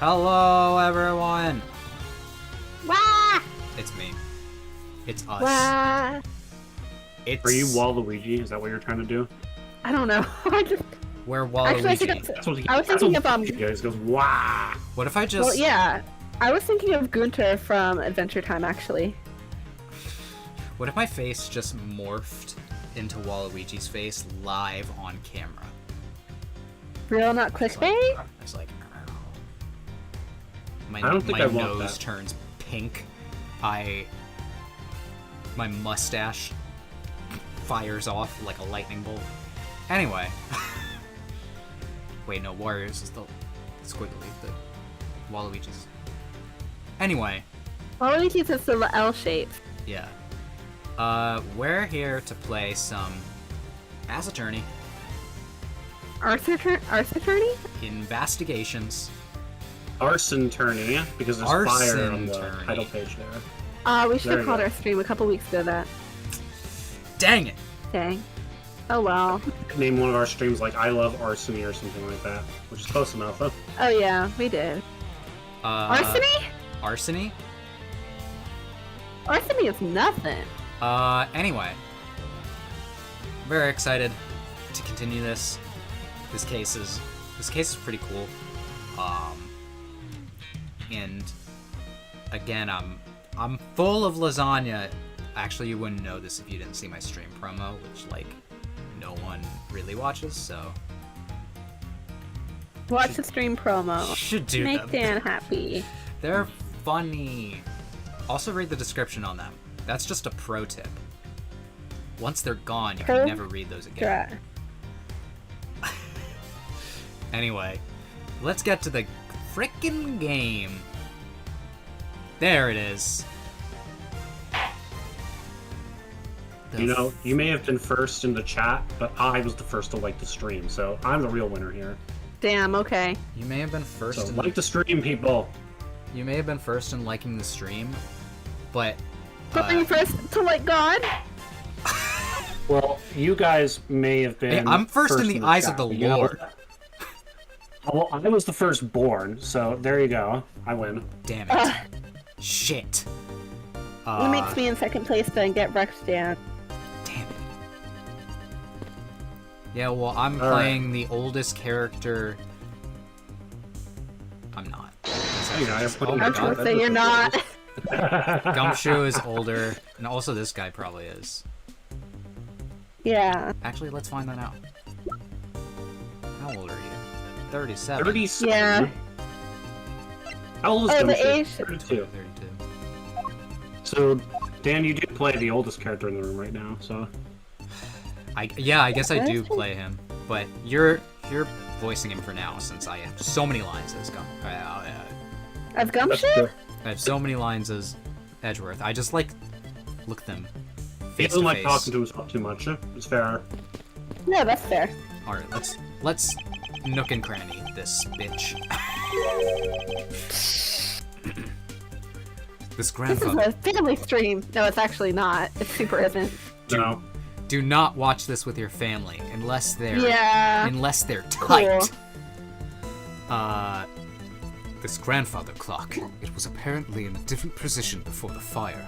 Hello, everyone! Wah! It's me. It's us. Wah! It's... Are you Waluigi? Is that what you're trying to do? I don't know. We're Actually, I Waluigi. think That's what he, I was thinking of He goes, wah! What if I just... Well, yeah. I was thinking of Gunter from Adventure Time, actually. What if my face just morphed into Waluigi's face live on camera? Real, not clickbait? It's like... I don't think I want nose that. turns pink. My mustache fires off like a lightning bolt. Anyway. Wait, no, Warriors is the squiggly, the Waluigi's. Anyway. Waluigi's is the L shape. Yeah. We're here to play some Ass Attorney. Arthur Attorney? Investigations. Arson Tourney, because there's Arson fire on the Tourney. title page there. We should There have you called go. our stream a couple weeks ago that. Dang it! Dang. Oh well. Name one of our streams like I Love Arsony or something like that, which is close enough, huh? Oh yeah, we did. Arsony? Arsony? Arsony is nothing. Anyway. Very excited to continue this. This case is pretty cool. And again, I'm full of lasagna. Actually, you wouldn't know this if you didn't see my stream promo, which like no one really watches, so Watch the stream promo. should do Make them. Dan happy. They're funny. Also read the description on them. That's just a pro tip. Once they're gone, you Pro can never read those again. Dra- Anyway, let's get to the frickin' game. There it is. You know, you may have been first in the chat, but I was the first to like the stream, so I'm the real winner here. Damn, okay. You may have been first. So like the stream, people. You may have been first in liking the stream, but Going first to like God? Well, you guys may have been. hey, I'm first in the eyes of chat, the you know? Lord. Well, I was the firstborn, so there you go. I win. Damn it. Shit. It makes me in second place then get wrecked, Dan. Damn it. Yeah, well, I'm All playing the oldest character. I'm not. You know, Oh my I was god. gonna say you're not. Gumshoe is older, and also this guy probably is. Yeah. Actually, let's find that out. How old are you? 37. 37. Yeah. How old is Oh, the Gumshoe? age- 32. 32. So, Dan, you do play the oldest character in the room right now, so. I guess I do play him, but you're voicing him for now since I have so many lines as Of That's Gumshoe? good. I have so many lines as Edgeworth. I just like look them He face doesn't to like face. talking to himself too much. It's fair. Yeah, that's fair. All right, let's nook and cranny this bitch. This This is grandfather. a family stream. No, it's actually not. It super isn't. No. Do not watch this with your family unless they're Yeah. tight. This grandfather clock. It was apparently in a different position before the fire.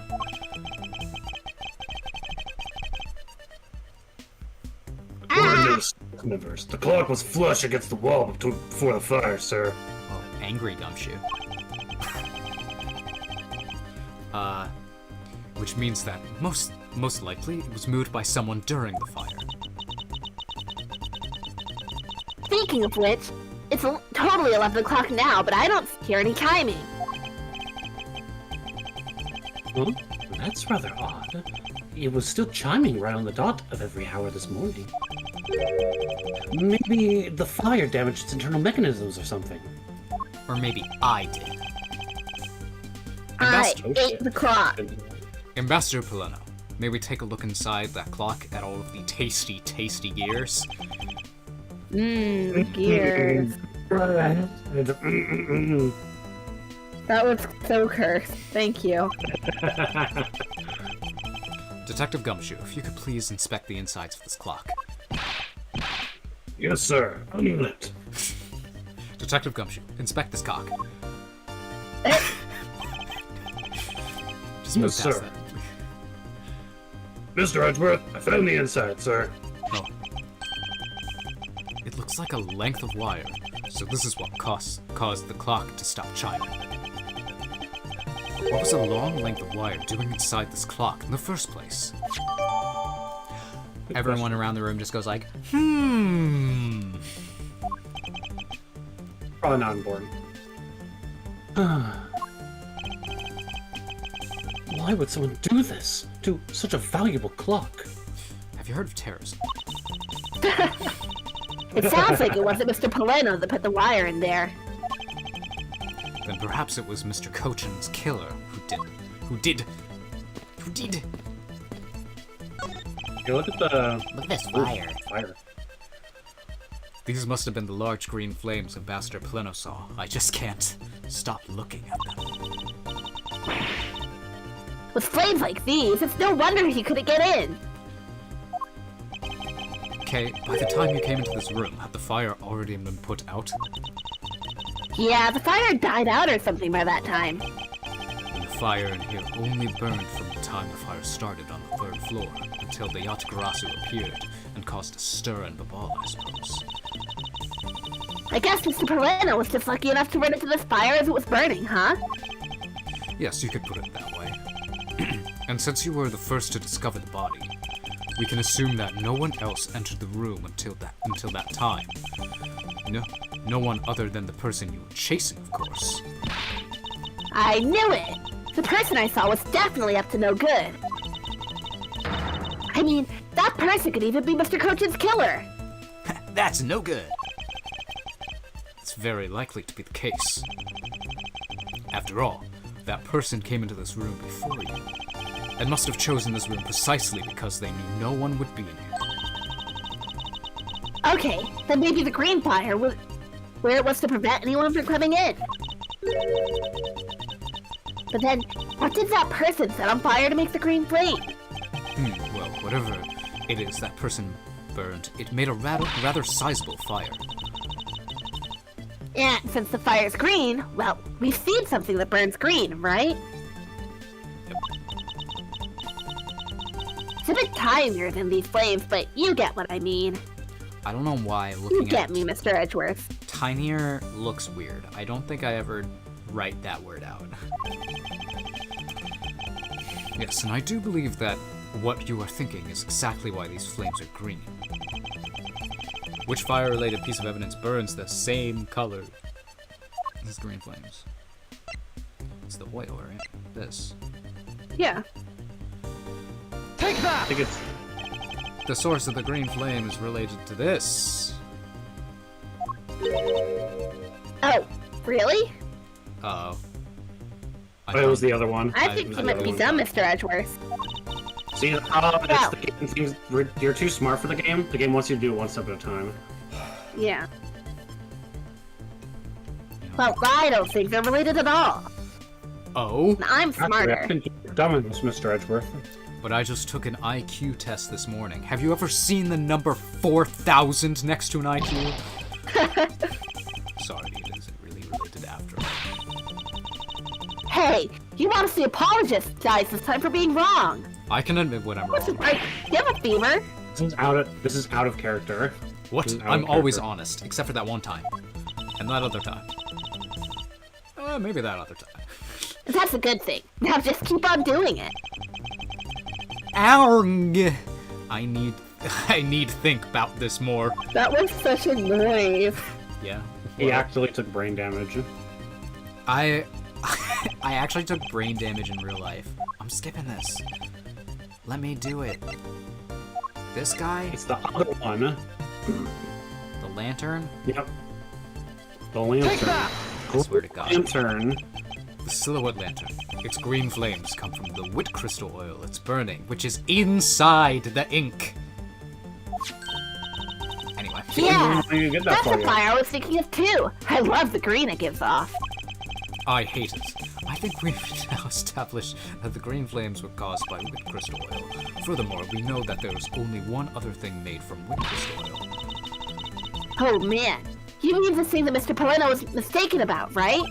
Members. The clock was flush against the wall before the fire, sir. Oh, angry Gumshoe. Which means that most likely it was moved by someone during the fire. Speaking of which, it's totally 11 o'clock now, but I don't hear any chiming. Huh? That's rather odd. It was still chiming right on the dot of every hour this morning. Maybe the fire damaged its internal mechanisms or something. Or maybe I did. I Ambassador, ate the clock. Ambassador Poleno, may we take a look inside that clock at all of the tasty, tasty gears? Mmm, gears. That was so cursed. Thank you. Detective Gumshoe, if you could please inspect the insides of this clock. Yes, sir. On it. Detective Gumshoe, inspect this cock. Just move Yes, past sir. that. Mr. Edgeworth, I found the inside, sir. Oh. It looks like a length of wire, so this is what caused the clock to stop chiming. What was a long length of wire doing inside this clock in the first place? Everyone around the room just goes like, Probably not important. Why would someone do this to such a valuable clock? Have you heard of terrorism? It sounds like it wasn't Mr. Poleno that put the wire in there. Then perhaps it was Mr. Cochin's killer who did. You look at the Look at this fire. fire. These must have been the large green flames Ambassador Poleno saw. I just can't stop looking at them. With flames like these, it's no wonder he couldn't get in. Okay, by the time you came into this room, had the fire already been put out? Yeah, the fire died out or something by that time. And the fire in here only burned from the time the fire started on the 3rd floor, until the Yatagarasu appeared and caused a stir in Babal, I suppose. I guess Mr. Poleno was just lucky enough to run into this fire as it was burning, huh? Yes, you could put it that way. And since you were the first to discover the body, we can assume that no one else entered the room until that time. No one other than the person you were chasing, of course. I knew it! The person I saw was definitely up to no good. I mean, that person could even be Mr. Cochin's killer. That's no good! It's very likely to be the case. After all, that person came into this room before you, and must have chosen this room precisely because they knew no one would be in here. Okay, then maybe the green fire was where it was to prevent anyone from coming in. But then, what did that person set on fire to make the green flame? Well, whatever it is that person burned, it made a rather sizable fire. And since the fire's green, well, we've seen something that burns green, right? It's a bit tinier than these flames, but you get what I mean. I don't know why You looking get at me, Mr. Edgeworth. tinier looks weird. I don't think I ever write that word out. Yes, and I do believe that what you are thinking is exactly why these flames are green. Which fire-related piece of evidence burns the same color as green flames? It's the oil, right? This. Yeah. Take that! I think it's The source of the green flame is related to this. Oh, really? Uh-oh. it was the other one. I think you might be dumb, Mr. Edgeworth. See, it's the game seems you're too smart for the game. The game wants you to do it one step at a time. Yeah. Well, I don't think they're related at all. Oh? I'm Actually, I smarter. think you're dumb in this, Mr. Edgeworth. But I just took an IQ test this morning. Have you ever seen the number 4,000 next to an IQ? Sorry, it isn't really related after all. Hey, you honestly apologize this time for being wrong. I can admit when I'm What's it wrong. like? You have a fever? This is out of character. What? This is out I'm of always character. honest, except for that one time. And that other time. Maybe that other time. That's a good thing. Now just keep on doing it. Ow! I need think about this more. That was such a noise. Yeah. He actually took brain damage. I actually took brain damage in real life. I'm skipping this. Let me do it. This guy? It's the other one. The lantern? Yep. The lantern. I swear to God. Lantern. The silhouette lantern. Its green flames come from the wit crystal oil it's burning, which is inside the ink. Anyway. Yeah, How do you get that that's for the you? fire I was thinking of too. I love the green it gives off. I hate it. I think we've now established that the green flames were caused by wit crystal oil. Furthermore, we know that there is only one other thing made from wit crystal oil. Oh man, You mean the thing that Mr. Polino was mistaken about, right?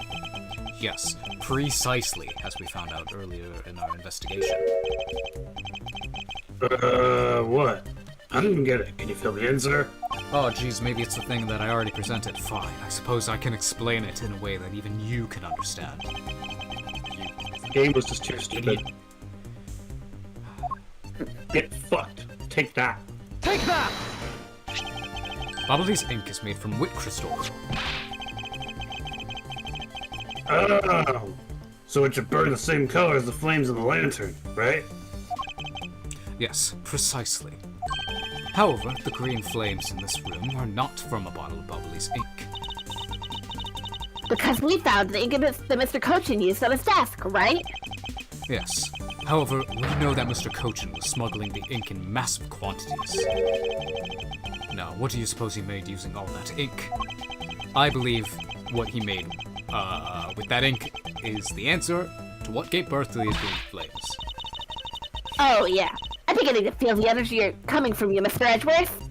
Yes, precisely, as we found out earlier in our investigation. What? I didn't get it. Can you fill me in, sir? Oh, geez, maybe it's the thing that I already presented. Fine, I suppose I can explain it in a way that even you can understand. The game was just too stupid. Get fucked. Take that. Take that! Bubbly's ink is made from wit crystal. Oh, so it should burn the same color as the flames in the lantern, right? Yes, precisely. However, the green flames in this room are not from a bottle of Bubbly's ink. Because we found the ink that Mr. Cochin used on his desk, right? Yes. However, we know that Mr. Cochin was smuggling the ink in massive quantities. Now, what do you suppose he made using all that ink? I believe what he made with that ink is the answer to what gave birth to these green flames. Oh, yeah. I'm beginning to feel the energy coming from you, Mr. Edgeworth.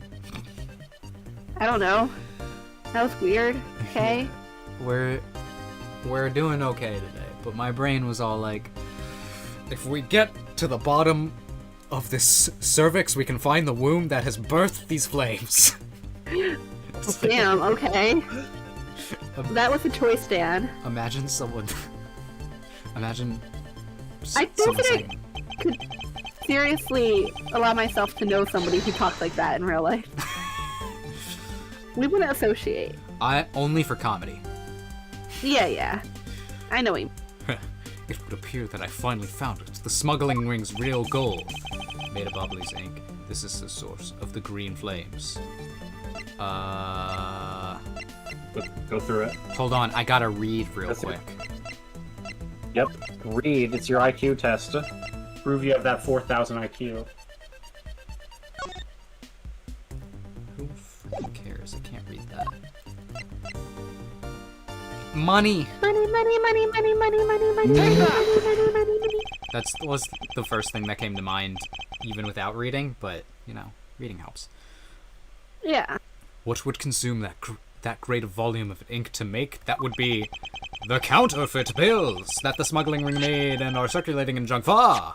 I don't know. That was weird. Okay. We're doing okay today, but my brain was all like, if we get to the bottom of this cervix, we can find the womb that has birthed these flames. Damn, okay. That was a choice, Dan. Imagine someone... Imagine... I don't someone think saying, I could seriously allow myself to know somebody who talks like that in real life. We wouldn't associate. only for comedy. Yeah. I know him. It would appear that I finally found it. The smuggling ring's real goal. Made of Bubbly's ink. This is the source of the green flames. Go through it. Hold on, I gotta read real That's quick. Yep. Read. It's your IQ test. Prove you have that 4,000 IQ. Who freaking cares? I can't read that. Money! Money. That was the first thing that came to mind, even without reading, but, you know, reading helps. Yeah. What would consume that great a volume of ink to make? That would be the counterfeit bills that the smuggling ring made and are circulating in Jungfa.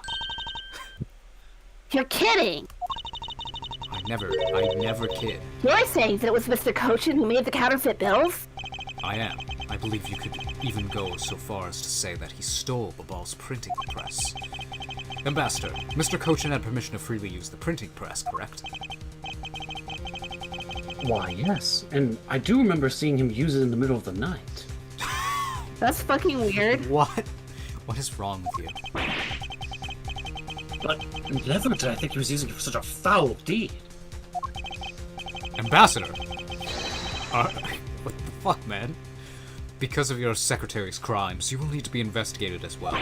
You're kidding! I never kid. You're saying that it was Mr. Cochin who made the counterfeit bills? I am. I believe you could even go so far as to say that he stole Babal's printing press. Ambassador, Mr. Cochin had permission to freely use the printing press, correct? Why, yes. And I do remember seeing him use it in the middle of the night. That's fucking weird. What? What is wrong with you? But never did I think he was using it for such a foul deed. Ambassador! What the fuck, man? Because of your secretary's crimes, you will need to be investigated as well.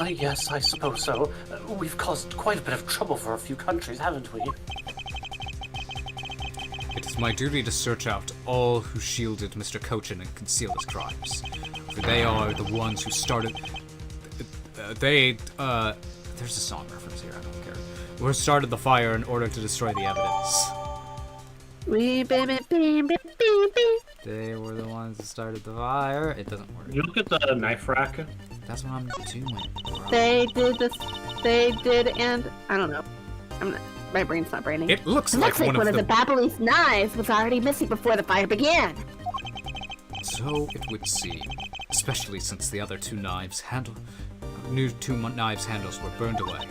Yes, I suppose so. We've caused quite a bit of trouble for a few countries, haven't we? It is my duty to search out all who shielded Mr. Cochin and concealed his crimes. For they are the ones who started... there's a song reference here, I don't care. Who started the fire in order to destroy the evidence. They were the ones that started the fire. It doesn't work. You look at the knife rack. That's what I'm doing, bro. They did, and I don't know. My brain's not braining. It looks It like looks like one of the Babbly's knives was already missing before the fire began. So it would seem, especially since the other two knives handles were burned away.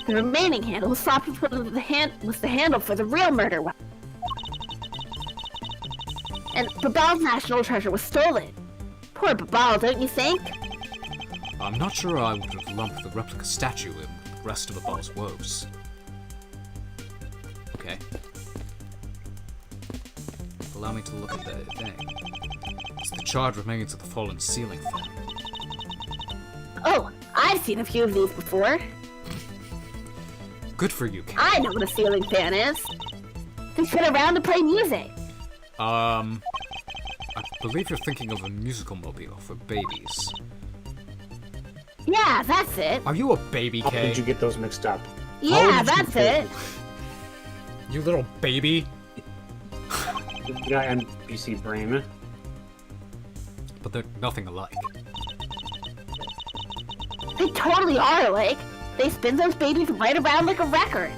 The remaining handle was swapped with the handle for the real murder weapon. And Babal's national treasure was stolen. Poor Babal, don't you think? I'm not sure I would have lumped the replica statue in with the rest of Babal's woes. Okay. Allow me to look at the thing. It's the charred remains of the fallen ceiling fan. Oh, I've seen a few of these before. Good for you, Kate. I know what a ceiling fan is. They sit around to play music. I believe you're thinking of a musical mobile for babies. Yeah, that's it. Are you a baby, How Kay? did you get those mixed up? Yeah, did you that's it. You little baby. You got NPC brain. But they're nothing alike. They totally are, like. They spin those babies right around like a record.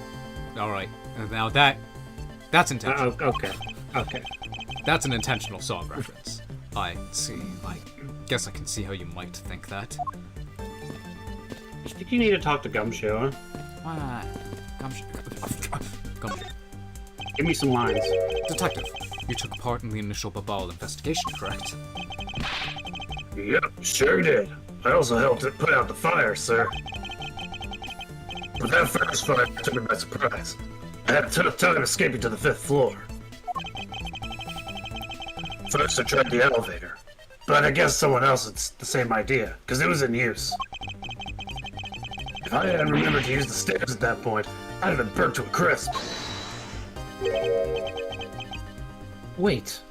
Alright, now that's intentional. Okay. That's an intentional song reference. I see. I guess I can see how you might think that. I think you need to talk to Gumshoe. Gumshoe. Give me some lines. Detective, you took part in the initial Babal investigation, correct? Yep, sure did. I also helped it put out the fire, sir. But that first fire took me by surprise. I had a tough time escaping to the 5th floor. First I tried the elevator, but I guess someone else had the same idea, because it was in use. If I hadn't remembered to use the stairs at that point, I'd have been burnt to a crisp. Wait,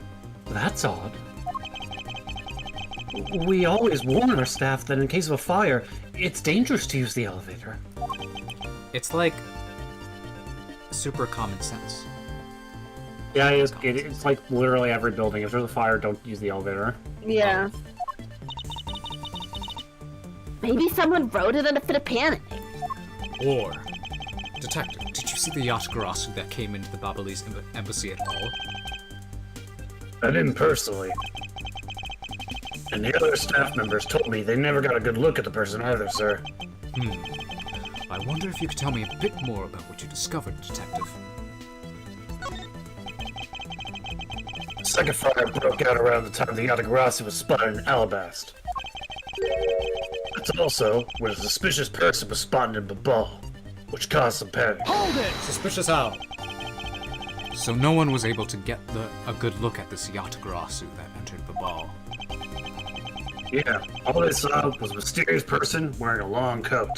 that's odd. We always warn our staff that in case of a fire, it's dangerous to use the elevator. It's like super common sense. Yeah, it's like literally every building. If there's a fire, don't use the elevator. Yeah. Maybe someone wrote it in a fit of panic. Or, Detective, did you see the Yashgarasu that came into the Babalese embassy at all? I didn't personally. And the other staff members told me they never got a good look at the person either, sir. I wonder if you could tell me a bit more about what you discovered, Detective. The second fire broke out around the time the Yatagarasu was spotted in Alabast. That's also where a suspicious person was spotted in Babal, which caused some panic. Hold it! Suspicious how? So no one was able to get a good look at this Yatagarasu that entered Babal. Yeah, all they saw was a mysterious person wearing a long coat.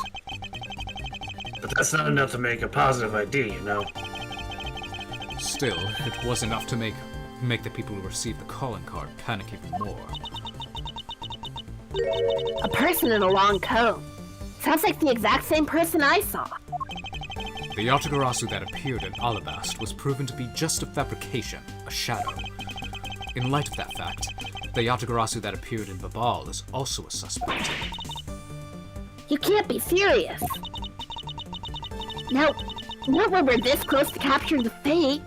But that's not enough to make a positive ID, you know? Still, it was enough to make the people who received the calling card panic even more. A person in a long coat. Sounds like the exact same person I saw. The Yatagarasu that appeared in Alabast was proven to be just a fabrication, a shadow. In light of that fact, the Yatagarasu that appeared in Babal is also a suspect. You can't be serious. Now, not when we're this close to capturing the fake.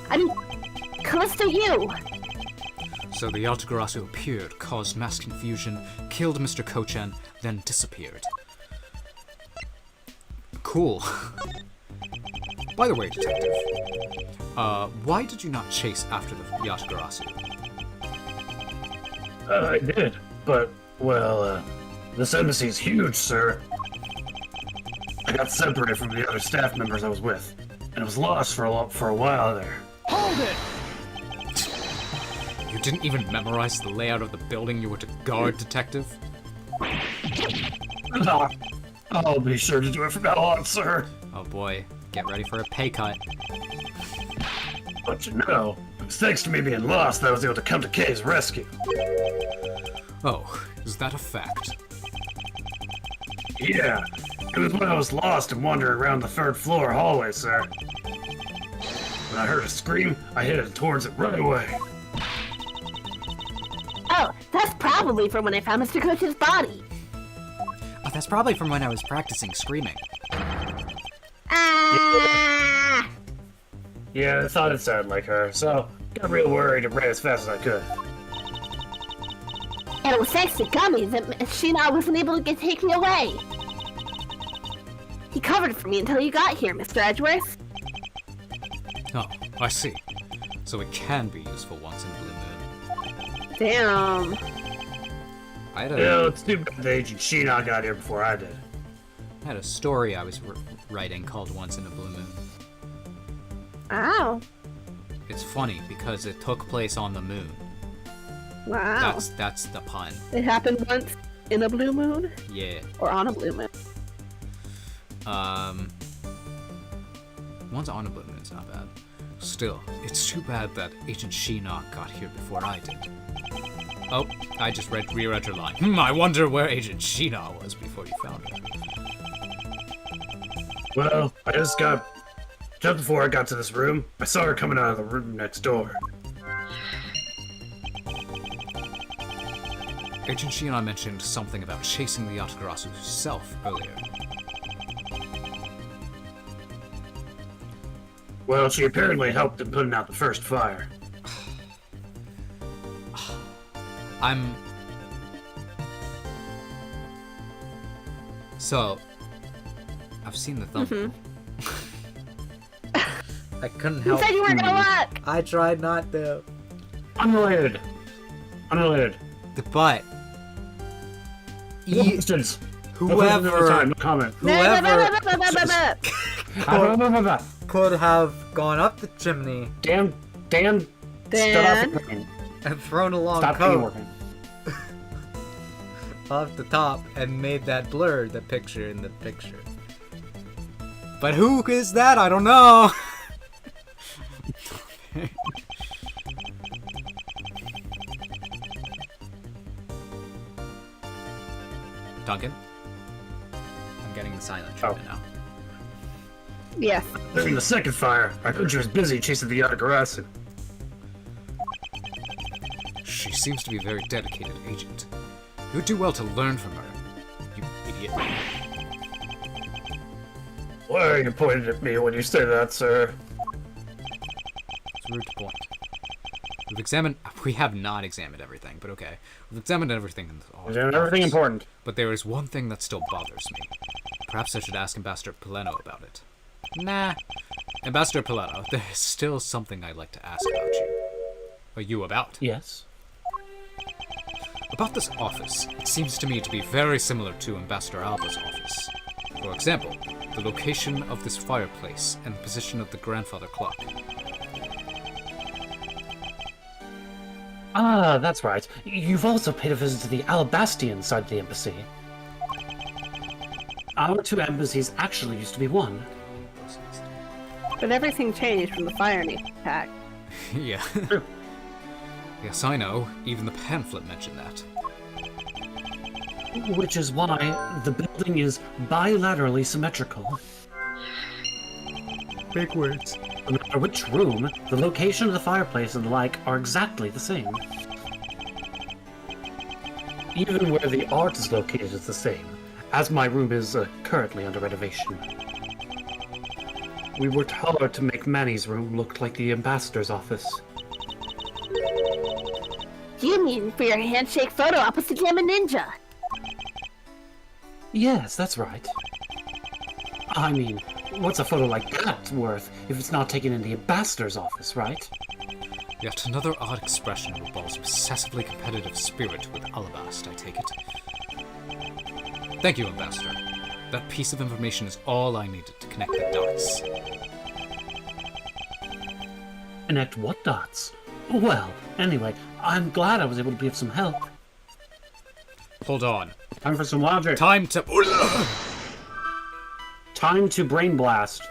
I mean, Callisto, you. So the Yatagarasu appeared, caused mass confusion, killed Mr. Kochan, then disappeared. Cool. By the way, Detective, why did you not chase after the Yatagarasu? I did, but, well, this embassy is huge, sir. I got separated from the other staff members I was with, and was lost for a while there. Hold it! You didn't even memorize the layout of the building you were to guard, Detective? I'll be sure to do it from now on, sir. Oh boy, get ready for a pay cut. But you know, it was thanks to me being lost that I was able to come to Kay's rescue. Oh, is that a fact? Yeah, it was when I was lost and wandering around the 3rd floor hallway, sir. When I heard a scream, I headed towards it right away. Oh, that's probably from when I found Mr. Coach's body. Oh, that's probably from when I was practicing screaming. Ah! Yeah, I thought it sounded like her, so got real worried and ran as fast as I could. And it was thanks to Gummy that Sheena wasn't able to take me away. He covered for me until you got here, Mr. Edgeworth. Oh, I see. So it can be useful once in a blue moon. Damn. I Yeah, it's too bad the Agent Sheena got here before I did. had a story I was writing called Once in a Blue Moon. Wow. It's funny because it took place on the moon. Wow. That's the pun. It happened once in a blue moon? Yeah. Or on a blue moon? Once on a blue moon is not bad. Still, it's too bad that Agent Sheena got here before I did. Oh, I just reread your line. I wonder where Agent Sheena was before you found her. Well, I just got Just before I got to this room, I saw her coming out of the room next door. Agent Shion mentioned something about chasing the Yatagarasu herself earlier. Well, she apparently helped in putting out the first fire. So, I've seen the thumbnail. I couldn't You help. said you weren't gonna look! I tried not to. Unrelated. But No questions. whoever No comment. whoever Whoever. could have gone up the chimney Dan, Dan? stop it. and thrown a long Stop coat working. off the top and made that blur the picture in the picture. But who is that? I don't know. Duncan? I'm getting the silent treatment now. Yes. During the second fire, I heard she was busy chasing the Yatagarasu. She seems to be a very dedicated agent. You would do well to learn from her, you idiot. Why are you pointing at me when you say that, sir? It's rude to point. We have not examined everything, but okay. We've examined everything in the Everything important. But there is one thing that still bothers me. Perhaps I should ask Ambassador Poleno about it. Nah. Ambassador Poleno, there is still something I'd like to ask about you. Or you about. Yes. About this office, it seems to me to be very similar to Ambassador Alba's office. For example, the location of this fireplace and the position of the grandfather clock. Ah, that's right. You've also paid a visit to the Alabastian side of the embassy. Our two embassies actually used to be one. But everything changed from the fire attack. Yeah. Yes, I know. Even the pamphlet mentioned that. Which is why the building is bilaterally symmetrical. Big words. No matter which room, the location of the fireplace and the like are exactly the same. Even where the art is located is the same, as my room is currently under renovation. We worked hard to make Manny's room look like the ambassador's office. You mean for your handshake photo opposite him and Ninja? Yes, that's right. I mean, what's a photo like that worth if it's not taken in the ambassador's office, right? Yet another odd expression of Ball's obsessively competitive spirit with Alabast, I take it. Thank you, Ambassador. That piece of information is all I needed to connect the dots. Connect what dots? Well, anyway, I'm glad I was able to be of some help. Hold on. Time for some logic. Time to... Time to brain blast.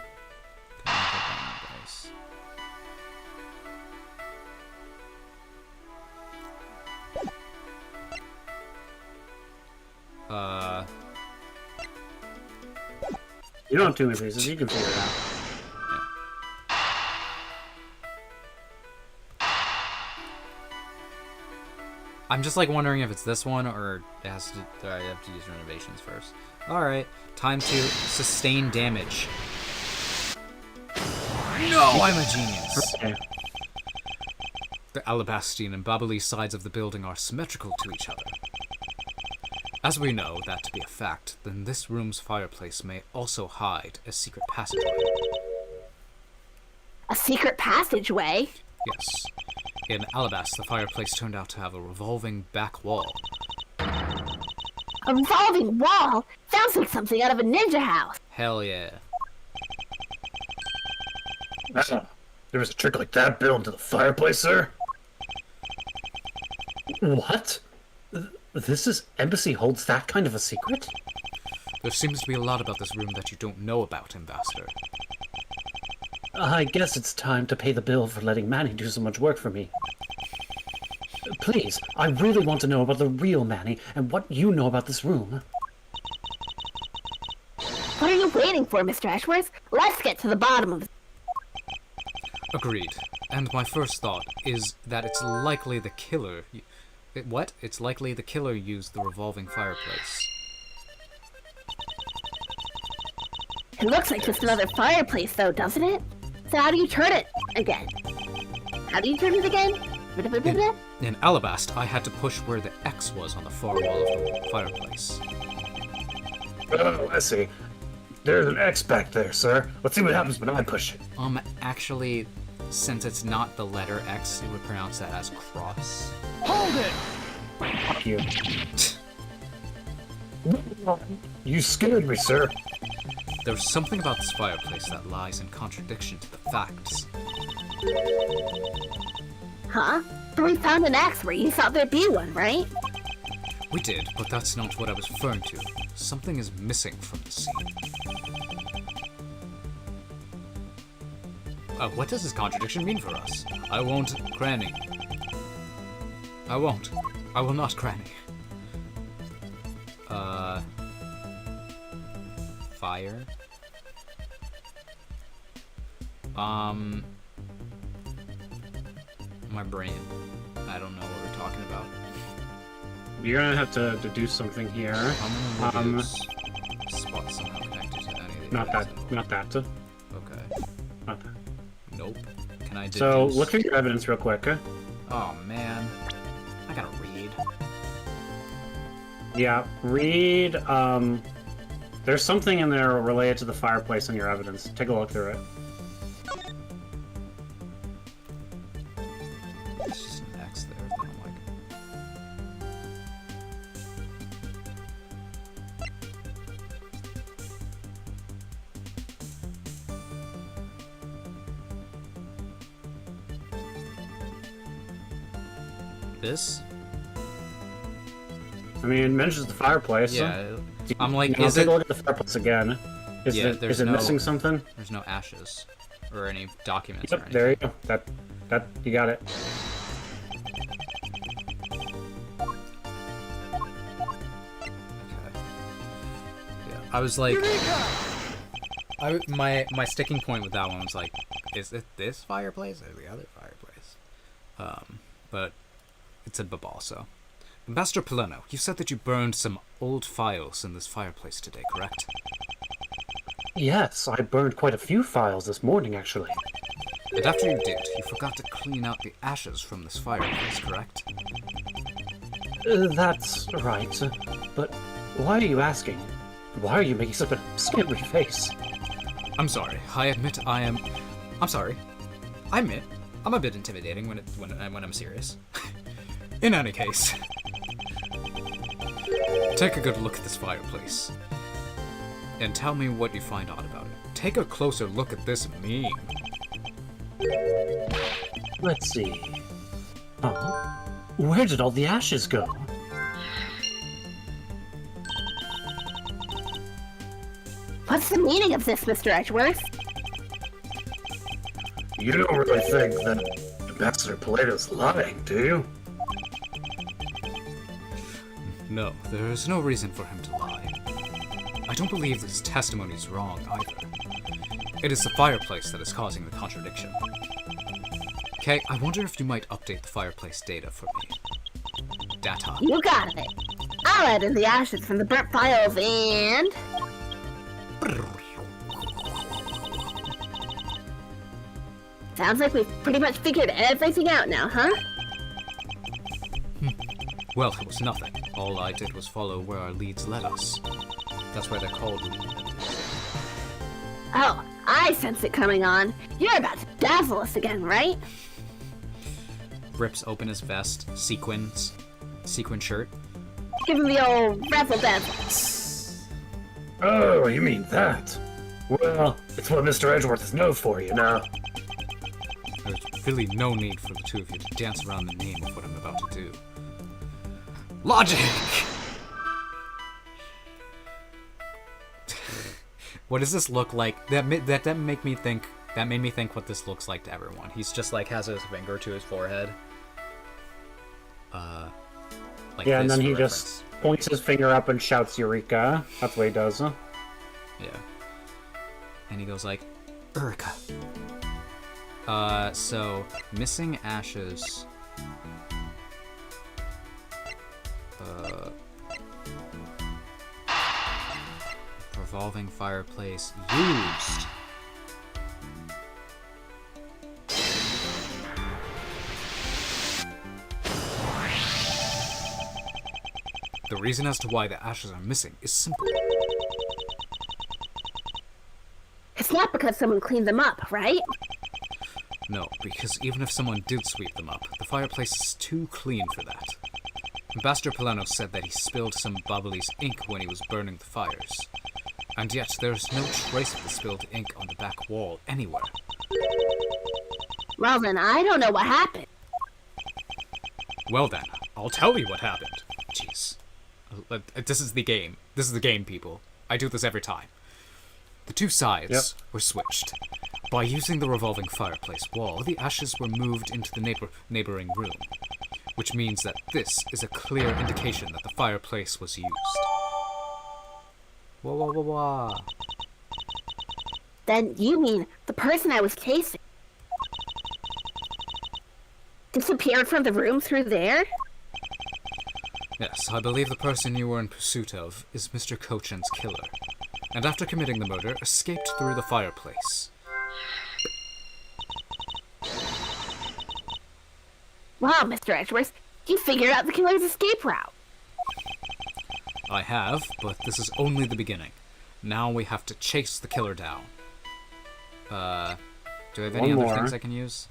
You don't have too many pieces. You can figure it out. I'm just like wondering if it's this one or it has to. I have to use renovations first. All right, time to sustain damage. No, I'm a genius. Okay. The Alabastian and Babali sides of the building are symmetrical to each other. As we know that to be a fact, then this room's fireplace may also hide a secret passageway. A secret passageway? Yes. In Alabast, the fireplace turned out to have a revolving back wall. A revolving wall? Sounds like something out of a ninja house. Hell yeah. There was a trick like that built into the fireplace, sir? What? This embassy holds that kind of a secret? There seems to be a lot about this room that you don't know about, Ambassador. I guess it's time to pay the bill for letting Manny do so much work for me. Please, I really want to know about the real Manny and what you know about this room. What are you waiting for, Mr. Ashworth? Let's get to the bottom of it. Agreed. And my first thought is that it's likely the killer... What? It's likely the killer used the revolving fireplace. It looks like just another fireplace, though, doesn't it? So how do you turn it again? How do you turn it again? In Alabast, I had to push where the X was on the far wall of the fireplace. Oh, I see. There's an X back there, sir. Let's see what happens when I push it. Actually, since it's not the letter X, you would pronounce that as cross. Hold it! Fuck you. You scared me, sir. There's something about this fireplace that lies in contradiction to the facts. Huh? But we found an X where you thought there'd be one, right? We did, but that's not what I was referring to. Something is missing from the scene. What does this contradiction mean for us? I won't, Granny. I won't. I will not, Granny. Fire? My brain. I don't know what we're talking about. You're gonna have to do something here. I'm gonna use spot somehow connected to any of the Not areas that. in the Not that. Okay. Not that. Nope. Can I deduce? So look through your evidence real quick. Oh man. I gotta read. Yeah, read. There's something in there related to the fireplace in your evidence. Take a look through it. It's just an X there. And I'm like, this? I mean, it mentions the fireplace. Yeah. I'm like, Now is take it? a look at the fireplace again. Is Yeah, it, there's is it no- missing something? There's no ashes or any documents or Yep, anything. there you go. That you got it. Okay. Yeah, I was like, my sticking point with that one was like, is it this fireplace or the other fireplace? But it's a Babal, so. Ambassador Palermo, you said that you burned some old files in this fireplace today, correct? Yes, I burned quite a few files this morning, actually. And after you did, you forgot to clean out the ashes from this fireplace, correct? That's right. But why are you asking? Why are you making such a scary face? I'm sorry. I admit I'm sorry. I admit I'm a bit intimidating when I'm serious. In any case, take a good look at this fireplace and tell me what you find odd about it. Take a closer look at this meme. Let's see. Oh, where did all the ashes go? What's the meaning of this, Mr. Edgeworth? You don't really think that Ambassador Paleto's lying, do you? No, there is no reason for him to lie. I don't believe this testimony is wrong either. It is the fireplace that is causing the contradiction. Okay, I wonder if you might update the fireplace data for me. Data. You got it. I'll add in the ashes from the burnt files and... Sounds like we've pretty much figured everything out now, huh? Well, it was nothing. All I did was follow where our leads led us. That's why they're called leads. Oh, I sense it coming on. You're about to dazzle us again, right? Rips open his vest, sequin shirt. Give him the old razzle dazzle. Oh, you mean that? Well, it's what Mr. Edgeworth is known for, you know. There's really no need for the two of you to dance around the name of what I'm about to do. Logic! What does this look like? That made me think what this looks like to everyone. He's just like has his finger to his forehead. Like Yeah, and this then he for just points his finger up and shouts "Eureka!" That's what he does. Huh? Yeah. And he goes like, Eureka. So, missing ashes. Revolving fireplace used. The reason as to why the ashes are missing is simple. It's not because someone cleaned them up, right? No, because even if someone did sweep them up, the fireplace is too clean for that. Ambassador Polano said that he spilled some Babaly's ink when he was burning the fires. And yet, there is no trace of the spilled ink on the back wall anywhere. Well then, I don't know what happened. Well then, I'll tell you what happened. Jeez. This is the game. This is the game, people. I do this every time. The two sides were switched. By using the revolving fireplace wall, the ashes were moved into the neighboring room, which means that this is a clear indication that the fireplace was used. Wah wah wah wah. Then you mean the person I was chasing disappeared from the room through there? Yes, I believe the person you were in pursuit of is Mr. Kochen's killer, and after committing the murder, escaped through the fireplace. Wow, Mr. Edgeworth, you figured out the killer's escape route. I have, but this is only the beginning. Now we have to chase the killer down. Do I have any other things I can use?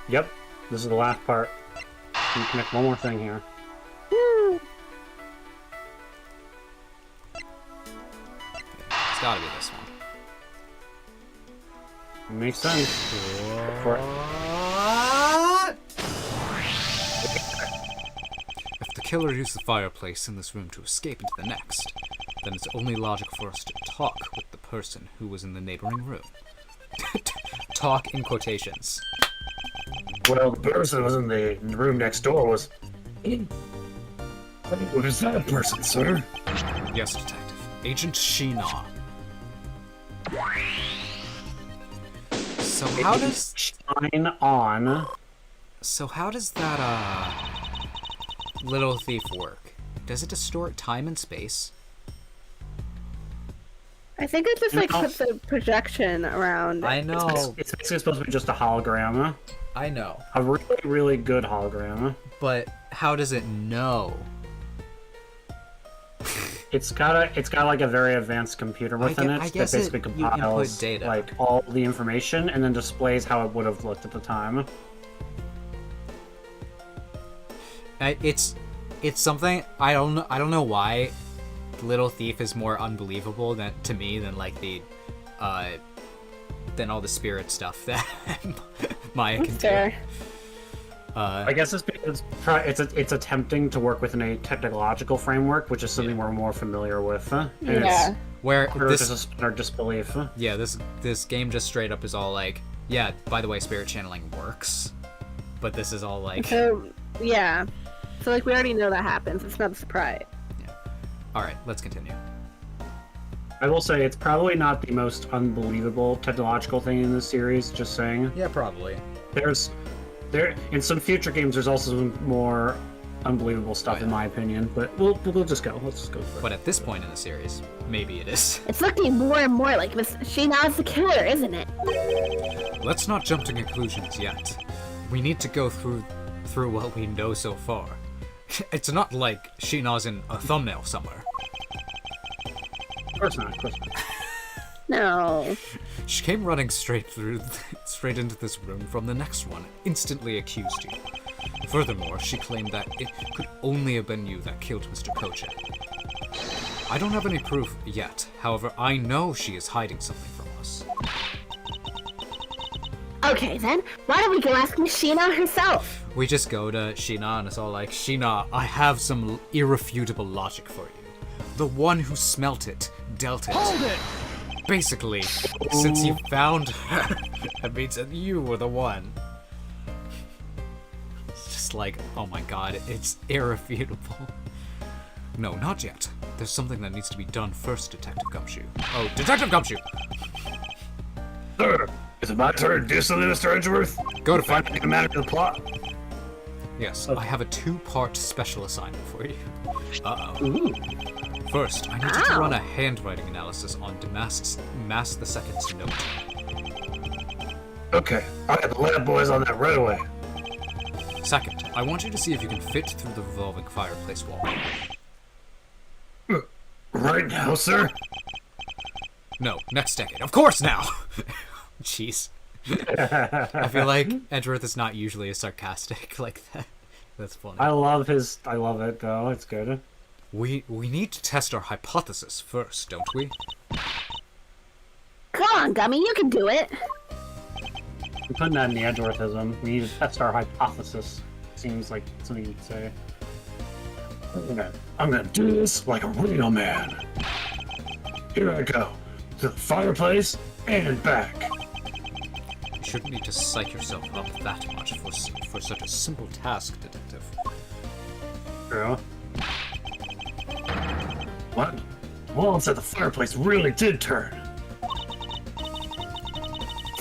Yep, this is the last part. You can make one more thing here. Woo. It's gotta be this one. Makes sense. For If the killer used the fireplace in this room to escape into the next, then it's only logical for us to talk with the person who was in the neighboring room. Talk in quotations. Well, the person who was in the room next door was... What is that person, sir? Yes, Detective. Agent Sheena. So how does... shine on. So how does that, Little Thief work? Does it distort time and space? I think it just like No. puts a projection around. I know. It's basically supposed to be just a hologram. I know. A really, really good hologram. But how does it know? It's got like a very advanced computer within I it guess that basically you input compiles data. like all the information and then displays how it would have looked at the time. It's something I don't know why Little Thief is more unbelievable to me than like the than all the spirit stuff that Maya can do. Fair. I guess it's because it's attempting to work within a technological framework, which is something we're more familiar with. And Yeah. Where It's this just a spin or disbelief. yeah this game just straight up is all like, yeah, by the way, spirit channeling works, but this is all like, So yeah. So like we already know that happens. It's not a surprise. all right, let's continue. I will say it's probably not the most unbelievable technological thing in this series. Just saying. Yeah, probably. There in some future games, there's also some more unbelievable stuff, Oh, yeah. in my opinion. But we'll just go. Let's just go for it. But at this point in the series, maybe it is. It's looking more and more like Miss Sheena is the killer, isn't it? Let's not jump to conclusions yet. We need to go through what we know so far. It's not like Sheena's in a thumbnail somewhere. Of course not. Of course not. No. She came running straight into this room from the next one, instantly accused you. Furthermore, she claimed that it could only have been you that killed Mr. Kochen. I don't have any proof yet, however, I know she is hiding something from us. Okay then, why don't we go ask Miss Sheena herself? We just go to Sheena and it's all like, Sheena, I have some irrefutable logic for you. The one who smelt it, dealt it. Hold it! Basically, since you found her, that means that you were the one. It's just like, oh my god, it's irrefutable. No, not yet. There's something that needs to be done first, Detective Gumshoe. Oh, Detective Gumshoe! Sir, Is it my turn to do something, Mr. Edgeworth? Go to Find a matter to the plot. Yes, I have a 2-part special assignment for you. Uh-oh. Ooh. First, I need you to run a handwriting analysis on Damask's Mass the Second's note. Okay, I got the lab boys on that right away. Second, I want you to see if you can fit through the revolving fireplace wall. Right now, sir? No, next decade. Of course now! Jeez. I feel like Edgeworth is not usually as sarcastic like that. That's funny. I love it though. It's good. We need to test our hypothesis first, don't we? Come on, Gummy, you can do it. I'm putting that in the Edgeworthism. We need to test our hypothesis. Seems like something you'd say. I'm gonna do this like a real man. Here I go. To the fireplace and back. You shouldn't need to psych yourself up that much for such a simple task, Detective. True. What? Walls at the fireplace really did turn.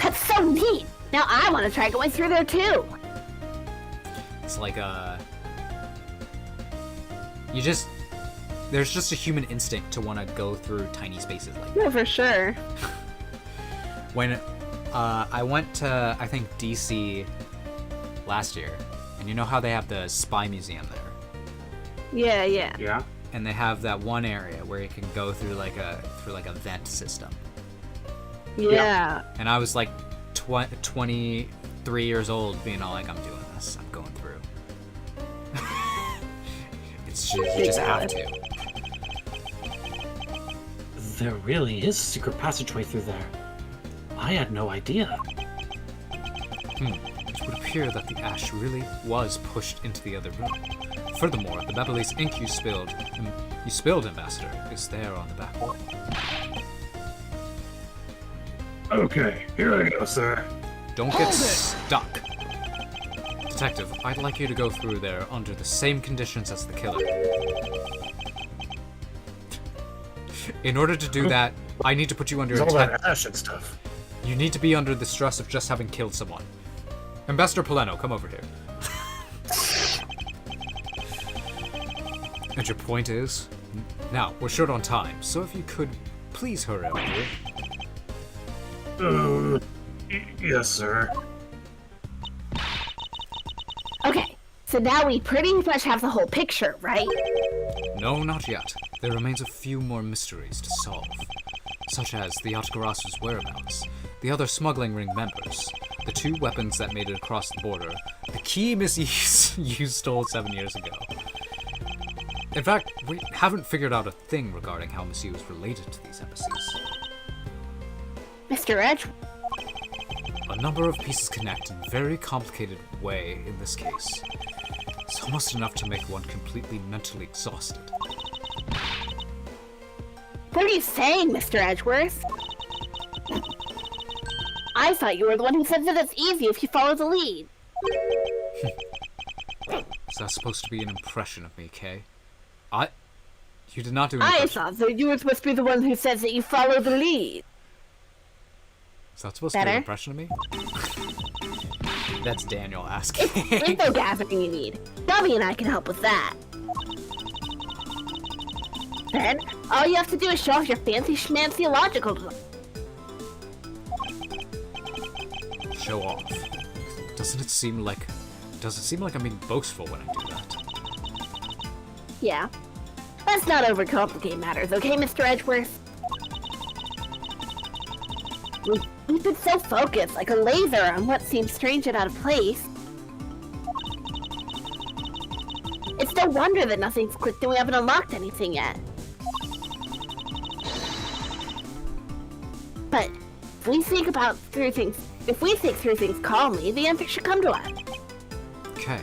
That's so neat. Now I want to try going through there too. It's like there's just a human instinct to want to go through tiny spaces like that. Yeah, for sure. When I went to, I think, DC last year, and you know how they have the spy museum there? Yeah. Yeah. And they have that one area where you can go through like a vent system. Yeah. And I was like 23 years old, being all like, I'm doing this. I'm going through. You just have to. There really is a secret passageway through there. I had no idea. It would appear that the ash really was pushed into the other room. Furthermore, the Babylese ink you spilled, Ambassador, is there on the back wall. Okay, here I go, sir. Don't get stuck. Detective, I'd like you to go through there under the same conditions as the killer. In order to do that, I need to put you under There's all attack. that ash and stuff. You need to be under the stress of just having killed someone. Ambassador Poleno, come over here. And your point is? Now, we're short on time, so if you could please hurry up here. Yes, sir. Okay, so now we pretty much have the whole picture, right? No, not yet. There remains a few more mysteries to solve, such as the Atgarasu's whereabouts, the other smuggling ring members, the 2 weapons that made it across the border, the key Miss you stole 7 years ago. In fact, we haven't figured out a thing regarding how Miss Yu is related to these embassies. Mr. Edge? A number of pieces connect in a very complicated way in this case. It's almost enough to make one completely mentally exhausted. What are you saying, Mr. Edgeworth? I thought you were the one who said that it's easy if you follow the lead. Is that supposed to be an impression of me, Kay? You did not do an I impression. thought that you were supposed to be the one who says that you follow the lead. Is that supposed to be Better? an impression of me? That's Daniel asking. Info gathering you need. Bobby and I can help with that. Then, all you have to do is show off your fancy schmancy logical design. Show off. Does it seem like I'm being boastful when I do that? Yeah. Let's not overcomplicate matters, okay, Mr. Edgeworth? We've been so focused, like a laser, on what seems strange and out of place. It's no wonder that nothing's clicked and we haven't unlocked anything yet. But if we think through things calmly, the answer should come to us. Okay.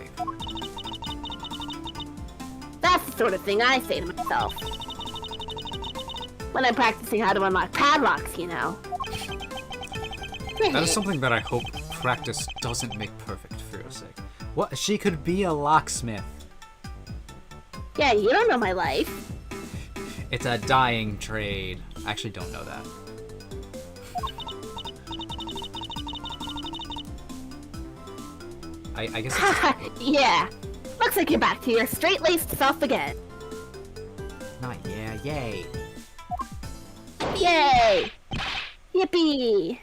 That's the sort of thing I say to myself. When I'm practicing how to unlock padlocks, you know. That is something that I hope practice doesn't make perfect for your sake. What? She could be a locksmith. Yeah, you don't know my life. It's a dying trade. I actually don't know that. I guess it's Yeah. Looks like you're back to your straight-laced self again. not yeah, yay. Yay! Yippee!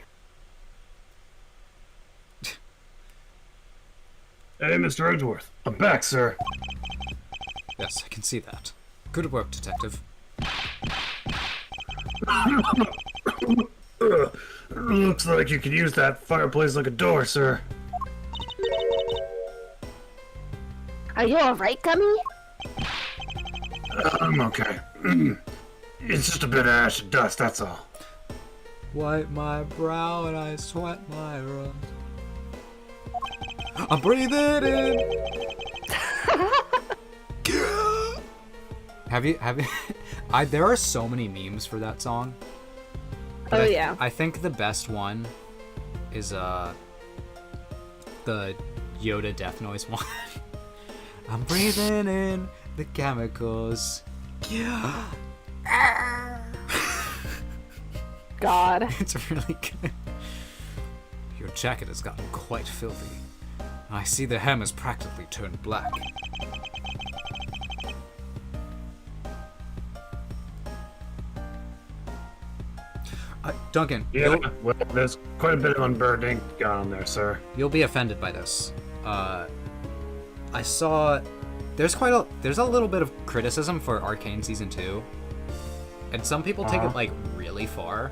Hey, Mr. Edgeworth. I'm back, sir. Yes, I can see that. Good work, detective. Looks like you could use that fireplace like a door, sir. Are you alright, Gummy? I'm okay. It's just a bit of ash and dust, that's all. Wipe my brow and I sweat my rust. I'm breathing in. have you? There are so many memes for that song. But Oh, I yeah. I think the best one is the Yoda death noise one. I'm breathing in the chemicals. God. It's really good. Your jacket has gotten quite filthy. I see the hem has practically turned black. Duncan, Yeah, well, there's quite a bit of unburned ink gone on there, sir. you'll be offended by this. I saw there's a little bit of criticism for Arcane Season 2. And some people take it like really far.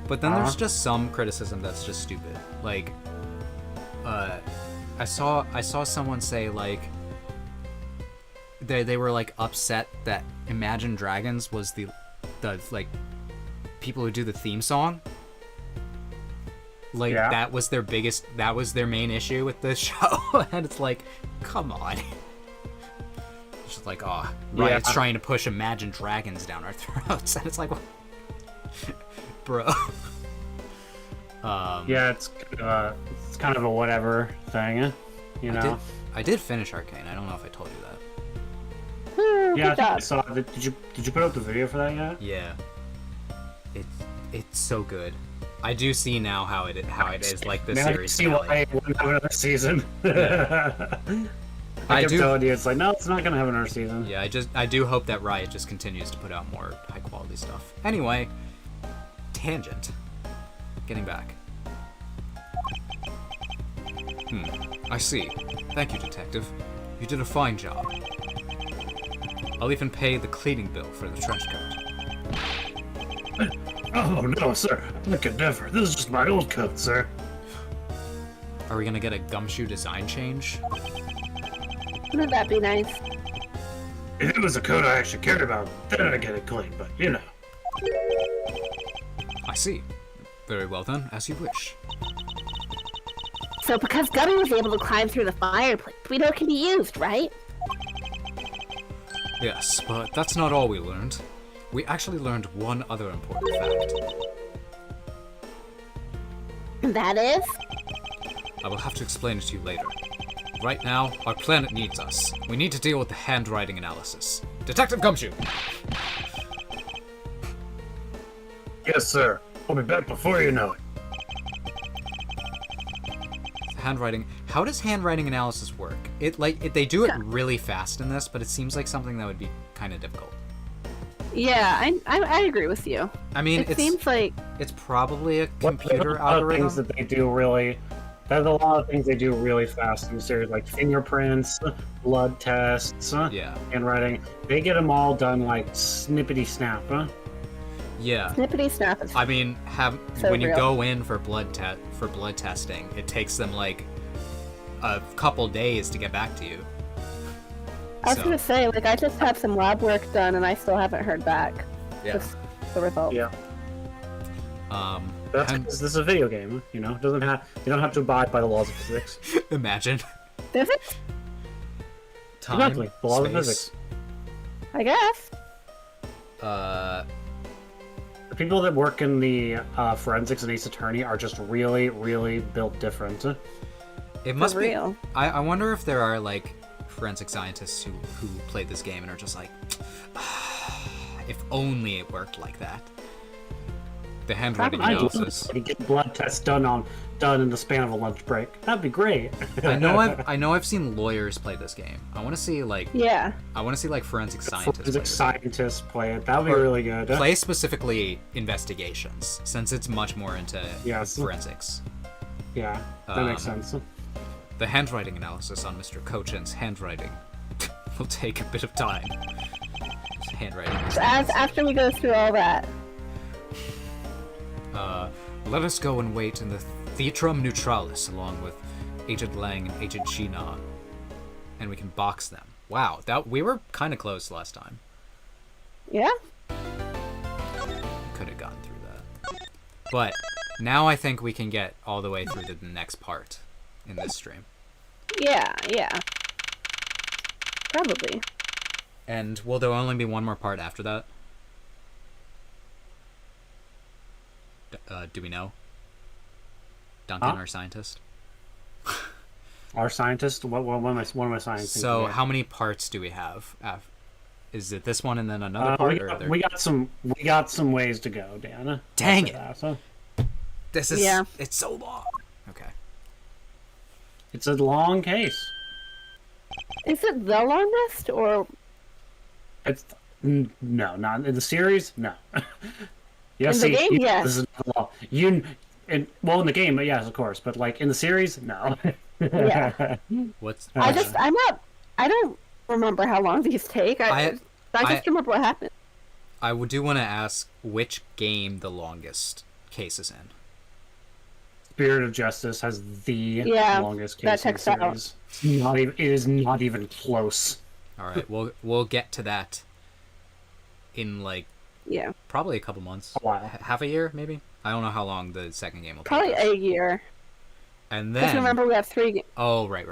But then there's just some criticism that's just stupid. Like I saw someone say like they were like upset that Imagine Dragons was the like people who do the theme song. Like Yeah. that was their main issue with the show. And it's like, come on. It's just like, oh, Riot's trying to push Imagine Dragons down our throats. And it's like, bro. Yeah, it's kind of a whatever thing, you know. I did finish Arcane. I don't know if I told you that. Yeah, I Good think I job. saw. Did you put out the video for that yet? Yeah. It's so good. I do see now how it is like the Now you series see finale. why it wouldn't have another season. I I kept do- telling you, it's like, no, it's not gonna have another season. Yeah, I do hope that Riot just continues to put out more high quality stuff. Anyway, tangent. Getting back. I see. Thank you, detective. You did a fine job. I'll even pay the cleaning bill for the trench coat. Oh, no, sir. I could never. This is just my old coat, sir. Are we gonna get a gumshoe design change? Wouldn't that be nice? If it was a coat I actually cared about, then I'd get it clean, but you know. I see. Very well then, as you wish. So because Gummy was able to climb through the fireplace, we know it can be used, right? Yes, but that's not all we learned. We actually learned one other important fact. And that is? I will have to explain it to you later. Right now, our planet needs us. We need to deal with the handwriting analysis. Detective Gumshoe! Yes, sir. I'll be back before you know it. Handwriting. How does handwriting analysis work? They do it really fast in this, but it seems like something that would be kind of difficult. Yeah, I agree with you. I mean, It seems like it's probably a There's computer a lot of algorithm. things that they do really. There's a lot of things they do really fast in the series, like fingerprints, blood tests, Yeah. handwriting. They get them all done like snippety snap. Yeah. snippety snap is I mean, So when you real. go in for blood testing, it takes them like a couple days to get back to you. I was So, gonna say, like, I just had some lab work done and I still haven't heard back. yeah. Just the result. Yeah, that's and- because this is a video game. You know, you don't have to abide by the laws of physics. imagine Does it? time, Exactly, the laws of space. physics. I guess. The people that work in the forensics and Ace Attorney are just really, really built different. It must For be. real. I wonder if there are like forensic scientists who played this game and are just like, if only it worked like that. The handwriting Probably. analysis. You get blood tests done in the span of a lunch break. That'd be great. I know I've seen lawyers play this game. I want to see like Yeah. forensic scientists. play this. Scientists play it. That would be Or really good. Play specifically investigations, since it's much more into Yes. forensics. Yeah, that makes sense. The handwriting analysis on Mr. Kochen's handwriting will take a bit of time. His handwriting. is- After we go through all that. Let us go and wait in the Theatrum Neutralis along with Agent Lang and Agent Shina, and we can box them. Wow, we were kind of close last time. Yeah? Could have gotten through that. But now I think we can get all the way through to the next part in this stream. Yeah. Probably. And will there only be one more part after that? Do we know? Duncan, our scientist? Our scientist? What am I science? So how many parts do we have? Is it this one and then another part? We got some ways to go, Dan. Dang it! That. This is Yeah. It's so long. Okay. It's a long case. Is it the longest or No, not in the series. No. In the game, yes. This is well, in the game, yes, of course, but like in the series, no. Yeah. What's I don't remember how long these take. I just remember what happened. I do want to ask which game the longest case is in. Spirit of Justice has the longest that case in the checks out. series. It is not even close. All right, we'll get to that in like Yeah. probably a couple months. A while. Half a year, maybe? I don't know how long the second game will Probably take us. a year. And Because then... remember we have 3 games. Oh, right.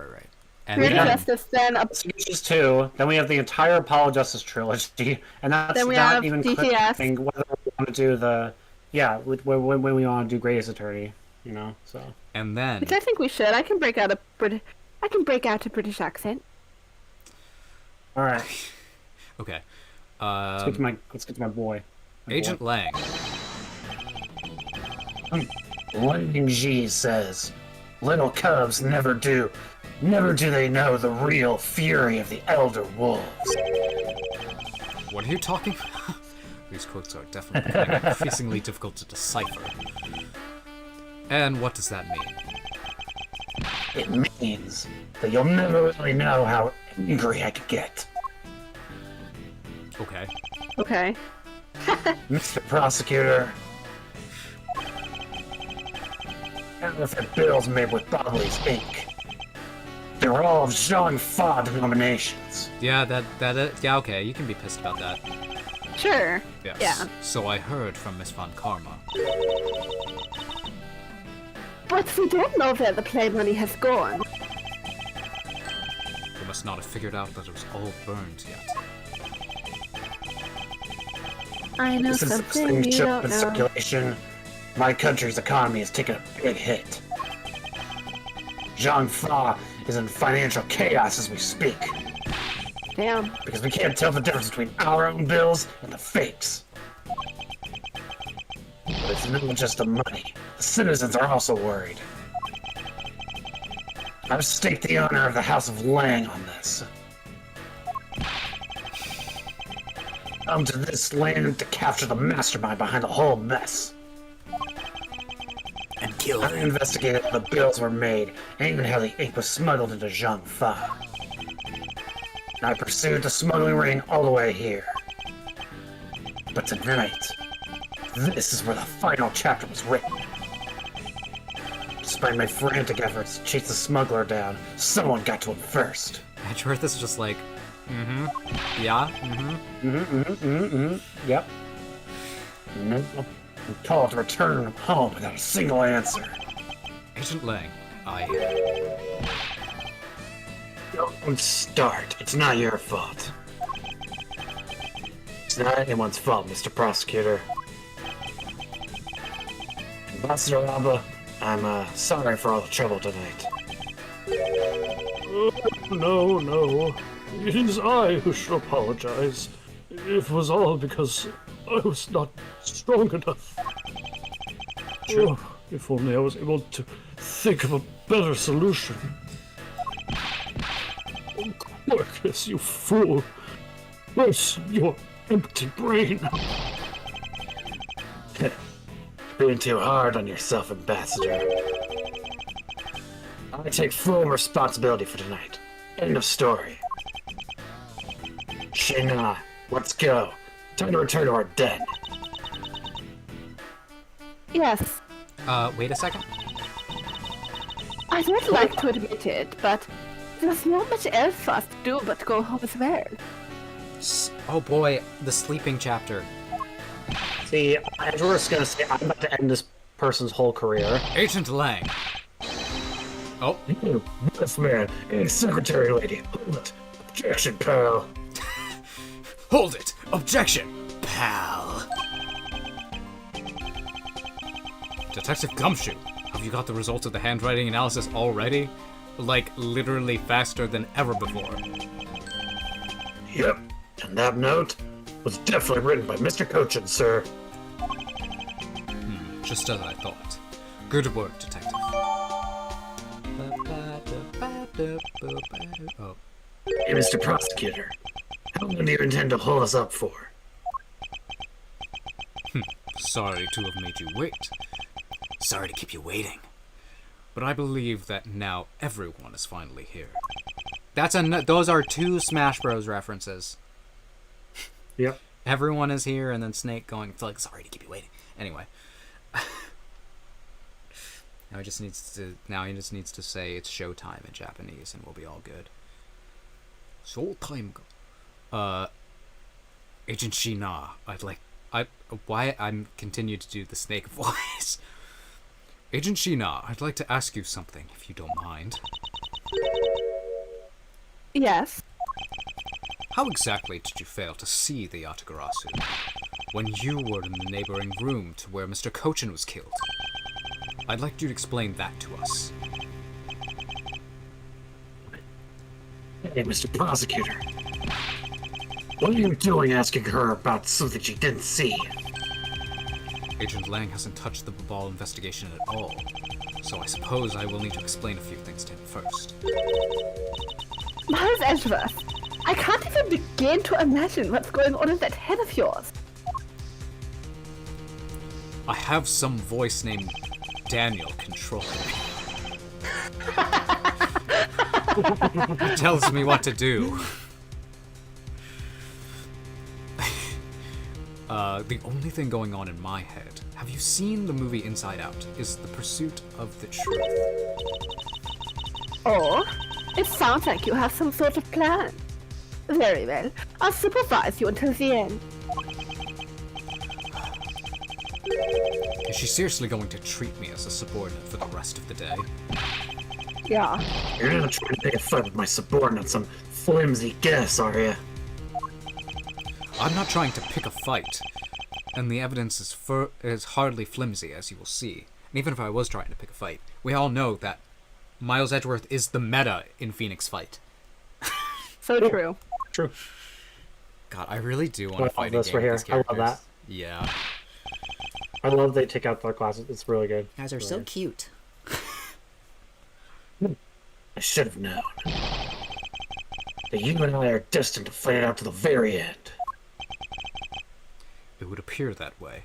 And Spirit of then... Justice, then Justice 2, then we have the entire Apollo Justice trilogy, and that's Then we not have even DTS. clicking whether we want to do the... Yeah, when we want to do Greatest Attorney, you know, so... And then... which I think we should. I can break out a British accent. Alright, Okay. let's get to my boy. Agent Lang. Lang Ji says, little cubs never do they know the real fury of the elder wolves. What are you talking about? These quotes are definitely becoming increasingly difficult to decipher. And what does that mean? It means that you'll never really know how angry I could get. Okay. Okay. Mr. Prosecutor, counterfeit bills made with Bobley's ink. They were all of Jean Fa denominations. Yeah, yeah, okay, you can be pissed about that. Sure. Yes. Yeah. So I heard from Miss Von Karma. But we don't know where the play money has gone. You must not have figured out that it was all burned yet. I know Since this something thing you showed don't in know. circulation, my country's economy has taken a big hit. Jean Fa is in financial chaos as we speak, Damn. because we can't tell the difference between our own bills and the fakes. But it's not just the money. The citizens are also worried. I've staked the honor of the House of Lang on this. Come to this land to capture the mastermind behind the whole mess. And kill I investigated how the bills were made, and even how the ink was smuggled into Zhang Fa. And I pursued the smuggling ring all the way here. But tonight, this is where the final chapter was written. Despite my frantic efforts to chase the smuggler down, someone got to him first. Edgeworth is just like, yeah, Yep. No, I'm called to return home without a single answer. Agent Lang, I... Don't start. It's not your fault. It's not anyone's fault, Mr. Prosecutor. Ambassador Alba, I'm sorry for all the trouble tonight. No. It is I who should apologize. It was all because I was not strong enough. True. Oh, if only I was able to think of a better solution. Quirkus, you fool! Bless your empty brain! Being too hard on yourself, Ambassador. I take full responsibility for tonight. End of story. Shayna, let's go. Time to return to our den. Yes, Wait a second. I don't like to admit it, but there's not much else for us to do but go home as well. Oh boy, the sleeping chapter. See, Edgeworth's gonna say, I'm about to end this person's whole career. Agent Lang. Oh, You, this man, and secretary lady. Hold it. Objection, pal. hold it! Objection, pal! Detective Gumshoe, have you got the results of the handwriting analysis already? Like, literally faster than ever before. Yep, and that note was definitely written by Mr. Cochin, sir. Just as I thought. Good work, Detective. Oh, Hey, Mr. Prosecutor, how long do you intend to hold us up for? sorry to have made you wait. Sorry to keep you waiting. But I believe that now everyone is finally here. Those are two Smash Bros. References. Yep. Everyone is here, and then Snake going, like, sorry to keep you waiting. Anyway. Now he just needs to say it's showtime in Japanese, and we'll be all good. Showtime. Agent Shina, why I'm continue to do the Snake voice. Agent Shina, I'd like to ask you something, if you don't mind. Yes. How exactly did you fail to see the Yatagarasu when you were in the neighboring room to where Mr. Cochin was killed? I'd like you to explain that to us. Hey, Mr. Prosecutor. What are you doing asking her about something she didn't see? Agent Lang hasn't touched the Babal investigation at all, so I suppose I will need to explain a few things to him first. Miles Edgeworth, I can't even begin to imagine what's going on in that head of yours. I have some voice named Daniel controlling me. He tells me what to do. The only thing going on in my head, have you seen the movie Inside Out, is the pursuit of the truth. Oh, it sounds like you have some sort of plan. Very well. I'll supervise you until the end. Is she seriously going to treat me as a subordinate for the rest of the day? Yeah. You're not trying to pick a fight with my subordinate, some flimsy guess, are you? I'm not trying to pick a fight, and the evidence is hardly flimsy, as you will see. And even if I was trying to pick a fight, we all know that Miles Edgeworth is the meta in Phoenix Fight. So true. True. God, I really do want to fight this again right with these here. I love characters. that. Yeah. I love they take out the classes. It's really good. You guys are so cute. I should have known. That you and I are destined to fight it out to the very end. It would appear that way.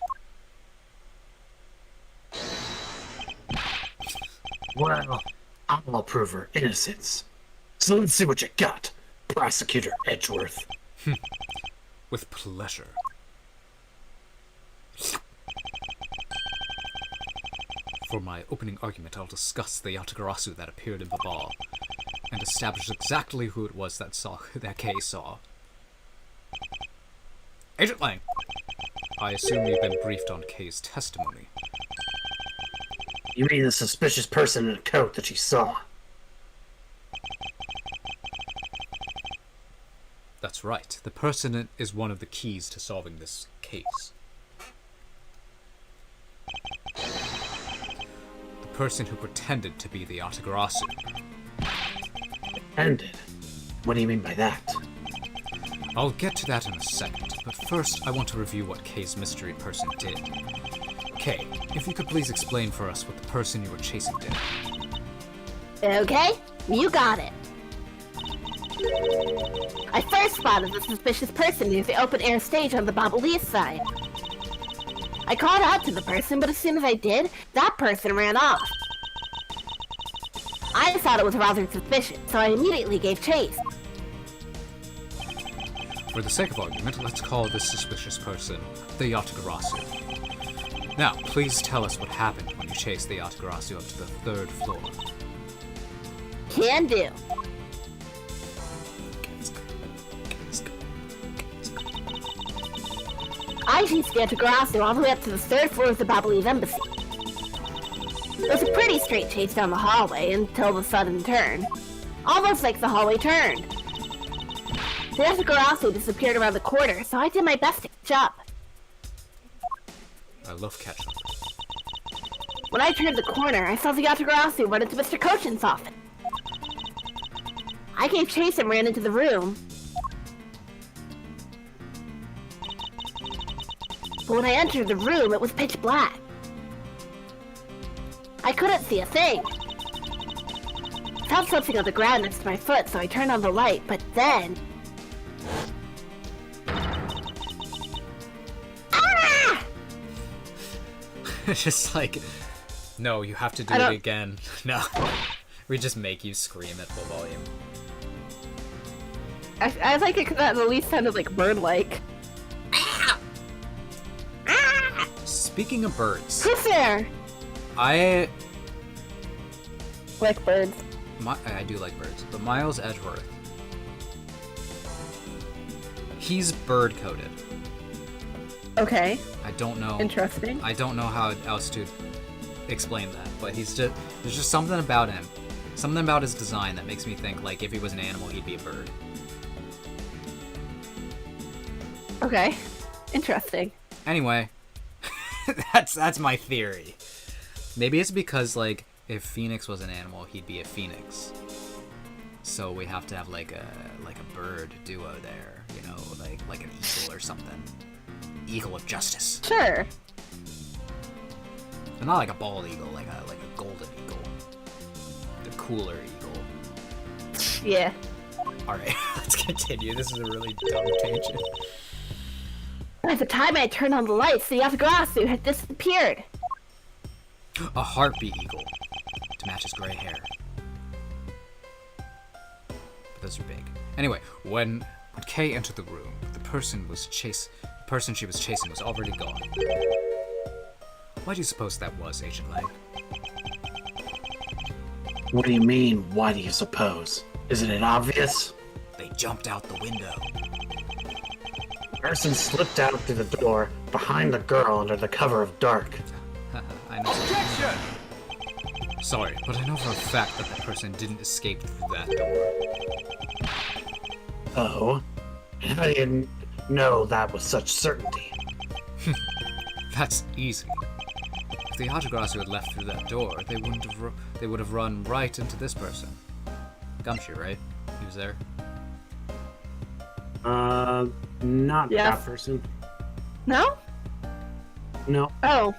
Well, I'll prove her innocence. So let's see what you got, Prosecutor Edgeworth. With pleasure. For my opening argument, I'll discuss the Yatagarasu that appeared in Babal, and establish exactly who it was that Kay saw. Agent Lang! I assume you've been briefed on Kay's testimony. You mean the suspicious person in a coat that she saw? That's right. The person is one of the keys to solving this case. The person who pretended to be the Yatagarasu. Ended? What do you mean by that? I'll get to that in a second, but first I want to review what Kay's mystery person did. Kay, if you could please explain for us what the person you were chasing did. Okay, you got it. I first spotted the suspicious person near the open-air stage on the Ablaze side. I called out to the person, but as soon as I did, that person ran off. I thought it was rather suspicious, so I immediately gave chase. For the sake of argument, let's call this suspicious person the Yatagarasu. Now, please tell us what happened when you chased the Yatagarasu up to the 3rd floor. Can do. I chased the Yatagarasu all the way up to the 3rd floor of the Ablaze embassy. It was a pretty straight chase down the hallway until the sudden turn. Almost like the hallway turned. The Yatagarasu disappeared around the corner, so I did my best to catch up. I love ketchup. When I turned the corner, I saw the Yatagarasu run into Mr. Kochin's office. I gave chase and ran into the room. But when I entered the room, it was pitch black. I couldn't see a thing. I felt something on the ground next to my foot, so I turned on the light, but then... Ah! It's just like, no, you have to do it again. No. We just make you scream at full volume. I like it because that at least sounded like bird-like. Speaking of birds, Who's there? I Like birds. I do like birds, but Miles Edgeworth, he's bird-coded. Okay, I don't know. interesting. I don't know how else to explain that, but there's just something about him, something about his design that makes me think like if he was an animal, he'd be a bird. Okay, interesting. Anyway, that's my theory. Maybe it's because like if Phoenix was an animal, he'd be a phoenix. So we have to have like a bird duo there, you know, like an eagle or something. Eagle of justice. Sure. So not like a bald eagle, like a golden eagle. The cooler eagle. Yeah. Alright, let's continue. This is a really dumb tangent. By the time I turned on the lights, the Yatagarasu had disappeared. A harpy eagle to match his gray hair. But those are big. Anyway, when Kay entered the room, the person she was chasing was already gone. Why do you suppose that was, Agent Lang? What do you mean, why do you suppose? Isn't it obvious? They jumped out the window. Person slipped out through the door behind the girl under the cover of dark. I know. Objection! Sorry, but I know for a fact that the person didn't escape through that door. Oh? I didn't know that with such certainty. That's easy. If the Yatagarasu had left through that door, they would have run right into this person. Gumshoe, right? He was there. Not Yes. that person. No? No. Oh.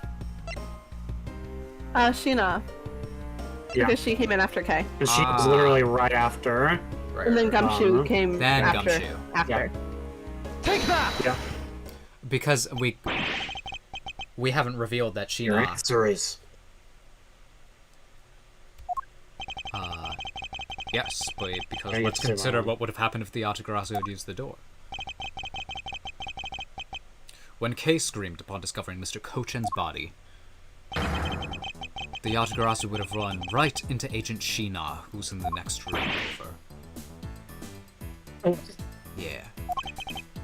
Sheena. Yeah. Because she came in after Kay. And she was literally right after. Right. And then Gumshoe came Then after. Gumshoe. After. Take that! Yeah. Because we haven't revealed that Your Sheena. answer is... Yes, but because Yeah, let's it's consider wrong. what would have happened if the Yatagarasu had used the door. When Kay screamed upon discovering Mr. Kochen's body, the Yatagarasu would have run right into Agent Sheena, who's in the next room over. Oh. Yeah.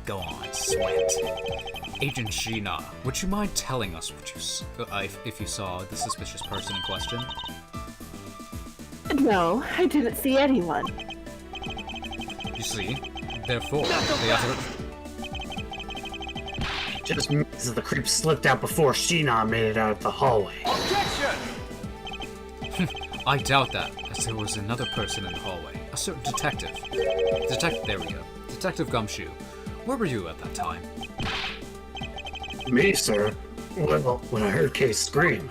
Go on, sweat. Agent Sheena, would you mind telling us what if you saw the suspicious person in question? No, I didn't see anyone. You see, therefore, the Yatagarasu... Just means that the creep slipped out before Sheena made it out of the hallway. I doubt that, as there was another person in the hallway. A certain detective. There we go. Detective Gumshoe. Where were you at that time? Me, sir? Well, when I heard Case scream,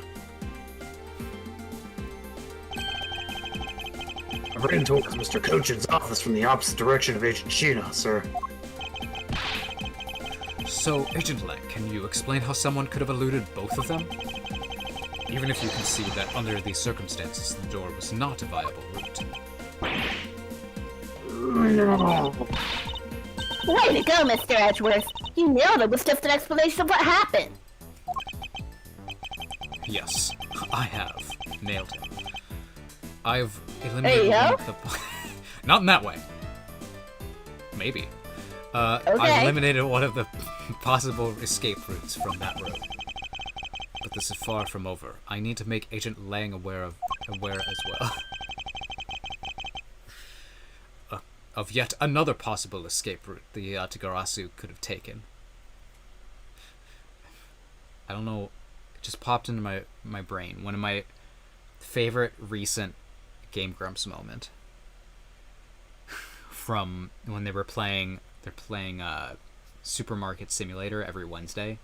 I ran towards Mr. Cochin's office from the opposite direction of Agent Sheena, sir. So, Agent Lang, can you explain how someone could have eluded both of them? Even if you can see that under these circumstances, the door was not a viable route. Way to go, Mr. Edgeworth. You nailed it with just an explanation of what happened. Yes, I have nailed him. I've There eliminated you one go. of the... Not in that way. Maybe. I've Okay. eliminated one of the possible escape routes from that road. But this is far from over. I need to make Agent Lang aware as well. Of yet another possible escape route the Yatagarasu could have taken. I don't know, it just popped into my brain. One of my favorite recent Game Grumps moment from when they're playing Supermarket Simulator every Wednesday.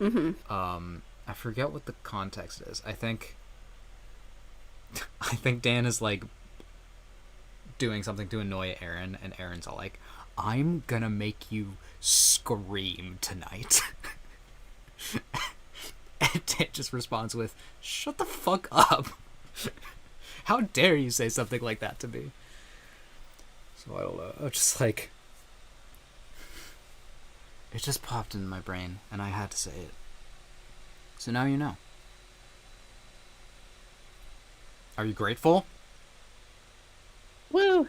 I forget what the context is. I think Dan is like doing something to annoy Aaron, and Aaron's all like, "I'm gonna make you scream tonight." And Dan just responds with, "Shut the fuck up. How dare you say something like that to me?" So I don't know. I'm just like, it just popped into my brain, and I had to say it. So now you know. Are you grateful? Woo!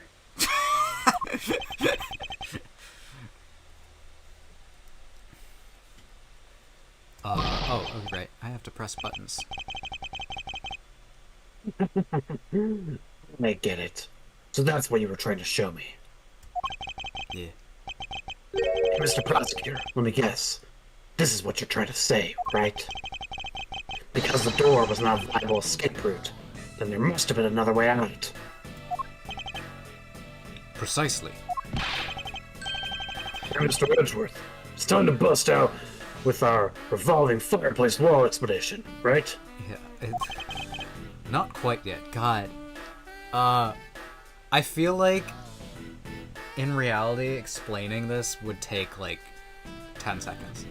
Oh, right. I have to press buttons. I get it. So that's what you were trying to show me. Yeah. Hey, Mr. Prosecutor, let me guess. This is what you're trying to say, right? Because the door was not a viable escape route, then there must have been another way out. Precisely. Hey, Mr. Edgeworth, it's time to bust out with our revolving fireplace wall expedition, right? Yeah. Not quite yet. God. I feel like in reality explaining this would take like 10 seconds.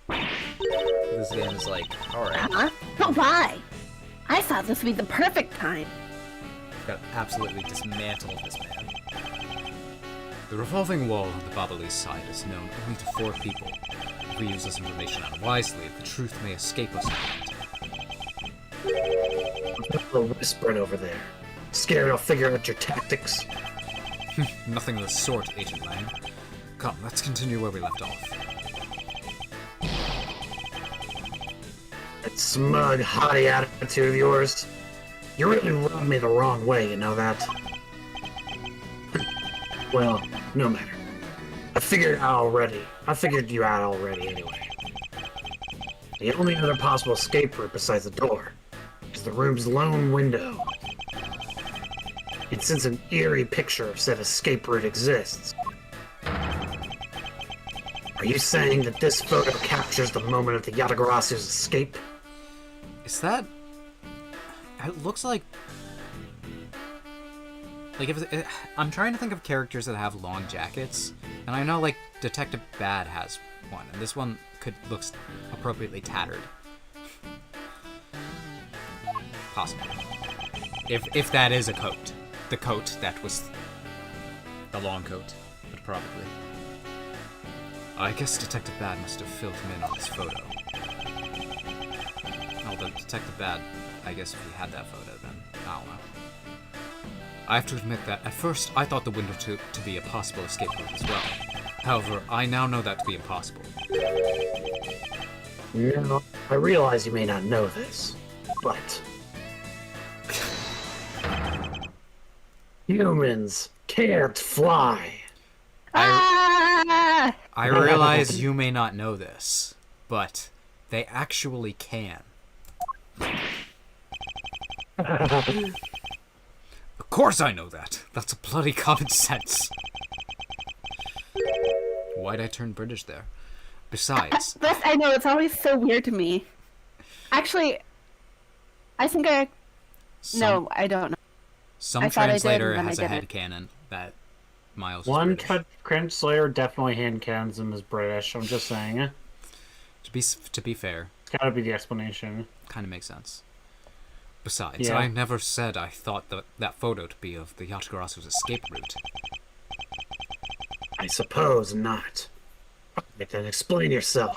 This game is like, alright, Huh? But why? I thought this would be the perfect time. gotta absolutely dismantle this man. The revolving wall on the Babalese side is known only to 4 people. If we use this information unwisely, the truth may escape us. A whispering over there. Scared I'll figure out your tactics? Nothing of the sort, Agent Lang. Come, let's continue where we left off. That smug, haughty attitude of yours. You really rubbed me the wrong way, you know that? Well, no matter. I figured you out already anyway. The only other possible escape route besides the door is the room's lone window. And since an eerie picture of said escape route exists, are you saying that this photo captures the moment of the Yatagarasu's escape? Is that... It looks like... I'm trying to think of characters that have long jackets, and I know, like, Detective Bad has one, and this one looks appropriately tattered. Possibly. If that is a coat. The coat that was the long coat, but probably. I guess Detective Bad must have filled him in on this photo. Although Detective Bad, I guess if he had that photo, then I don't know. I have to admit that at first I thought the window to be a possible escape route as well. However, I now know that to be impossible. No, I realize you may not know this, but humans can't fly. Ah! I realize you may not know this, but they actually can. Of course I know that. That's a bloody common sense. Why'd I turn British there? Besides, This, I know, it's always so weird to me. Actually, I think I... No, I don't know. some I thought I did, translator and then has I a didn't. headcanon that Miles is One British. translator definitely handcans him as British. I'm just saying. To be fair, It's gotta be the explanation. kind of makes sense. Besides, Yeah. I never said I thought that photo to be of the Yatagarasu's escape route. I suppose not. Then explain yourself.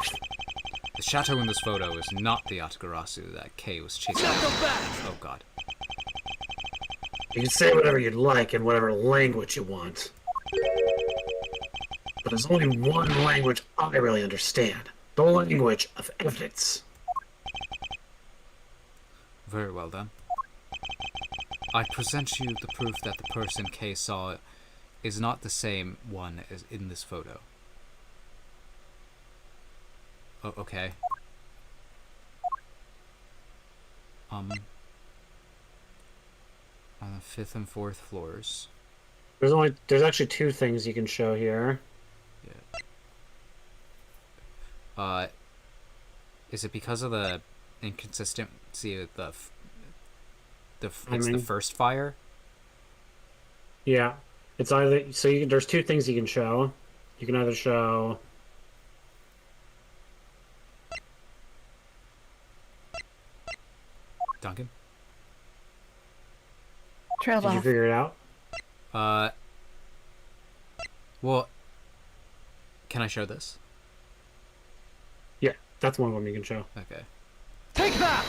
The chateau in this photo is not the Yatagarasu that Kay was chasing. Oh god. You can say whatever you'd like in whatever language you want. But there's only one language I really understand. The language of evidence. Very well then. I present you the proof that the person Kay saw is not the same one as in this photo. Oh, okay. On the 5th and 4th floors. There's actually two things you can show here. Is it because of the inconsistency of it's the Timing. first fire? Yeah, it's either there's two things you can show. You can either show Duncan? Trail Did you off. figure it out? Well, can I show this? Yeah, that's one of them you can show. Okay. Take that!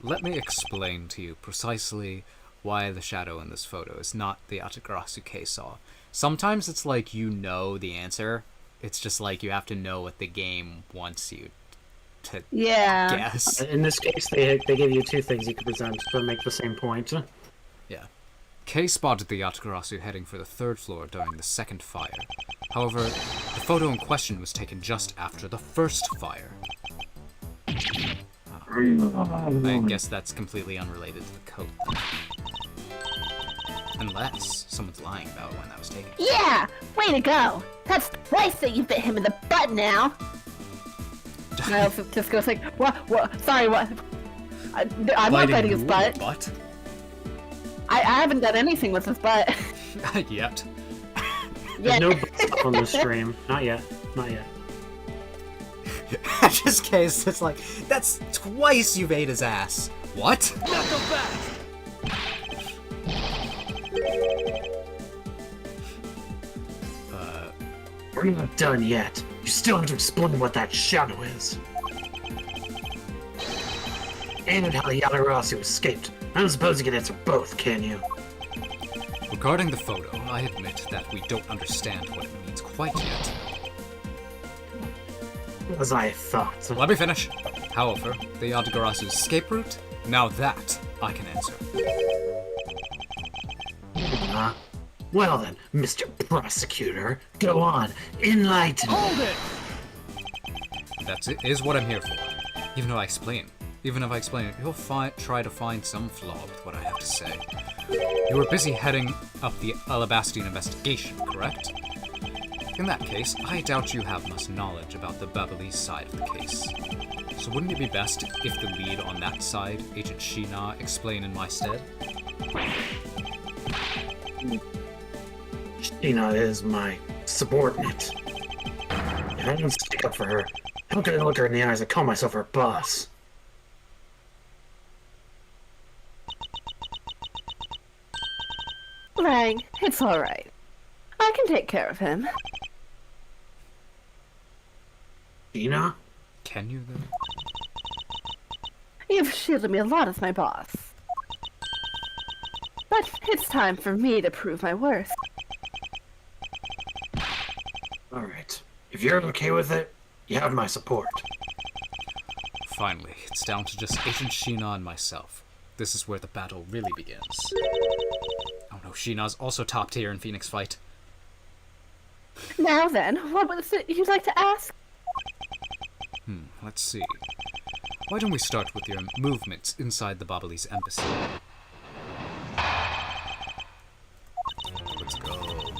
Let me explain to you precisely why the shadow in this photo is not the Atagarasu Kei saw. Sometimes it's like you know the answer. It's just like you have to know what the game wants you to Yeah. guess. In this case, they give you two things you can present to make the same point. Yeah. Kei spotted the Yatagarasu heading for the 3rd floor during the 2nd fire. However, the photo in question was taken just after the 1st fire. I guess that's completely unrelated to the code. Unless someone's lying about when that was taken. Yeah! Way to go! That's twice that you bit him in the butt now! Miles just goes like, what, sorry, what? I'm not biting his butt. I haven't done anything with his butt. Yet. There's Yeah. no butt stuff on this stream. Not yet. Not yet. Just case, it's like, that's twice you've ate his ass. What? Knuckle back! We're not done yet. You still have to explain what that shadow is. And how the Yatagarasu escaped. I don't suppose you can answer both, can you? Regarding the photo, I admit that we don't understand what it means quite yet. As I thought. Let me finish. However, the Yatagarasu's escape route? Now that I can answer. Well then, Mr. Prosecutor, go on, enlighten me. Hold it! Is what I'm here for. Even if I explain it, you'll try to find some flaw with what I have to say. You were busy heading up the Alabastine investigation, correct? In that case, I doubt you have much knowledge about the Babalese side of the case. So wouldn't it be best if the lead on that side, Agent Sheena, explain in my stead? Sheena is my subordinate. If I don't stick up for her, how can I look her in the eyes and call myself her boss? Lang, it's alright. I can take care of him. Sheena? Can you, though? You've shielded me a lot as my boss. But it's time for me to prove my worth. Alright. If you're okay with it, you have my support. Finally, it's down to just Agent Sheena and myself. This is where the battle really begins. Oh no, Sheena's also top tier in Phoenix Fight. Now then, what was it you'd like to ask? Let's see. Why don't we start with your movements inside the Babalese embassy? Let's go.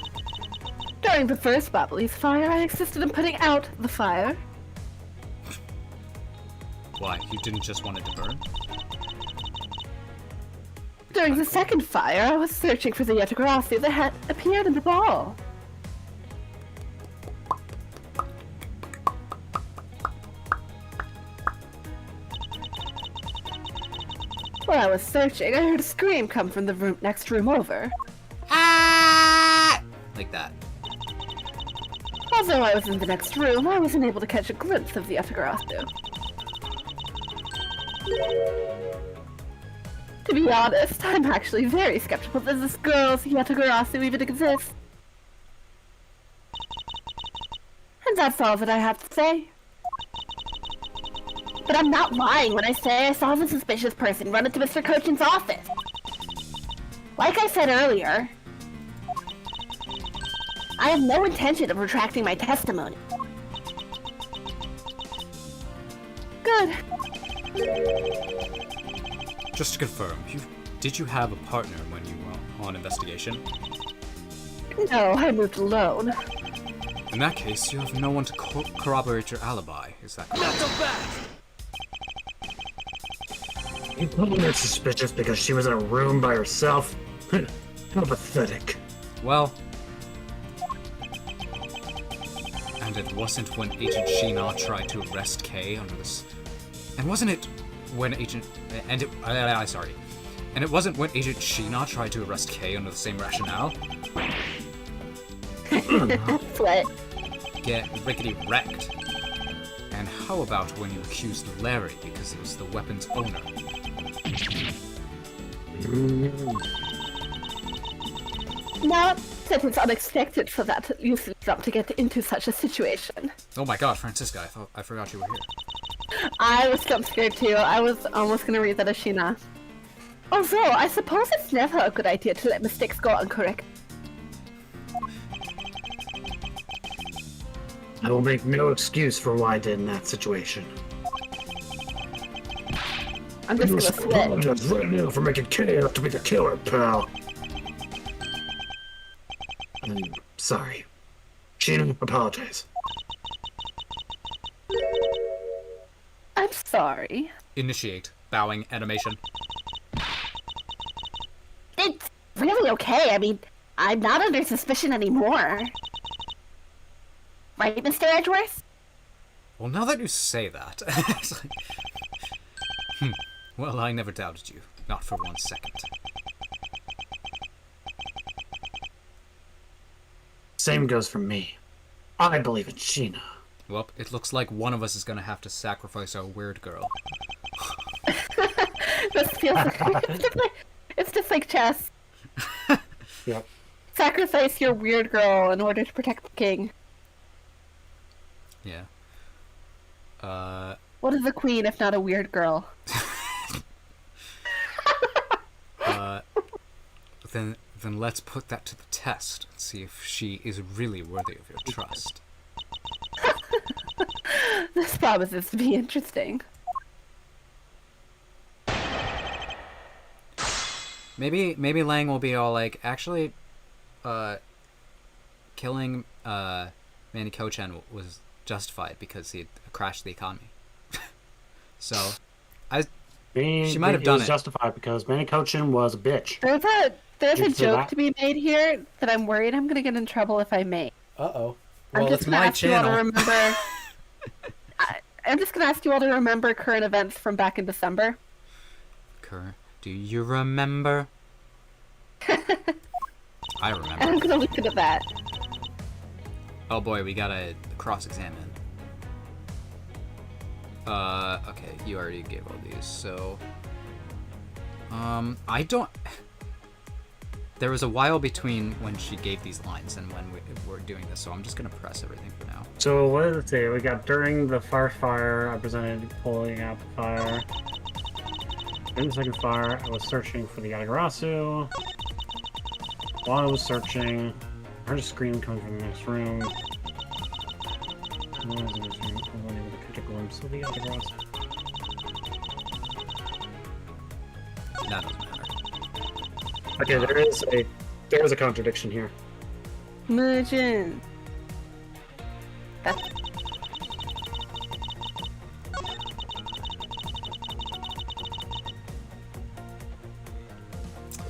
During the first Babbly's fire, I insisted on putting out the fire. Why? You didn't just want it to burn? During the second fire, I was searching for the Yetagrasu that had appeared in the ball. While I was searching, I heard a scream come from the next room over. Ah! Like that. Although I was in the next room, I wasn't able to catch a glimpse of the Yetagrasu. To be honest, I'm actually very skeptical that this girl's Yetagarasu even exists. And that's all that I have to say. But I'm not lying when I say I saw the suspicious person run into Mr. Kochin's office. Like I said earlier, I have no intention of retracting my testimony. Good. Just to confirm, did you have a partner when you were on investigation? No, I moved alone. In that case, you have no one to corroborate your alibi, is that correct? Not so fast! You told her suspicious because she was in a room by herself? How pathetic. Well... And it wasn't when Agent Sheena tried to arrest Kay under this... And wasn't it when Agent... And it wasn't when Agent Sheena tried to arrest Kay under the same rationale? What? Get rickety wrecked. And how about when you accused Larry because he was the weapon's owner? Now, that it's unexpected for that useless jump to get into such a situation. Oh my god, Francisca, I forgot you were here. I was jump scared too. I was almost gonna read that as Sheena. Although, I suppose it's never a good idea to let mistakes go uncorrected. I will make no excuse for what I did in that situation. I'm just gonna switch. Apologize right now for making Kay out to be the killer, pal. I'm sorry. Sheena, apologize. I'm sorry. Initiate. Bowing animation. It's really okay. I mean, I'm not under suspicion anymore. Right, Mr. Edgeworth? Well, now that you say that... it's like, Well, I never doubted you. Not for 1 second. Same goes for me. I believe in Sheena. Well, it looks like one of us is gonna have to sacrifice our weird girl. This feels like, it's just like chess. Yep. Sacrifice your weird girl in order to protect the king. Yeah. What is a queen if not a weird girl? Then let's put that to the test and see if she is really worthy of your trust. This promises to be interesting. Maybe Lang will be all like, actually, killing Manny Kochan was justified because he had crashed the economy. So, she might have done it. Justified because Manny Kochan was a bitch. There's a Did you say joke that? to be made here that I'm worried I'm gonna get in trouble if I make. Uh-oh. I'm Well, just it's gonna my ask you all to channel. remember. I'm just gonna ask you all to remember current events from back in December. Do you remember? I And remember. I'm gonna leave it at that. Oh boy, we gotta cross-examine. Okay, you already gave all these, so... I don't... There was a while between when she gave these lines and when we were doing this, so I'm just gonna press everything for now. So what does it say? We got during the first fire, I presented pulling out the fire. During the second fire, I was searching for the Yatagarasu. While I was searching, I heard a scream coming from the next room. While I was in this room, I was unable to catch a glimpse of the Yatagarasu. That doesn't matter. Okay, there is a contradiction here. Merging. That's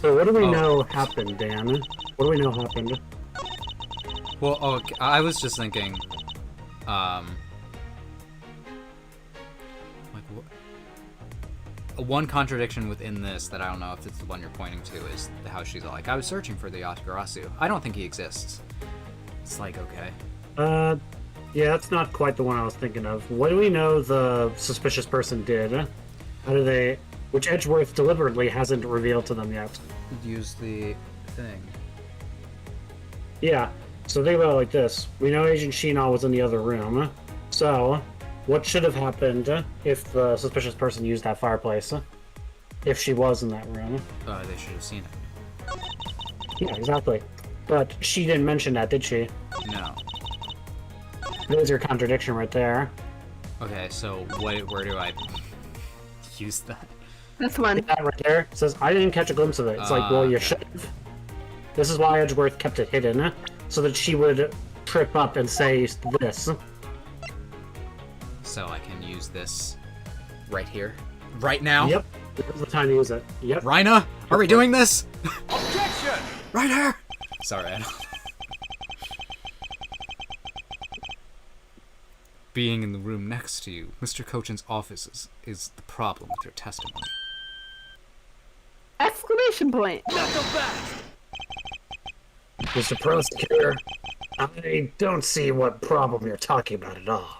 So what do we Oh. know happened, Dan? What do we know happened? Well, okay, I was just thinking, like, one contradiction within this that I don't know if it's the one you're pointing to is how she's like, I was searching for the Yatagarasu. I don't think he exists. It's like, okay. Yeah, that's not quite the one I was thinking of. What do we know the suspicious person did? How do they... Which Edgeworth deliberately hasn't revealed to them yet. Use the thing. Yeah, so think about it like this. We know Agent Sheena was in the other room. So, what should have happened if the suspicious person used that fireplace? If she was in that room? They should have seen it. Yeah, exactly. But she didn't mention that, did she? No. There's your contradiction right there. Okay, so where do I use that? this one. That right there says, I didn't catch a glimpse of it. It's like, well, you Okay. should have. This is why Edgeworth kept it hidden, so that she would trip up and say this. So I can use this right here? Right now? Yep, this is the time to use it. Yep. Rhina, are we doing this? Objection! Right here! Sorry, I don't... Being in the room next to you, Mr. Cochin's office is the problem with your testimony. Exclamation point. Mr. Prosecutor, I don't see what problem you're talking about at all.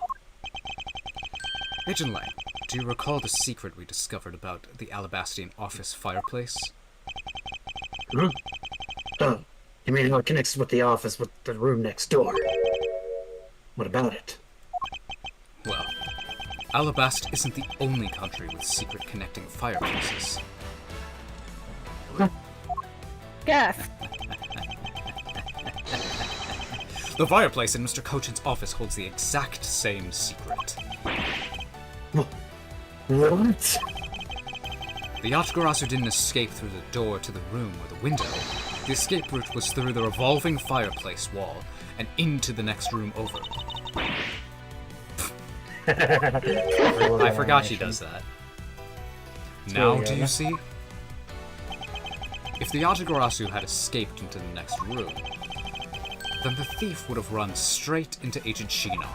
Agent Lang, do you recall the secret we discovered about the Alabastian office fireplace? Huh? Oh, you mean how it connects with the office with the room next door? What about it? Well, Alabast isn't the only country with secret connecting fireplaces. Yes. The fireplace in Mr. Cochin's office holds the exact same secret. What? The Yatagarasu didn't escape through the door to the room or the window. The escape route was through the revolving fireplace wall and into the next room over. I forgot she does that. Now really do good. you see? If the Yatagarasu had escaped into the next room, then the thief would have run straight into Agent Sheena.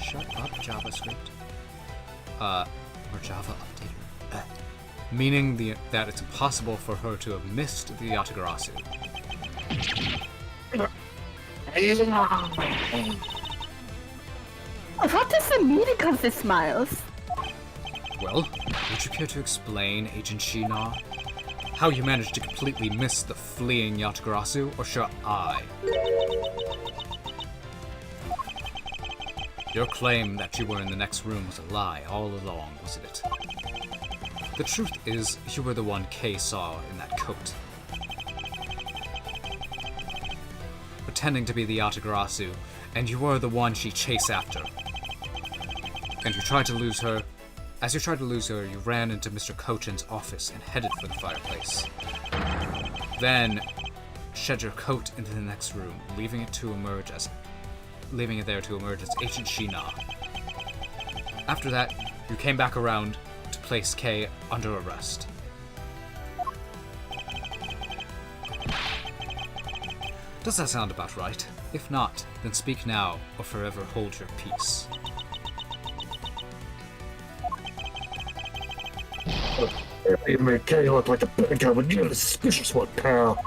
Shut up, JavaScript. Or Java updater. Meaning that it's impossible for her to have missed the Yatagarasu. What is the meaning of this, Smiles? Well, would you care to explain, Agent Sheena? How you managed to completely miss the fleeing Yatagarasu, or shall I? Your claim that you were in the next room was a lie all along, wasn't it? The truth is, you were the one Kay saw in that coat. Pretending to be the Yatagarasu, and you were the one she chased after. And you tried to lose her. As you tried to lose her, you ran into Mr. Cochin's office and headed for the fireplace. Then, shed your coat into the next room, leaving it there to emerge as Agent Sheena. After that, you came back around to place Kay under arrest. Does that sound about right? If not, then speak now or forever hold your peace. You made Kay look like a bad guy when you're the suspicious one, pal.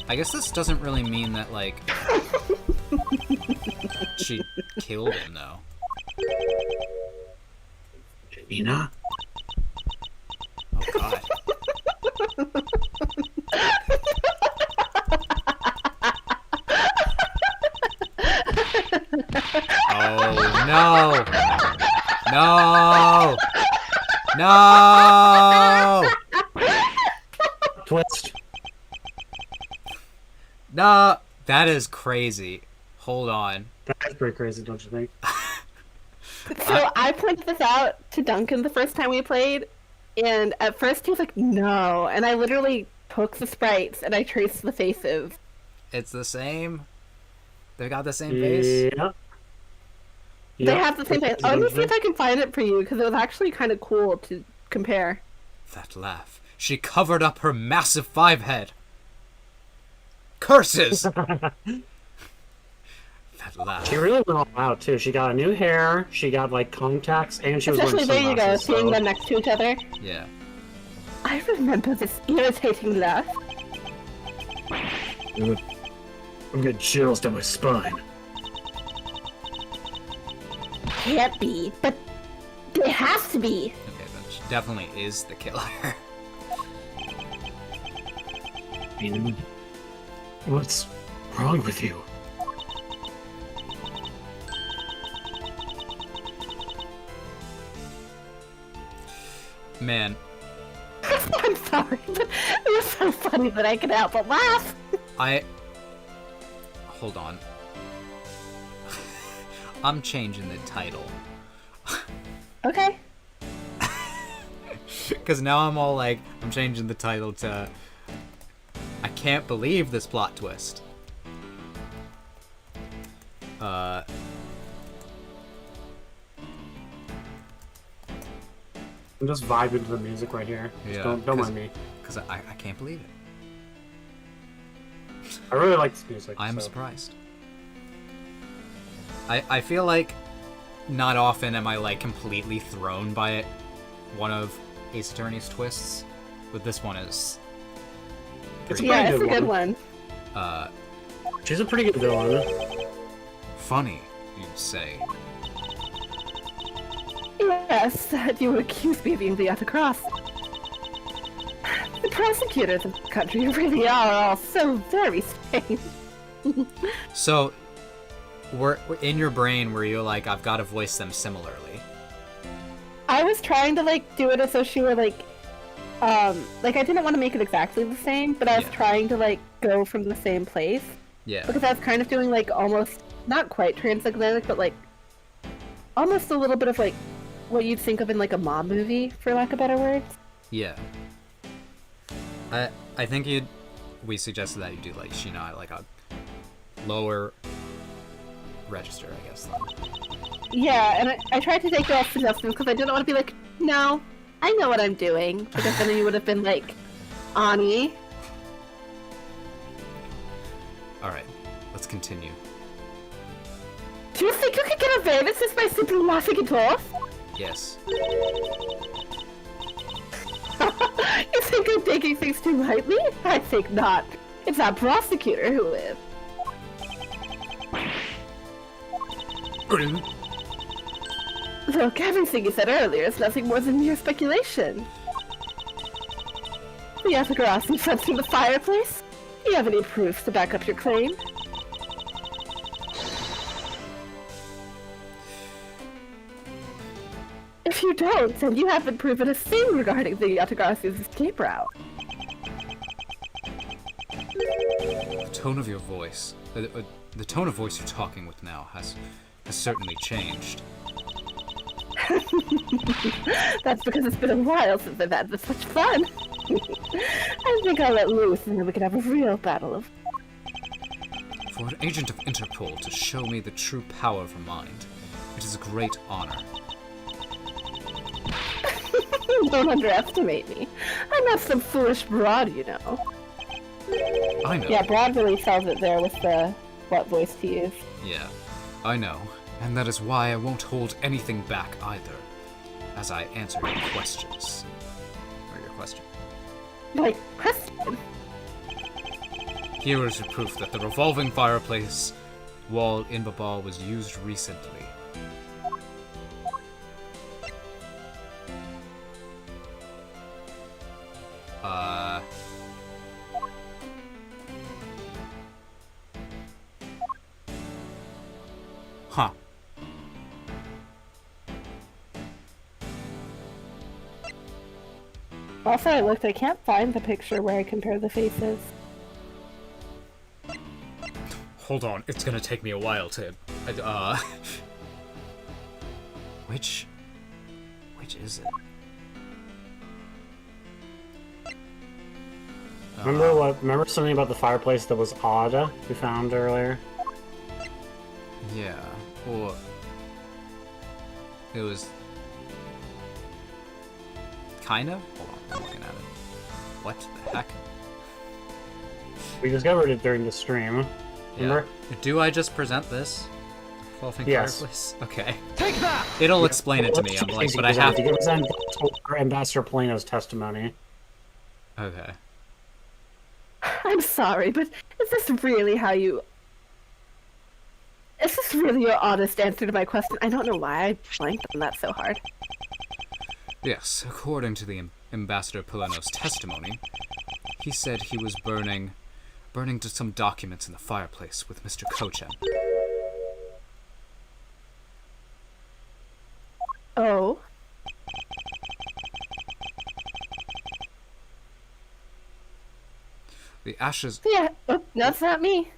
I guess this doesn't really mean that, like, she killed him, though. Sheena? Oh, God. Oh, no! No! No! Twist. No! That is crazy. Hold on. That's pretty crazy, don't you think? So I pointed this out to Duncan the first time we played, and at first he was like, no. And I literally pokes the sprites, and I trace the faces. It's the same. They got the same face. Yep. They have the same face. Let me see if I can find it for you, because it was actually kind of cool to compare. That laugh. She covered up her massive 5 head. Curses! That laugh. She really went all out too. She got a new hair, she got like contacts, and she was wearing Especially, there you go, sunglasses. seeing them next to each other. Yeah. I remember this irritating laugh. I'm getting chills down my spine. Can't be, but it has to be. Okay, then she definitely is the killer. What's wrong with you? Man, I'm sorry, but it was so funny that I could help but laugh. Hold on. I'm changing the title. Okay. Because now I'm all like, I'm changing the title to I can't believe this plot twist. I'm just vibing to the music right here. Just Yeah, don't mind me. Because I can't believe it. I really like this music. I'm so. surprised. I feel like not often am I like completely thrown by it. One of Ace Attorney's twists, but this one is. It's a pretty Yeah, pretty it's a good one. one. She's a pretty good villain. Funny, you'd say. Yes, that you accuse me of being the other cross. The prosecutors of the country really are all so very strange. So, we're in your brain where you're like, I've got to voice them similarly. I was trying to like do it as though she were like I didn't want to make it exactly the same, but I was Yeah. trying to like go from the same place Yeah. because I was kind of doing like almost not quite transatlantic, but like almost a little bit of like what you'd think of in like a mob movie, for lack of better words. Yeah. I think we suggested that you do like Sheena at like a lower register, I guess. Then. Yeah, and I tried to take it off suggestions because I didn't want to be like, no, I know what I'm doing, because then you would have been like, Ani. All right, let's continue. Do you think you could get away with this by simply laughing it off? Yes. You think I'm taking things too lightly? I think not. It's our prosecutor who is. Look, everything you said earlier is nothing more than mere speculation. The other grass in front of the fireplace? Do you have any proofs to back up your claim? If you don't, then you haven't proven a thing regarding the Yatagarasu's escape route. The tone of your voice, the tone of voice you're talking with now has certainly changed. That's because it's been a while since I've had this much fun. I think I'll let loose and then we can have a real battle of... For an agent of Interpol to show me the true power of her mind, it is a great honor. Don't underestimate me. I'm not some foolish broad, you know. I know. Yeah, Broad really sells it there with the what voice to use. Yeah, I know. And that is why I won't hold anything back either, as I answer your questions. Or your question. Like, question? Here is your proof that the revolving fireplace wall in Babal was used recently. Huh. Also, I looked, I can't find the picture where I compare the faces. Hold on, it's gonna take me a while to... Which is it? Remember something about the fireplace that was odd we found earlier? Yeah. Well, it was kind of. Hold on, I'm looking at it. What the heck? We discovered it during the stream. Remember? Yeah. Do I just present this? Evolving Yes. fireplace? Okay. Take that! It'll explain it to me, I'm like, but I have to to. present Ambassador Plano's testimony. Okay. I'm sorry, but is this really how you... Is this really your honest answer to my question? I don't know why I blanked on that so hard. Yes, according to the Ambassador Pileno's testimony, he said he was burning to some documents in the fireplace with Mr. Kochen. Oh? The ashes Yeah, oh, that's not me.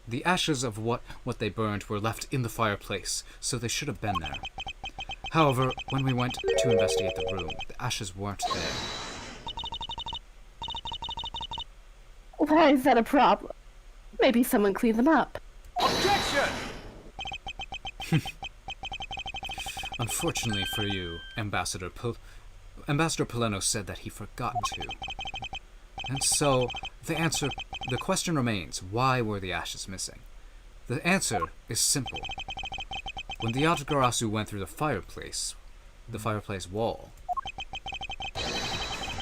The ashes of what they burned were left in the fireplace, so they should have been there. However, when we went to investigate the room, the ashes weren't there. Why is that a problem? Maybe someone cleaned them up. Objection! Unfortunately for you, Ambassador Pileno said that he forgot to. And so, the question remains, why were the ashes missing? The answer is simple. When the Yatagarasu went through the fireplace wall,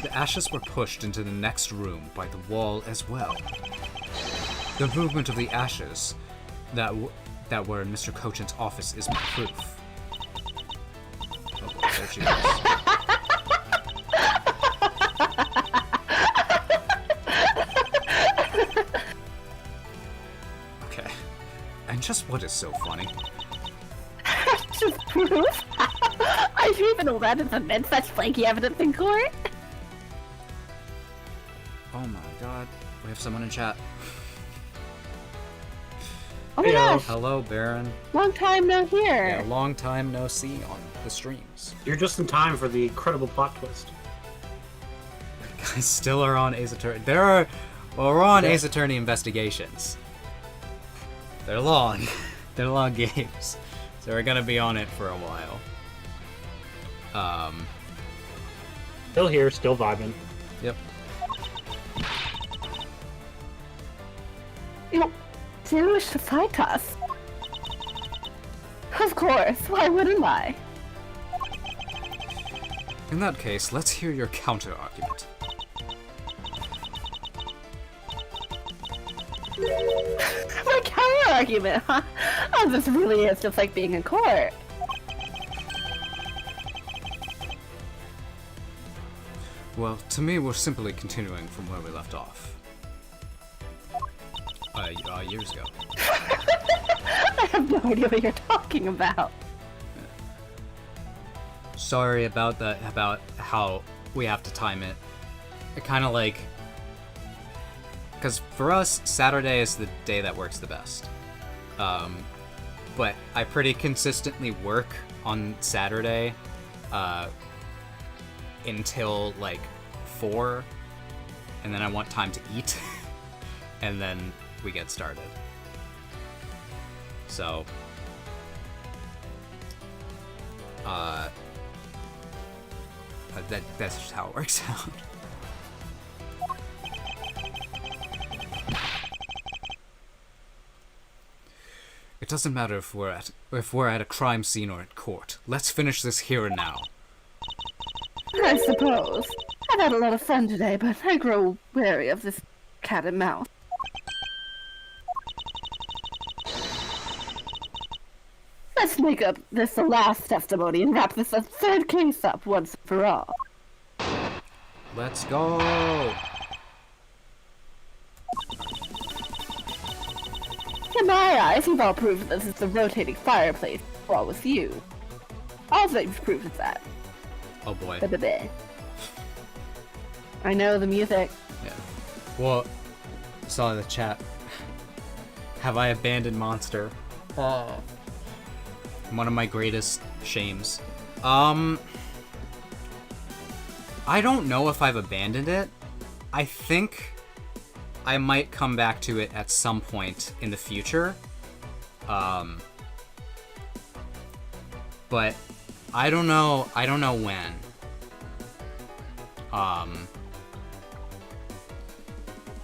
the ashes were pushed into the next room by the wall as well. The movement of the ashes that were in Mr. Kochen's office is my proof. Oh boy, there she goes. Okay. And just what is so funny? Just proof? I didn't even know that is amid such flaky evidence in court. Oh my god. We have someone in chat. Oh my Heyo. gosh, Hello, Baron. long time no hear. Yeah, long time no see on the streams. You're just in time for the incredible plot twist. Guys still are on Ace Attorney. We're on Ace Attorney investigations. They're long. They're long games. So we're gonna be on it for a while. Still here, still vibing. Yep. Do you wish to fight us? Of course, why wouldn't I? In that case, let's hear your counter argument. My counter argument, huh? Oh, this really is just like being in court. Well, to me, we're simply continuing from where we left off. Years ago. I have no idea what you're talking about. Sorry about that, about how we have to time it. It kind of like... Because for us, Saturday is the day that works the best. But I pretty consistently work on Saturday until like 4, and then I want time to eat, and then we get started. So, that's just how it works out. It doesn't matter if we're at a crime scene or at court. Let's finish this here and now. I suppose. I've had a lot of fun today, but I grow wary of this cat and mouse. Let's make up this the last testimony and wrap this third case up once and for all. Let's go! In my eyes, you've all proved that this is the rotating fireplace wall with you. All that you've proved is that. Oh boy. Ba-ba-ba. I know the music. Yeah. Well, saw the chat. Have I abandoned Monster? Oh. One of my greatest shames. I don't know if I've abandoned it. I think I might come back to it at some point in the future. But I don't know when.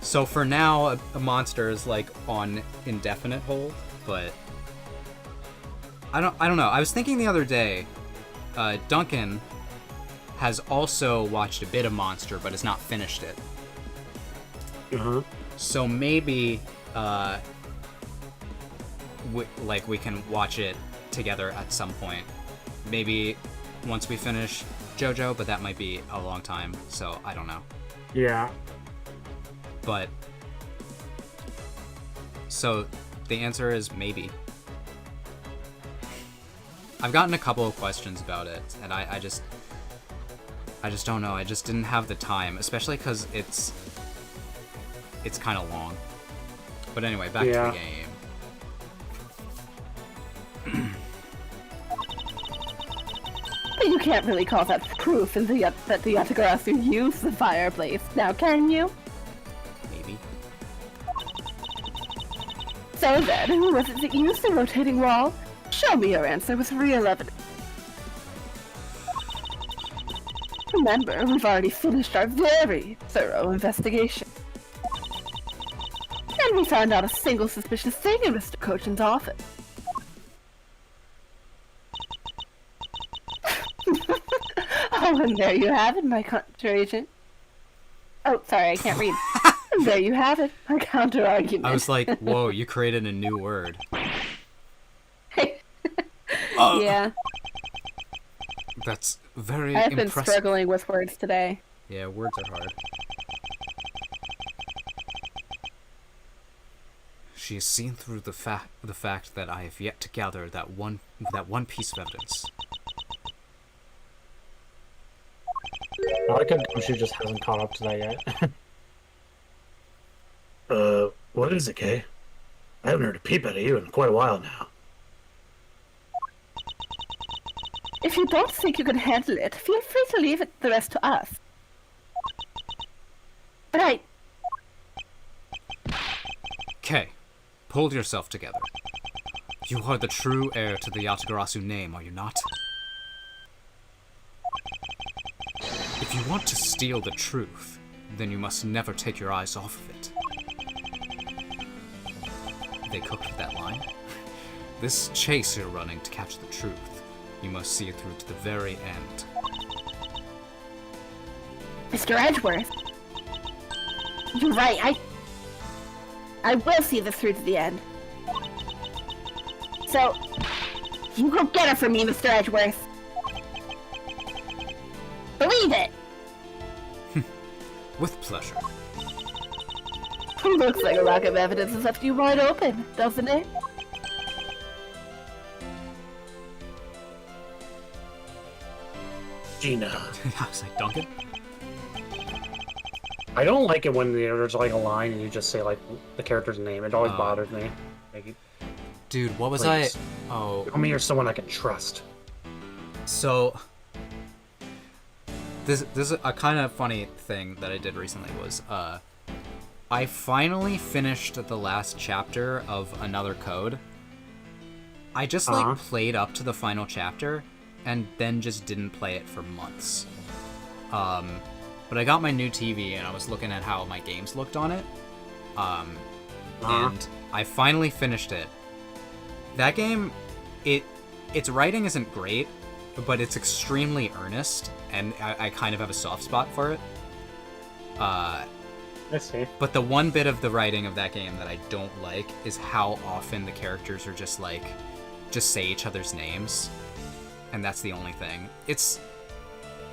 So for now, a monster is like on indefinite hold, but I don't know. I was thinking the other day, Duncan has also watched a bit of Monster, but has not finished it. So maybe, we can watch it together at some point. Maybe once we finish JoJo, but that might be a long time, so I don't know. Yeah. But, so the answer is maybe. I've gotten a couple of questions about it, and I just don't know. I just didn't have the time, especially because it's kind of long. But anyway, back to the game. But you can't really call that proof that the Yatagarasu used the fire blaze, now can you? Maybe. So then, was it that used the rotating wall? Show me your answer with real evidence. Remember, we've already finished our very thorough investigation. And we found out a single suspicious thing in Mr. Cochin's office. Oh, and there you have it, my counter-agent. Oh, sorry, I can't read. And there you have it, my counter-argument. I was like, whoa, you created a new word. Yeah. That's very I've been impressive. struggling with words today. Yeah, words are hard. She has seen through the fact that I have yet to gather that one piece of evidence. I like how Gumshoe just hasn't caught up to that yet. What is it, Kay? I haven't heard a peep out of you in quite a while now. If you don't think you can handle it, feel free to leave the rest to us. But Kay, pull yourself together. You are the true heir to the Yatagarasu name, are you not? If you want to steal the truth, then you must never take your eyes off of it. They cooked with that line. This chase you're running to catch the truth, you must see it through to the very end. Mr. Edgeworth, you're right, I will see this through to the end. So, you go get her for me, Mr. Edgeworth. Believe it! With pleasure. Looks like a lack of evidence has left you wide open, doesn't it? Gina. I was like, Duncan? I don't like it when there's like a line and you just say like the character's name. It always bothers me. Like, Dude, what was please. Oh, Tell me you're someone I can trust. so... This is a kind of funny thing that I did recently was, I finally finished the last chapter of Another Code. I just, like, played up to the final chapter, and then just didn't play it for months. But I got my new TV, and I was looking at how my games looked on it. And I finally finished it. That game, its writing isn't great, but it's extremely earnest, and I kind of have a soft spot for it. I see. But the one bit of the writing of that game that I don't like is how often the characters are just say each other's names, and that's the only thing. Is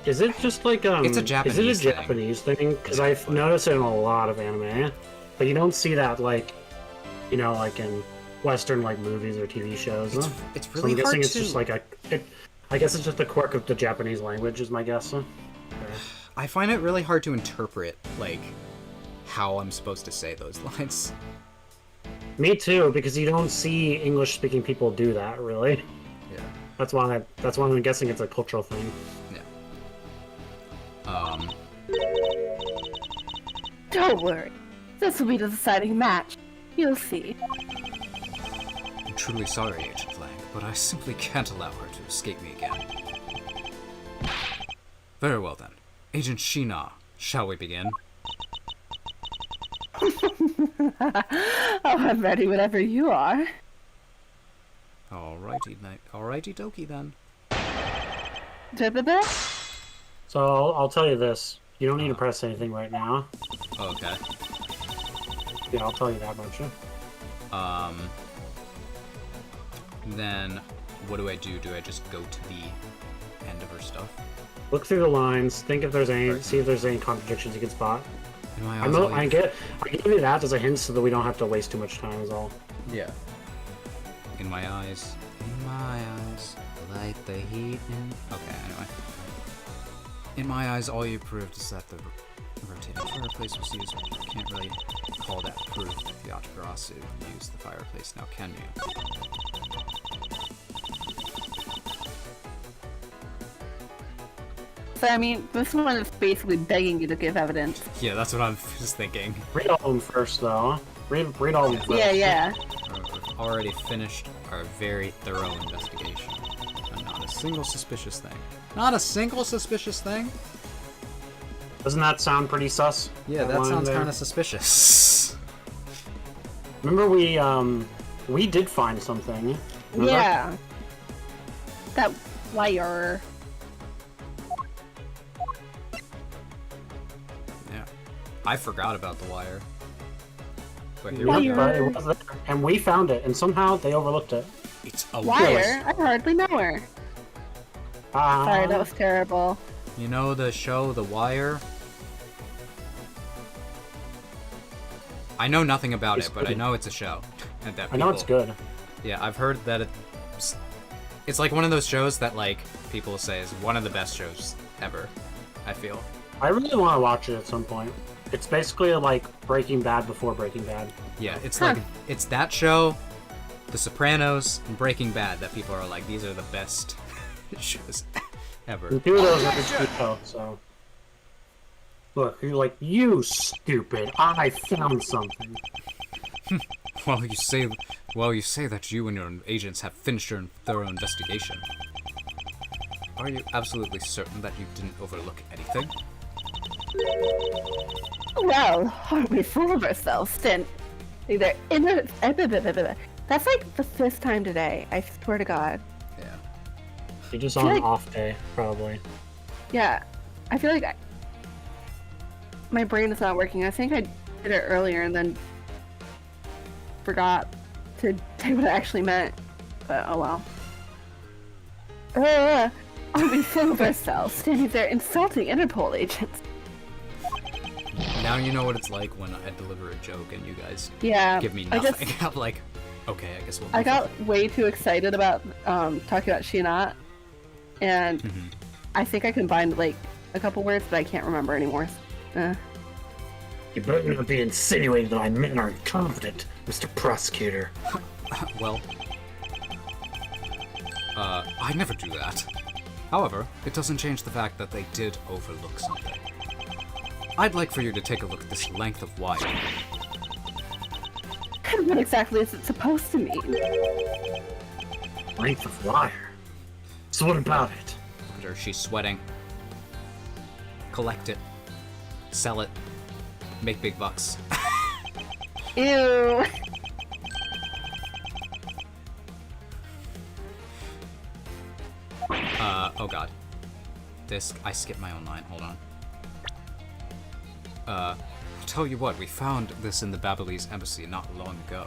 it just like It's a Japanese thing. Japanese thing? Because I've noticed it in a lot of anime, but you don't see that like in Western like movies or TV shows. It's So really I'm guessing hard it's to. just like I guess it's just a quirk of the Japanese language, is my guess. I find it really hard to interpret like how I'm supposed to say those lines. Me too, because you don't see English-speaking people do that really. Yeah. That's why I'm guessing it's a cultural thing. Yeah. Don't worry. This will be the deciding match. You'll see. I'm truly sorry, Agent Lang, but I simply can't allow her to escape me again. Very well then. Agent Sheena, shall we begin? Oh, I'm ready whenever you are. Alrighty dokie then. Da-da-da. So I'll tell you this. You don't need to press anything right now. Okay. Yeah, I'll tell you that much. Then what do I do? Do I just go to the end of her stuff? Look through the lines. Think if there's any. See if there's any contradictions you can spot. In my I eyes, know. all I you- give you that as a hint so that we don't have to waste too much time. Is all. Yeah. In my eyes, light the heat in... Okay, anyway. In my eyes, all you proved is that the rotating fireplace was used. You can't really call that proof that the Atagarasu used the fireplace, now can you? So, I mean, this one is basically begging you to give evidence. Yeah, that's what I'm just thinking. Read all of them first, though. Read all of them first. Yeah. We've already finished our very thorough investigation. And not a single suspicious thing. Not a single suspicious thing? Doesn't that sound pretty sus? Yeah, that line sounds there? kind of suspicious. Remember we did find something. Remember? Yeah. That wire. Yeah. I forgot about the wire. But here Wire. we go. But it was there, and we found it, and somehow they overlooked it. It's a Wire? I hardly know her. Sorry, that was terrible. You know the show The Wire? I know nothing about It's it, but I good. know it's a show. And that I know it's people- good. Yeah, I've heard that it's like one of those shows that like people say is one of the best shows ever. I feel. I really want to watch it at some point. It's basically like Breaking Bad before Breaking Bad. Yeah, it's Huh. like it's that show, The Sopranos, and Breaking Bad that people are like these are the best shows ever. And two of those are just show, so. Look, you're like, you stupid! I found something. Well, you say that you and your agents have finished your thorough investigation. Are you absolutely certain that you didn't overlook anything? Well, aren't we full of ourselves, then? Either in the... That's like the fifth time today, I swear to God. Yeah. You're just I on feel an like- off day, probably. Yeah, I feel like my brain is not working. I think I did it earlier and then forgot to say what I actually meant. But oh well. Aren't we full of ourselves, standing there insulting Interpol agents? Now you know what it's like when I deliver a joke and you guys Yeah, give me I nothing. just I'm like, okay, I guess we'll. I got way too excited about talking about Sheena, and Mhm. I think I combined like a couple words, but I can't remember anymore. You better not be insinuating that my men are incompetent, Mr. Prosecutor. Well, I never do that. However, it doesn't change the fact that they did overlook something. I'd like for you to take a look at this length of wire. What exactly is it supposed to mean? Length of wire. So what about it? Look at her, she's sweating. Collect it. Sell it. Make big bucks. Ew. Oh god. I skipped my own line, hold on. I'll tell you what, we found this in the Babalese embassy not long ago.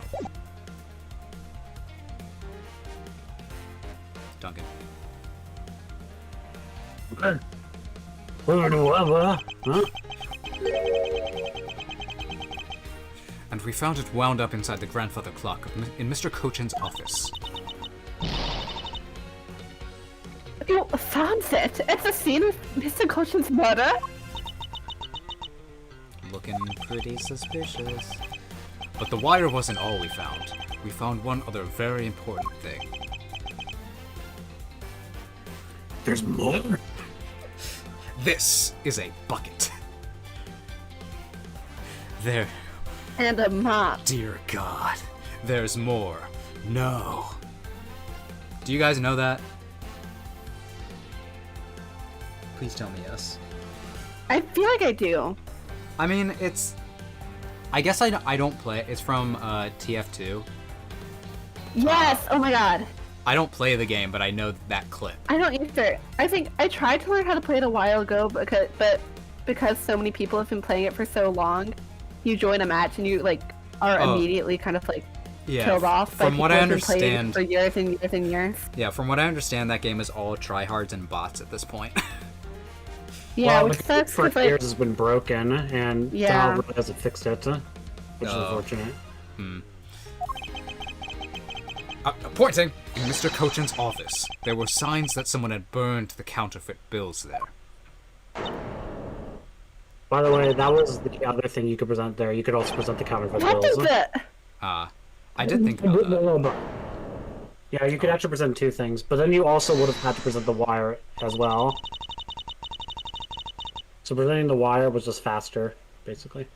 Duncan. Huh? And we found it wound up inside the grandfather clock in Mr. Cochin's office. You found it at the scene of Mr. Cochin's murder? Looking pretty suspicious. But the wire wasn't all we found. We found one other very important thing. There's more? This is a bucket. There And a mop. Dear God, there's more. No. Do you guys know that? Please tell me yes. I feel like I do. I mean, it's... I guess I don't play it. It's from TF2. Yes! Oh my god. I don't play the game, but I know that clip. I don't either. I think I tried to learn how to play it a while ago, because so many people have been playing it for so long, you join a match and you like are immediately kind of like killed off. From what I understand, for years and years and years. Yeah, from what I understand, that game is all tryhards and bots at this point. Yeah, well, which the sucks for because years has been broken, and Yeah. Donald really hasn't fixed it, which is unfortunate. Pointing! In Mr. Cochin's office, there were signs that someone had burned the counterfeit bills there. By the way, that was the other thing you could present there. You could also present the counterfeit what bills. is it? I did think about that. Yeah, you could actually present two things, but then you also would have had to present the wire as well. So presenting the wire was just faster, basically.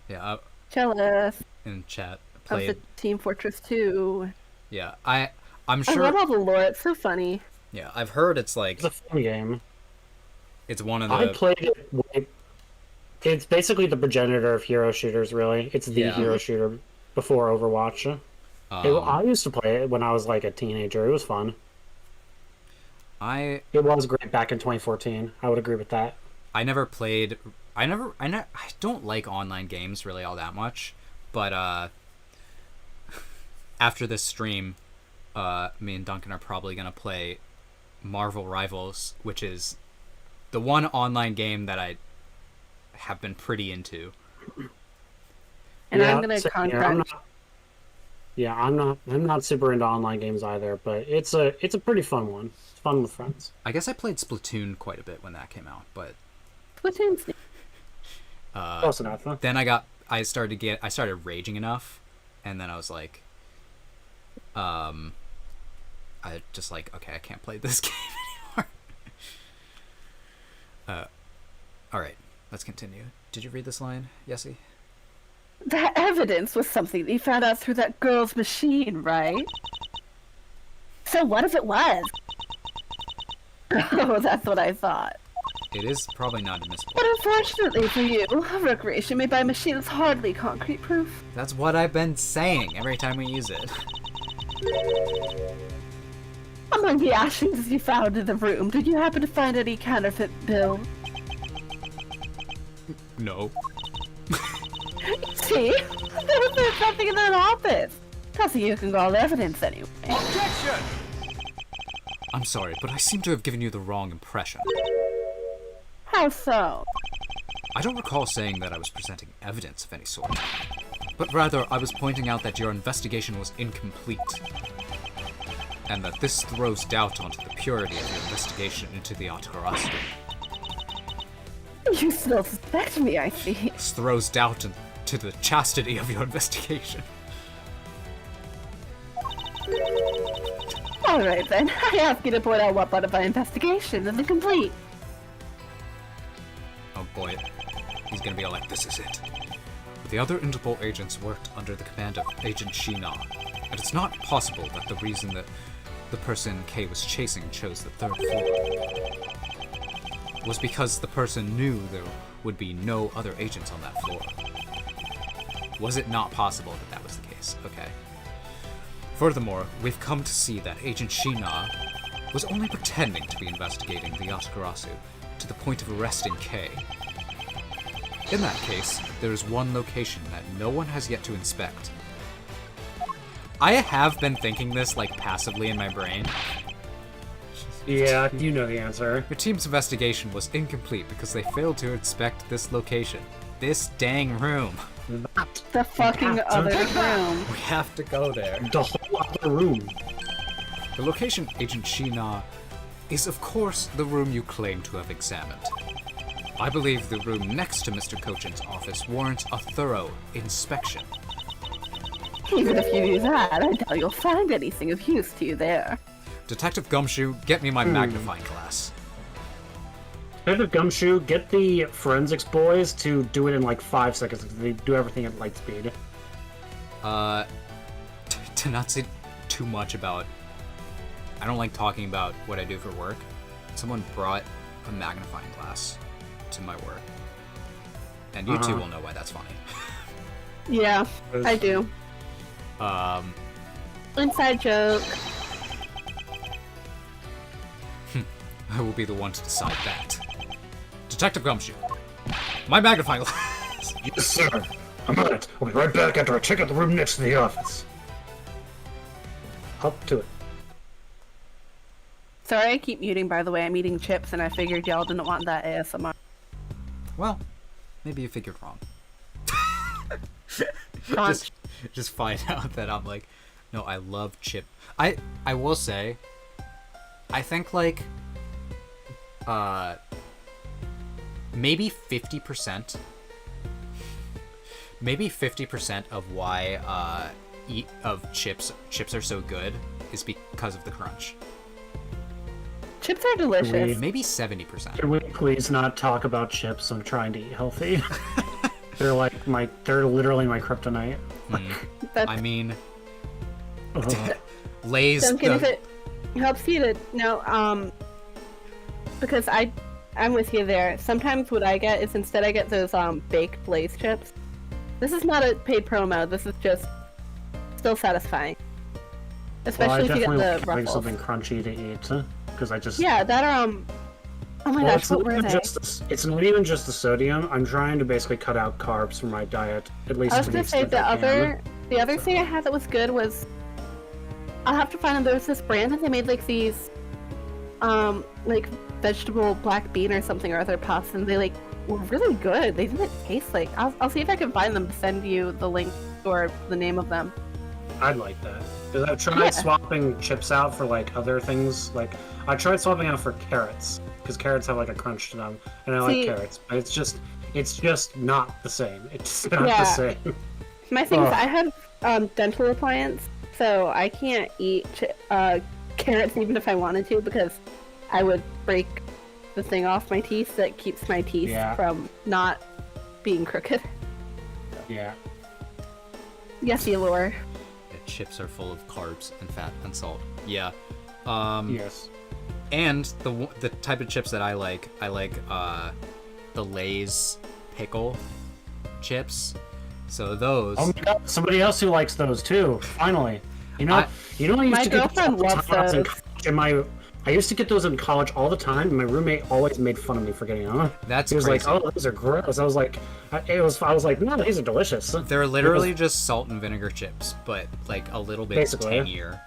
Yeah, Jealous in chat, of played. the Team Fortress 2. Yeah, I'm I sure. love all the lore. It's so funny. Yeah, I've heard it's like It's a fun game. it's one of I the. played it. It's basically the progenitor of hero shooters, really. It's the Yeah. hero shooter before Overwatch. I used to play it when I was like a teenager. It was fun. I It was great back in 2014. I would agree with that. never played. I don't like online games really all that much, but after this stream, me and Duncan are probably gonna play Marvel Rivals, which is the one online game that I have been pretty into. And Yeah, I'm gonna same here. contract. I'm not super into online games either, but it's a pretty fun one. It's fun with friends. I guess I played Splatoon quite a bit when that came out, but Splatoon's Close enough, huh? then I started raging enough, and then I was like, I just like, okay, I can't play this game anymore. All right, let's continue. Did you read this line, Yessie? That evidence was something that you found out through that girl's machine, right? So what if it was? Oh, that's what I thought. It is probably not admissible. But unfortunately for you, recreation made by a machine is hardly concrete proof. That's what I've been saying every time we use it. Among the ashes you found in the room, did you happen to find any counterfeit bill? No. See? There's something in that office. Nothing you can call evidence anyway. I'm sorry, but I seem to have given you the wrong impression. How so? I don't recall saying that I was presenting evidence of any sort, but rather I was pointing out that your investigation was incomplete, and that this throws doubt onto the purity of your investigation into the Atagarasu. You still suspect me, I see. This throws doubt into the chastity of your investigation. Alright then, I ask you to point out what part of my investigation is incomplete. Oh boy, he's gonna be all like, this is it. The other Interpol agents worked under the command of Agent Sheena, and it's not possible that the reason that the person Kay was chasing chose the third floor was because the person knew there would be no other agents on that floor. Was it not possible that that was the case? Okay. Furthermore, we've come to see that Agent Sheena was only pretending to be investigating the Atagarasu to the point of arresting Kay. In that case, there is one location that no one has yet to inspect. I have been thinking this, like, passively in my brain. Yeah, you know the answer. Your team's investigation was incomplete because they failed to inspect this location. This dang room. The fucking other room. We have to go there. The whole other room. The location, Agent Sheena, is of course the room you claim to have examined. I believe the room next to Mr. Cochin's office warrants a thorough inspection. Even if you do that, I doubt you'll find anything of use to you there. Detective Gumshoe, get me my magnifying glass. Detective Gumshoe, get the forensics boys to do it in like 5 seconds. They do everything at light speed. To not say too much about... I don't like talking about what I do for work. Someone brought a magnifying glass to my work. And you two will know why that's funny. Yeah, I do. Inside joke. I will be the one to decide that. Detective Gumshoe, my magnifying glass. Yes, sir. I'm on it. I'll be right back after I check out the room next to the office. Up to it. Sorry, I keep muting, by the way. I'm eating chips, and I figured y'all didn't want that ASMR. Well, maybe you figured wrong. Crunch. just find out that I'm like, no, I love chip. I will say, I think like, maybe 50%. Maybe 50% of why chips are so good is because of the crunch. Chips are delicious. Maybe 70%. Can we please not talk about chips? I'm trying to eat healthy. They're literally my kryptonite. I mean, Ugh. Lay's. Duncan, if it helps you to know, because I'm with you there. Sometimes what I get is instead I get those baked Lay's chips. This is not a paid promo. This is just still satisfying, especially if you get the having ruffles. something crunchy to eat because I just Yeah, that are Oh my gosh, what were they? It's not even just the sodium. I'm trying to basically cut out carbs from my diet, at least I was to gonna the say extent I can. the other thing I had that was good was I'll have to find them. There was this brand that they made like these like vegetable black bean or something or other puffs, and they like were really good. They didn't taste like I'll see if I can find them to send you the link or the name of them. I'd like that. Because I've tried swapping chips out for like other things. Like I tried swapping out for carrots because carrots have like a crunch to them, and I like carrots. But it's just not the same. It's not the same. My thing is I have dental appliance, so I can't eat carrots even if I wanted to because I would break the thing off my teeth that keeps my teeth from not being crooked. Yeah. Yes, Elor. Chips are full of carbs and fat and salt. Yeah. Yes. And the type of chips that I like the Lay's pickle chips. So those. Oh my god! Somebody else who likes those too. Finally. I my used to get girlfriend loves those. I used to get those in college all the time, and my roommate always made fun of me for getting them. That's he was crazy. like, "Oh, those are gross." I was like, "No, these are delicious." They're literally just salt and vinegar chips, but like a little bit tangier.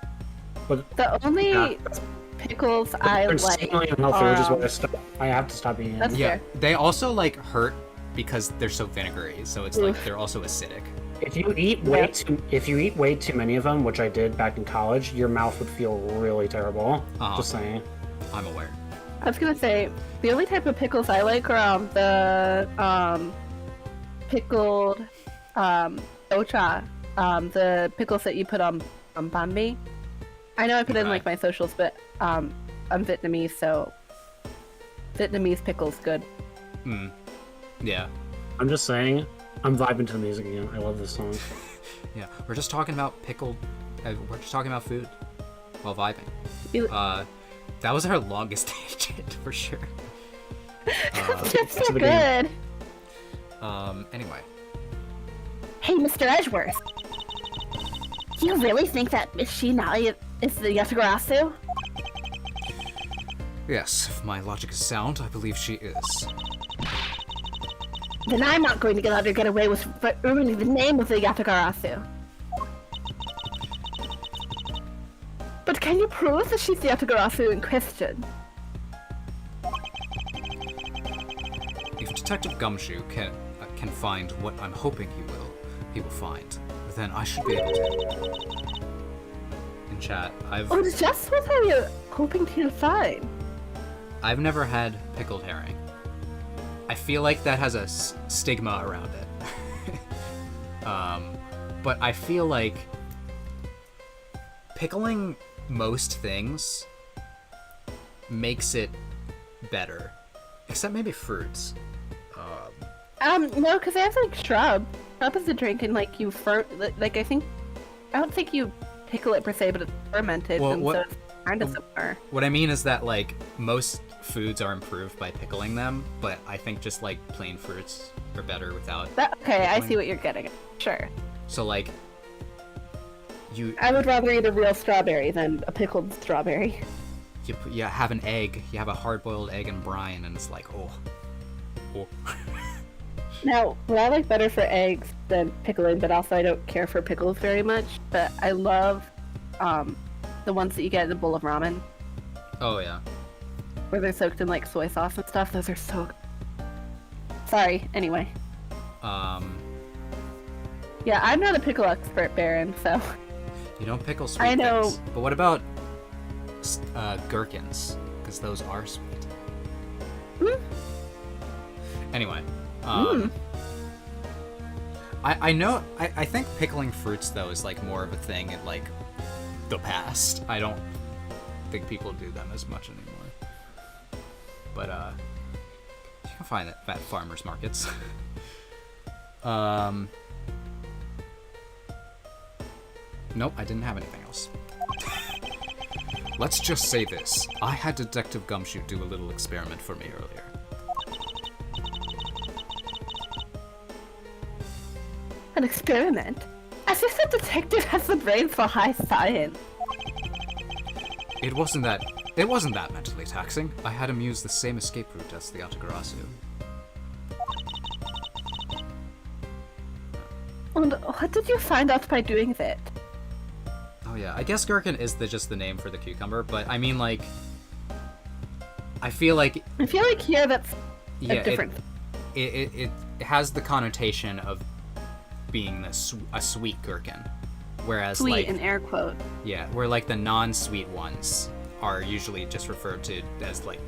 But The only pickles I they're like. insanely unhealthy, which is why I have to stop eating them. That's Yeah, fair. they also like hurt because they're so vinegary, so it's like they're also acidic. If you eat way too many of them, which I did back in college, your mouth would feel really terrible. Just saying. I'm aware. I was gonna say the only type of pickles I like are the pickled ocha, the pickles that you put on banh. I know I put in like my socials, but I'm Vietnamese, so Vietnamese pickles good. Yeah. I'm just saying, I'm vibing to the music again. I love this song. Yeah, we're just talking about we're just talking about food while vibing. That was our longest tangent for sure. Chips are good. Anyway. Hey, Mr. Edgeworth. Do you really think that Miss Shinai is the Yatagarasu? Yes, if my logic is sound, I believe she is. Then I'm not going to let her get away with ruining the name of the Yatagarasu. But can you prove that she's the Yatagarasu in question? If Detective Gumshoe can find what I'm hoping he will find, then I should be able to. In chat, Oh, just what are you hoping to find? I've never had pickled herring. I feel like that has a stigma around it. But I feel like pickling most things makes it better. Except maybe fruits. No, because I have like shrub. Shrub is a drink, and like like I don't think you pickle it per se, but it's fermented, Well, and what- so it's kind of similar. What I mean is that, like, most foods are improved by pickling them, but I think just, like, plain fruits are better without. Okay, I pickling. see what you're getting at. Sure. So, like, I would rather eat a real strawberry than a pickled strawberry. you have an egg, you have a hard-boiled egg in brine, and it's like, oh. Now, what I like better for eggs than pickling, but also I don't care for pickles very much, but I love the ones that you get in a bowl of ramen, Oh, yeah. where they're soaked in like soy sauce and stuff. Those are so good. Sorry, anyway. Yeah, I'm not a pickle expert, Baron, so... You don't pickle sweet I know. things. But what about gherkins? Because those are sweet. Anyway, I know. I think pickling fruits though is like more of a thing in like the past. I don't think people do them as much anymore. But you can find it at farmers markets. Nope, I didn't have anything else. Let's just say this. I had Detective Gumshoe do a little experiment for me earlier. An experiment? As if the detective has the brain for high science. It wasn't that mentally taxing. I had him use the same escape route as the Atagarasu. And what did you find out by doing that? Oh yeah, I guess gherkin is just the name for the cucumber, but I mean like... I feel like here that's yeah, a different... it has the connotation of being a sweet gherkin. Whereas Sweet like... in air quote. Yeah, where like the non-sweet ones are usually just referred to as like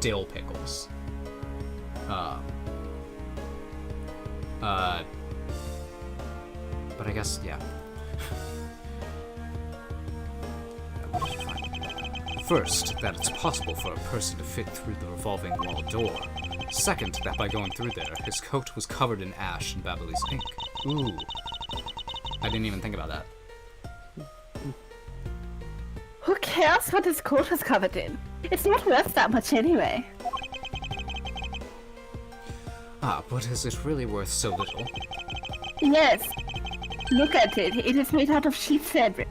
dill pickles. But I guess, yeah. What did you find? First, that it's possible for a person to fit through the revolving wall door. Second, that by going through there, his coat was covered in ash and Babalie's ink. Ooh. I didn't even think about that. Who cares what his coat was covered in? It's not worth that much anyway. Ah, but is it really worth so little? Yes. Look at it. It is made out of sheep fabric.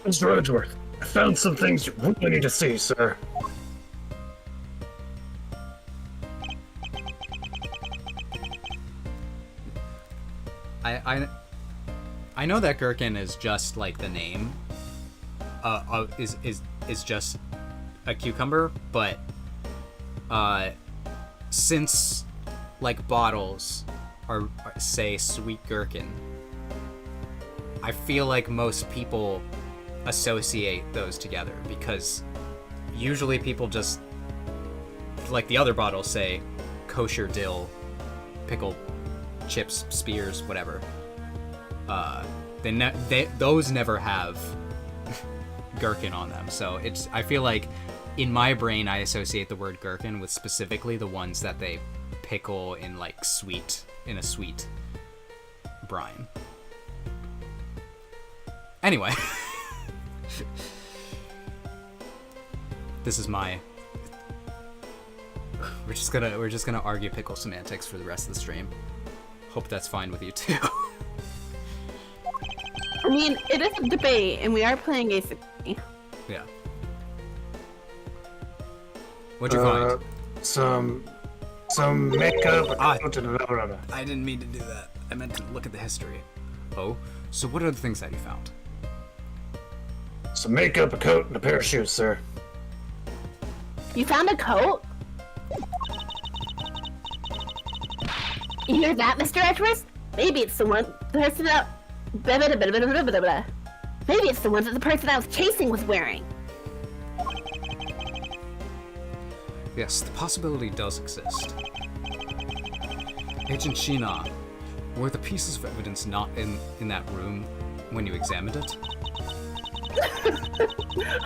Mr. Edgeworth, I found some things you really need to see, sir. I know that gherkin is just like the name. Is just a cucumber, but since like bottles are say sweet gherkin, I feel like most people associate those together because usually people just like the other bottles say kosher dill, pickle, chips, spears, whatever. Those never have gherkin on them, so I feel like in my brain I associate the word gherkin with specifically the ones that they pickle in like in a sweet brine. Anyway, this is my. We're just gonna argue pickle semantics for the rest of the stream. Hope that's fine with you too. I mean, it is a debate, and we are playing asymmetry. Yeah. What'd you find? Some makeup, Ah. and another. I didn't mean to do that. I meant to look at the history. Oh, so what are the things that you found? Some makeup, a coat, and a pair of shoes, sir. You found a coat? You hear that, Mr. Edgeworth? Maybe it's the person that... Maybe it's the one that the person I was chasing was wearing. Yes, the possibility does exist. Agent Shina, were the pieces of evidence not in that room when you examined it?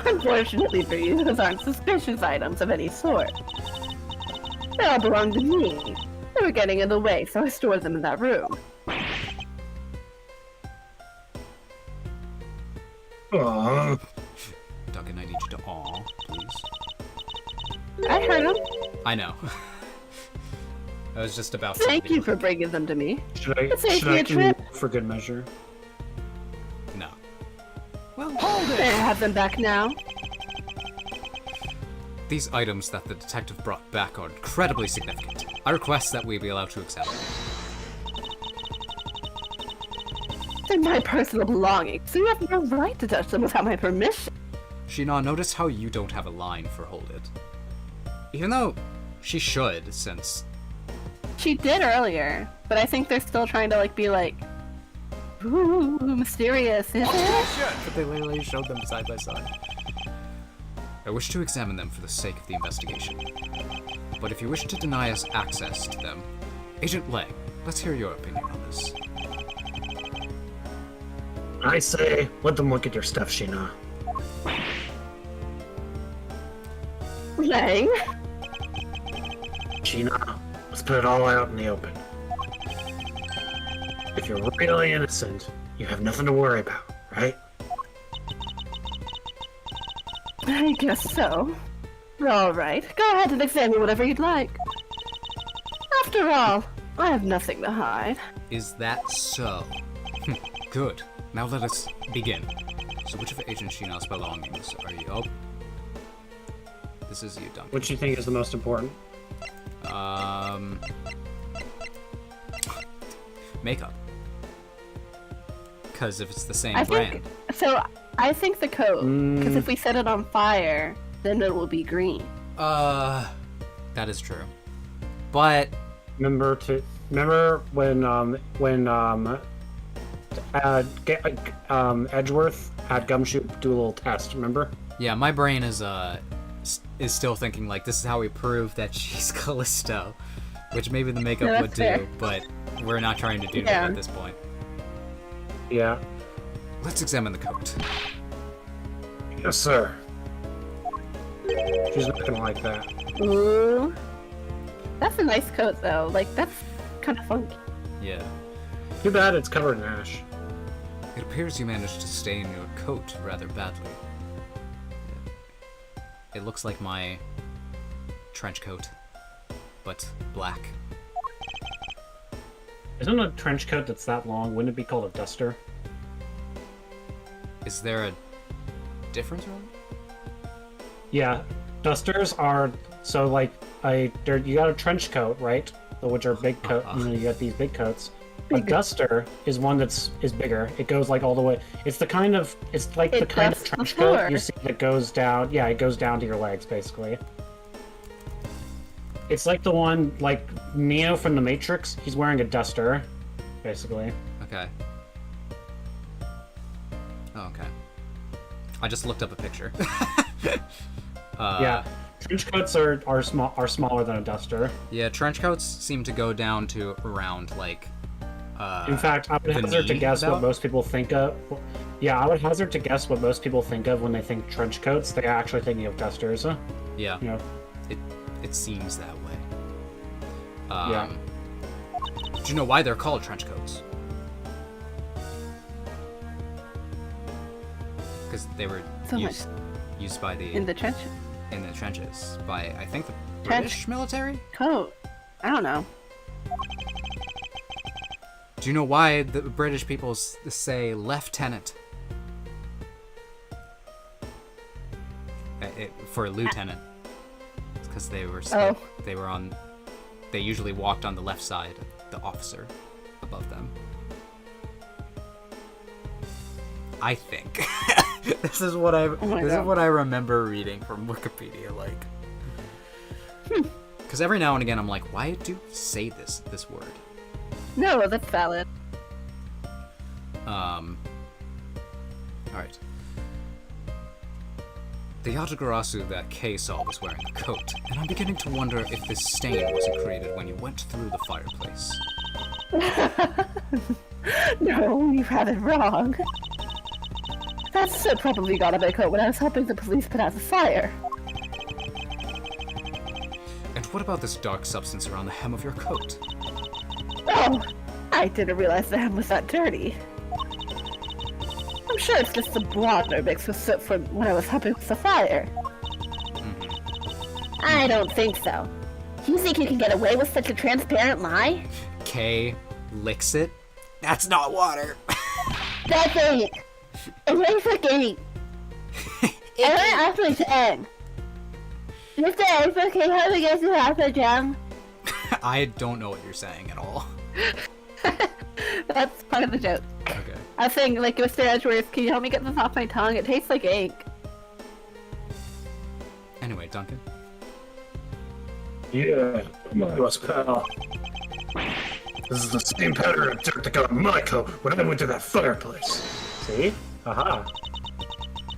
Unfortunately for you, those aren't suspicious items of any sort. They all belong to me. They were getting in the way, so I stored them in that room. Aww. Duncan, I need you to aw, please. I heard them. I know. I was just about to Thank be you like, for bringing them to me. Should I, It saves should me I a do trip. for good measure? No. There, have them back now. These items that the detective brought back are incredibly significant. I request that we be allowed to examine them. They're my personal belongings, so you have no right to touch them without my permission. Sheena, notice how you don't have a line for hold it. Even though she should, since... She did earlier, but I think they're still trying to be like, ooh, mysterious, is it? But they literally showed them side by side. I wish to examine them for the sake of the investigation. But if you wish to deny us access to them, Agent Lang, let's hear your opinion on this. I say, let them look at your stuff, Sheena. Lang? Sheena, let's put it all out in the open. If you're really innocent, you have nothing to worry about, right? I guess so. Alright, go ahead and examine whatever you'd like. After all, I have nothing to hide. Is that so? Good. Now let us begin. So which of Agent Sheena's belongings are you? Oh. This is you, Duncan. Which do you think is the most important? Makeup. Because if it's the same I brand. I think the coat, because if we set it on fire, then it will be green. That is true. But Remember when Edgeworth had Gumshoe do a little test, remember? yeah, my brain is still thinking like this is how we prove that she's Callisto, which maybe the makeup No, would that's fair. do, but we're not trying to do that Yeah. at this point. Yeah. Let's examine the coat. Yes, sir. She's not gonna like that. Ooh. That's a nice coat, though. That's kind of funky. Yeah. Too bad it's covered in ash. It appears you managed to stain your coat rather badly. It looks like my trench coat, but black. Isn't a trench coat that's that long, wouldn't it be called a duster? Is there a difference, really? Yeah, dusters are you got a trench coat, right? Which are big coat. You got these big coats. A duster is one is bigger. It goes all the way. It's the kind of the kind of dusts the trench coat floor. you see that goes down. Yeah, it goes down to your legs basically. It's like the one Neo from the Matrix. He's wearing a duster, basically. Okay. Oh, okay. I just looked up a picture. Yeah, trench coats are smaller than a duster. Yeah, trench coats seem to go down to around In fact, I would the hazard to knee, guess about? what most people think of. Yeah, I would hazard to guess what most people think of when they think trench coats. They're actually thinking of dusters. yeah, You know, it seems that way. Yeah. Do you know why they're called trench coats? Because they were So used by In the trench in the trenches by I think the Trench- British military. coat. I don't know. Do you know why the British people say lieutenant? For a lieutenant. It's because they were Oh. they were on. They usually walked on the left side, the officer above them. I think. This is what I my this is God. what I remember reading from Wikipedia, Because every now and again I'm like, why do you say this word? No, that's valid. All right. The Yatagarasu that Kay saw was wearing a coat, and I'm beginning to wonder if this stain wasn't created when you went through the fireplace. No, you have it wrong. That's probably got on my coat when I was helping the police put out the fire. And what about this dark substance around the hem of your coat? Oh, I didn't realize the hem was that dirty. I'm sure it's just the water mixed with soot from when I was helping with the fire. I don't think so. You think you can get away with such a transparent lie? Kay licks it. That's not water. That's ink. It looks like ink. I want actually to end. Mr. It's okay, how do we get to the jam? I don't know what you're saying at all. That's part of the joke. Okay. I was saying, like, Mr. Edgeworth, can you help me get this off my tongue? It tastes like ink. Anyway, Duncan. Yeah, my was pal. This is the same pattern of dirt that got on my coat when I went to that fireplace. See? Aha.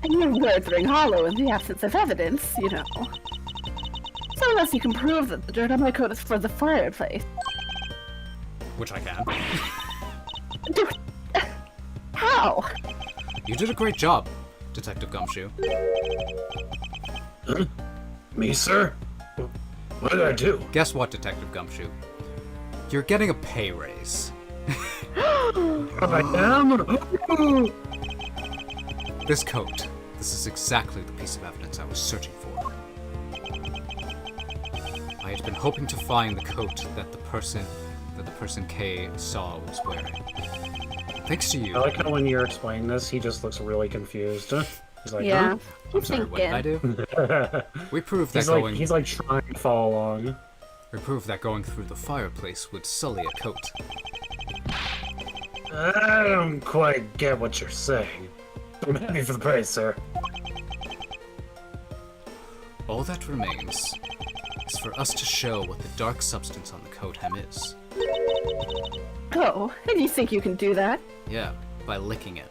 And your words ring hollow in the absence of evidence, you know. So unless you can prove that the dirt on my coat is for the fireplace. Which I can. How? You did a great job, Detective Gumshoe. Huh? Me, sir? What did I do? Guess what, Detective Gumshoe? You're getting a pay raise. I am? This coat. This is exactly the piece of evidence I was searching for. I had been hoping to find the coat that the person Kay saw was wearing. Thanks to you. I like how when you're explaining this, he just looks really confused. He's like, Yeah. I'm sorry, what did I do? huh? We proved that he's like trying to follow along. We proved that going through the fireplace would sully a coat. I don't quite get what you're saying. I'm happy for the praise, sir. All that remains is for us to show what the dark substance on the coat hem is. Oh, and you think you can do that? Yeah, by licking it.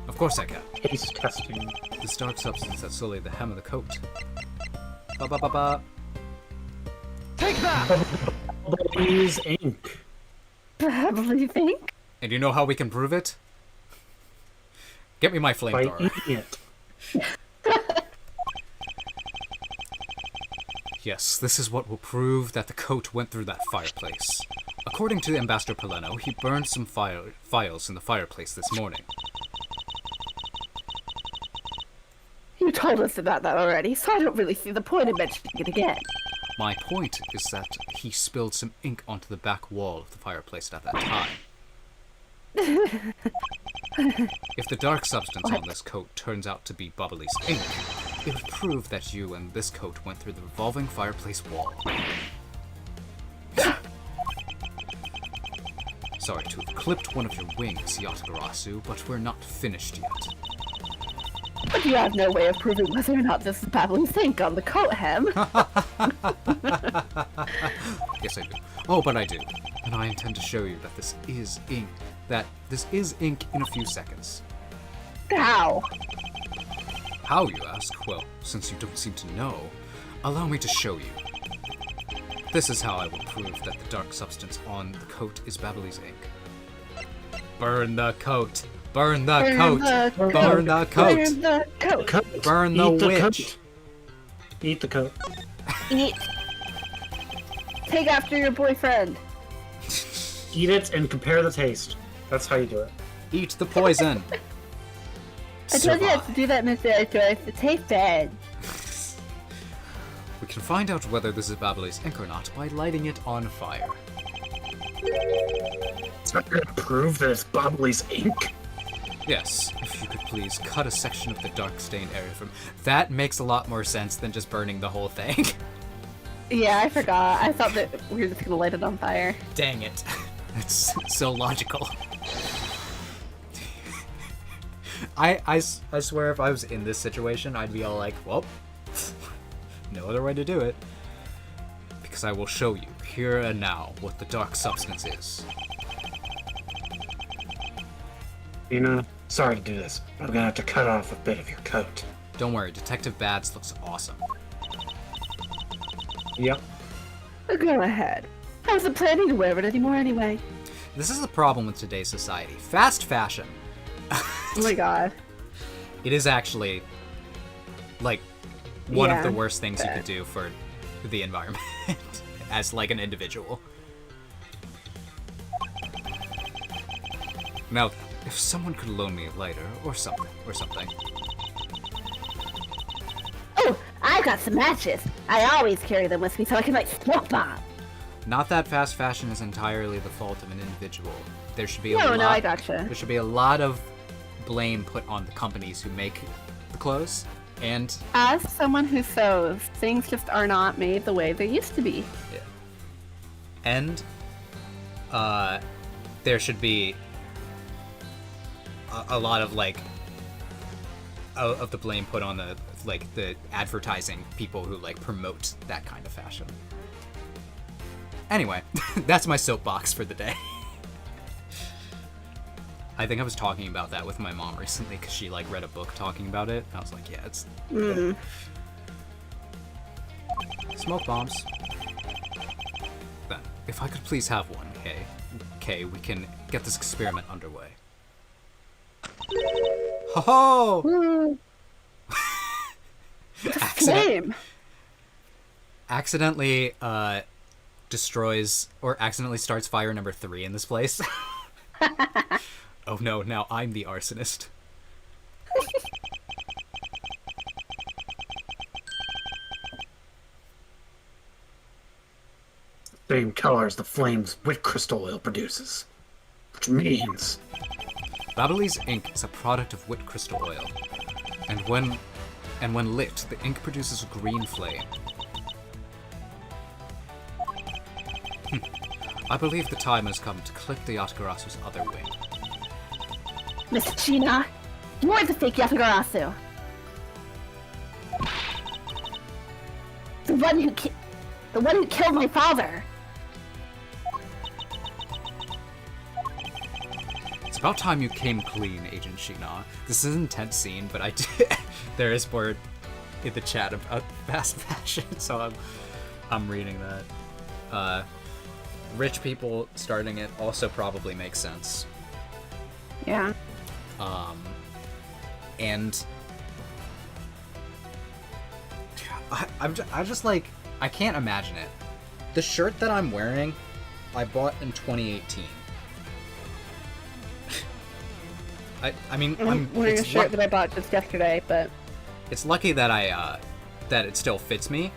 Of course I can. Taste testing. This dark substance that sullied the hem of the coat. Ba ba ba ba. Ablaze ink. Probably think. And you know how we can prove it? Get me my By flamethrower. eating it. Yes, this is what will prove that the coat went through that fireplace. According to Ambassador Poleno, he burned some files in the fireplace this morning. You told us about that already, so I don't really see the point in mentioning it again. My point is that he spilled some ink onto the back wall of the fireplace at that time. If the dark substance on this coat turns out to be Bubbly's ink, it would prove that you and this coat went through the revolving fireplace wall. Sorry to have clipped one of your wings, Yatagarasu, but we're not finished yet. But you have no way of proving whether or not this is Babbly's ink on the coat hem. Yes, I do. Oh, but I do. And I intend to show you that this is ink. That this is ink in a few seconds. How? How, you ask? Well, since you don't seem to know, allow me to show you. This is how I will prove that the dark substance on the coat is Babbly's ink. Burn the coat! Burn the coat! Burn the coat! Burn the coat! Burn the Eat the witch! coat. Eat the coat. Eat. Take after your boyfriend. Eat it and compare the taste. That's how you do it. Eat the poison! I told you not to Survive. do that, Mr. Edgeworth. It tastes bad. We can find out whether this is Babbly's ink or not by lighting it on fire. It's not gonna prove that it's Bobbly's ink. Yes, if you could please cut a section of the dark stained area from... That makes a lot more sense than just burning the whole thing. Yeah, I forgot. I thought that we were just gonna light it on fire. Dang it. It's so logical. I swear if I was in this situation, I'd be all like, well, no other way to do it. Because I will show you, here and now, what the dark substance is. Ina, sorry to do this, but I'm gonna have to cut off a bit of your coat. Don't worry, Detective Bads looks awesome. Yep. Go ahead. I wasn't planning to wear it anymore anyway. This is the problem with today's society. Fast fashion. Oh my god. It is actually, like, one of the Yeah, worst things you bad. could do for the environment as, like, an individual. Now, if someone could loan me a lighter or something. Oh, I got some matches. I always carry them with me so I can, like, smoke bomb. Not that fast fashion is entirely the fault of an individual. There should be a No, lot. no, I gotcha. There should be a lot of blame put on the companies who make the clothes, and As someone who sews, things just are not made the way they used to be. and there should be a lot of like of the blame put on the advertising people who like promote that kind of fashion. Anyway, that's my soapbox for the day. I think I was talking about that with my mom recently because she like read a book talking about it. I was like, yeah, it's smoke bombs. Then, if I could please have one, Kay, we can get this experiment underway. Ho ho! Same. Accidentally destroys or accidentally starts fire number 3 in this place. Oh no, now I'm the arsonist. Same color as the flames wit crystal oil produces. Which means Babbly's ink is a product of wit crystal oil, and when lit, the ink produces a green flame. I believe the time has come to clip the Yatagarasu's other wing. Miss China, you are the fake Yatagarasu. The one who killed my father. It's about time you came clean, Agent Shina. This is an intense scene, but there is word in the chat about fast fashion, so I'm reading that. Rich people starting it also probably makes sense. Yeah. And I just like, I can't imagine it. The shirt that I'm wearing, I bought in 2018. I mean, I'm wearing a shirt that I bought just yesterday, but it's lucky that that it still fits me,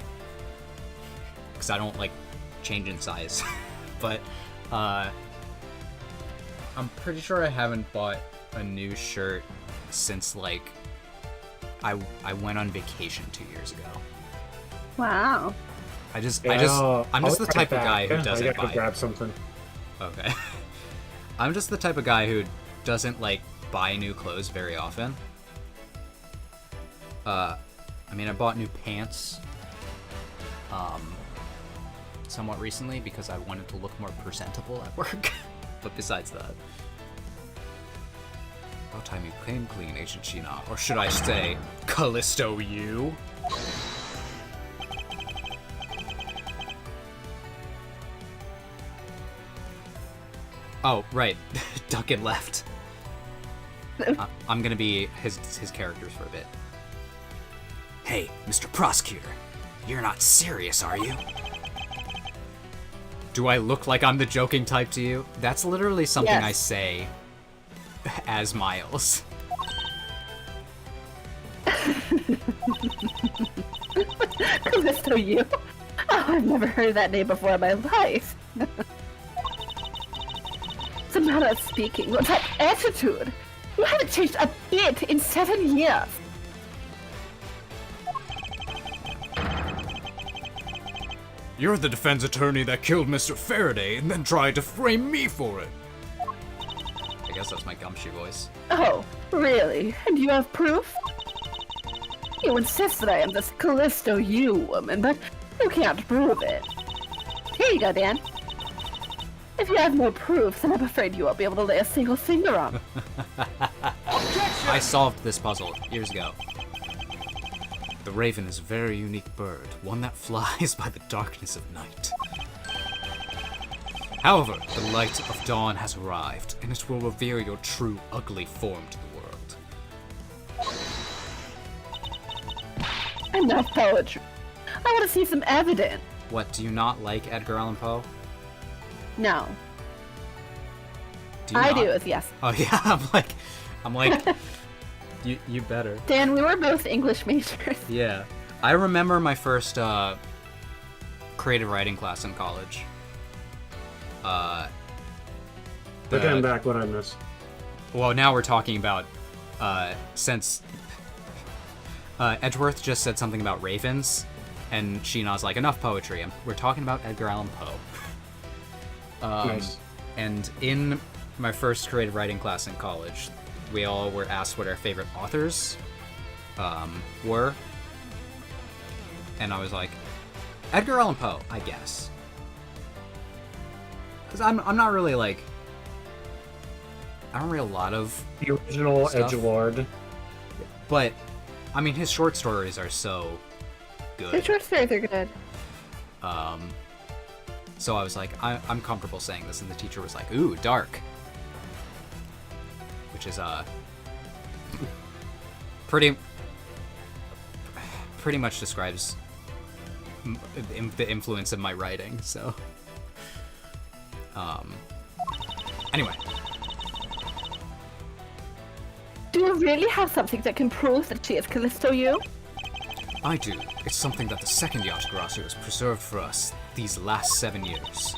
because I don't like change in size. But I'm pretty sure I haven't bought a new shirt since like I went on vacation 2 years ago. wow. I'm just the type of guy who doesn't I gotta buy. grab something. Okay. I'm just the type of guy who doesn't like buy new clothes very often. I mean, I bought new pants somewhat recently because I wanted to look more presentable at work. But besides that, about time you came clean, Agent Shina, or should I say, Callisto you? Oh, right. Duncan left. I'm gonna be his characters for a bit. Hey, Mr. Prosecutor, you're not serious, are you? Do I look like I'm the joking type to you? That's literally something Yes. I say as Miles. Callisto, you? Oh, I've never heard that name before in my life. It's a matter of speaking. What's that attitude? You haven't changed a bit in 7 years. You're the defense attorney that killed Mr. Faraday and then tried to frame me for it. I guess that's my gumshoe voice. Oh, really? And you have proof? You insist that I am this Callisto you woman, but you can't prove it. Here you go, Dan. If you have no proof, then I'm afraid you won't be able to lay a single finger on it. I solved this puzzle years ago. The raven is a very unique bird, one that flies by the darkness of night. However, the light of dawn has arrived, and it will reveal your true ugly form to the world. enough poetry. I want to see some evidence. What, do you not like Edgar Allan Poe? No. Do you I not? do, is yes. Oh yeah, I'm like, you better. Dan, we were both English majors. Yeah. I remember my first creative writing class in college. They're getting back what I missed. Well, now we're talking about since Edgeworth just said something about ravens, and Sheena's like, enough poetry. We're talking about Edgar Allan Poe. Nice. And in my first creative writing class in college, we all were asked what our favorite authors were. And I was like, Edgar Allan Poe, I guess. Because I'm not really like... I don't read a lot of... The original stuff. edgelord. But, I mean, his short stories are so The good. short stories are good. So I was like, I'm comfortable saying this, and the teacher was like, ooh, dark. Which is, pretty much describes the influence of my writing, so. Anyway. Do you really have something that can prove that she is Callisto you? I do. It's something that the second Yatagarasu has preserved for us these last 7 years.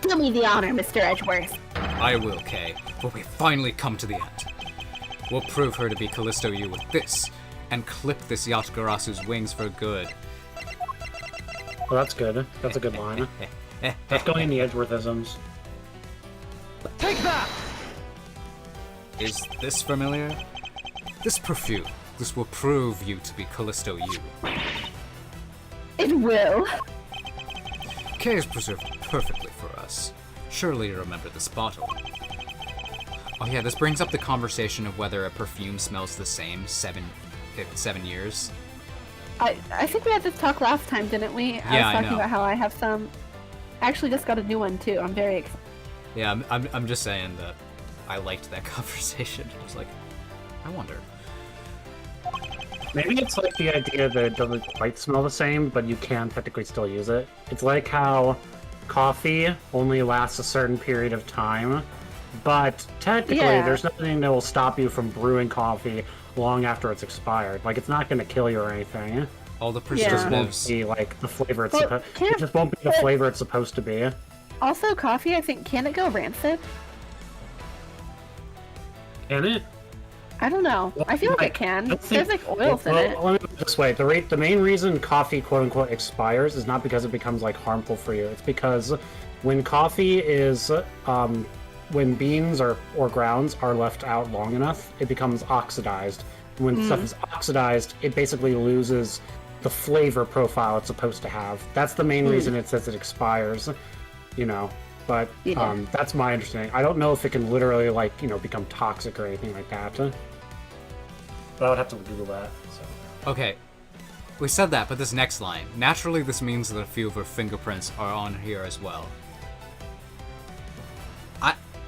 Do me the honor, Mr. Edgeworth. I will, Kay, for we finally come to the end. We'll prove her to be Callisto you with this, and clip this Yatagarasu's wings for good. Well, that's good. That's a good line. That's going in the Edgeworthisms. Take that! Is this familiar? This perfume. This will prove you to be Callisto you. It will. Kay is preserved perfectly for us. Surely you remember this bottle. Oh yeah, this brings up the conversation of whether a perfume smells the same 7 years. I think we had this talk last time, didn't we? Yeah, I was I talking know. about how I have some. I actually just got a new one too. I'm very excited. Yeah, I'm just saying that I liked that conversation. I was like, I wonder. Maybe it's like the idea that it doesn't quite smell the same, but you can technically still use it. It's like how coffee only lasts a certain period of time, but technically Yeah. there's nothing that will stop you from brewing coffee long after it's expired. Like, it's not going to kill you or anything. All the It just won't preservatives. be like the flavor it's Well, supposed. can't- It just won't be the but- flavor it's supposed to be. Also, coffee. I think can it go rancid? Can it? I don't know. I feel like it can. There's like oils in it. Let me put it this way: the main reason coffee "quote unquote" expires is not because it becomes like harmful for you. It's because when coffee is when beans or grounds are left out long enough, it becomes oxidized. When stuff is oxidized, it basically loses the flavor profile it's supposed to have. That's the main reason it says it expires. You know, but Yeah. that's my understanding. I don't know if it can literally like become toxic or anything like that. But I would have to Google that. So. Okay, we said that, but this next line. Naturally, this means that a few of her fingerprints are on here as well.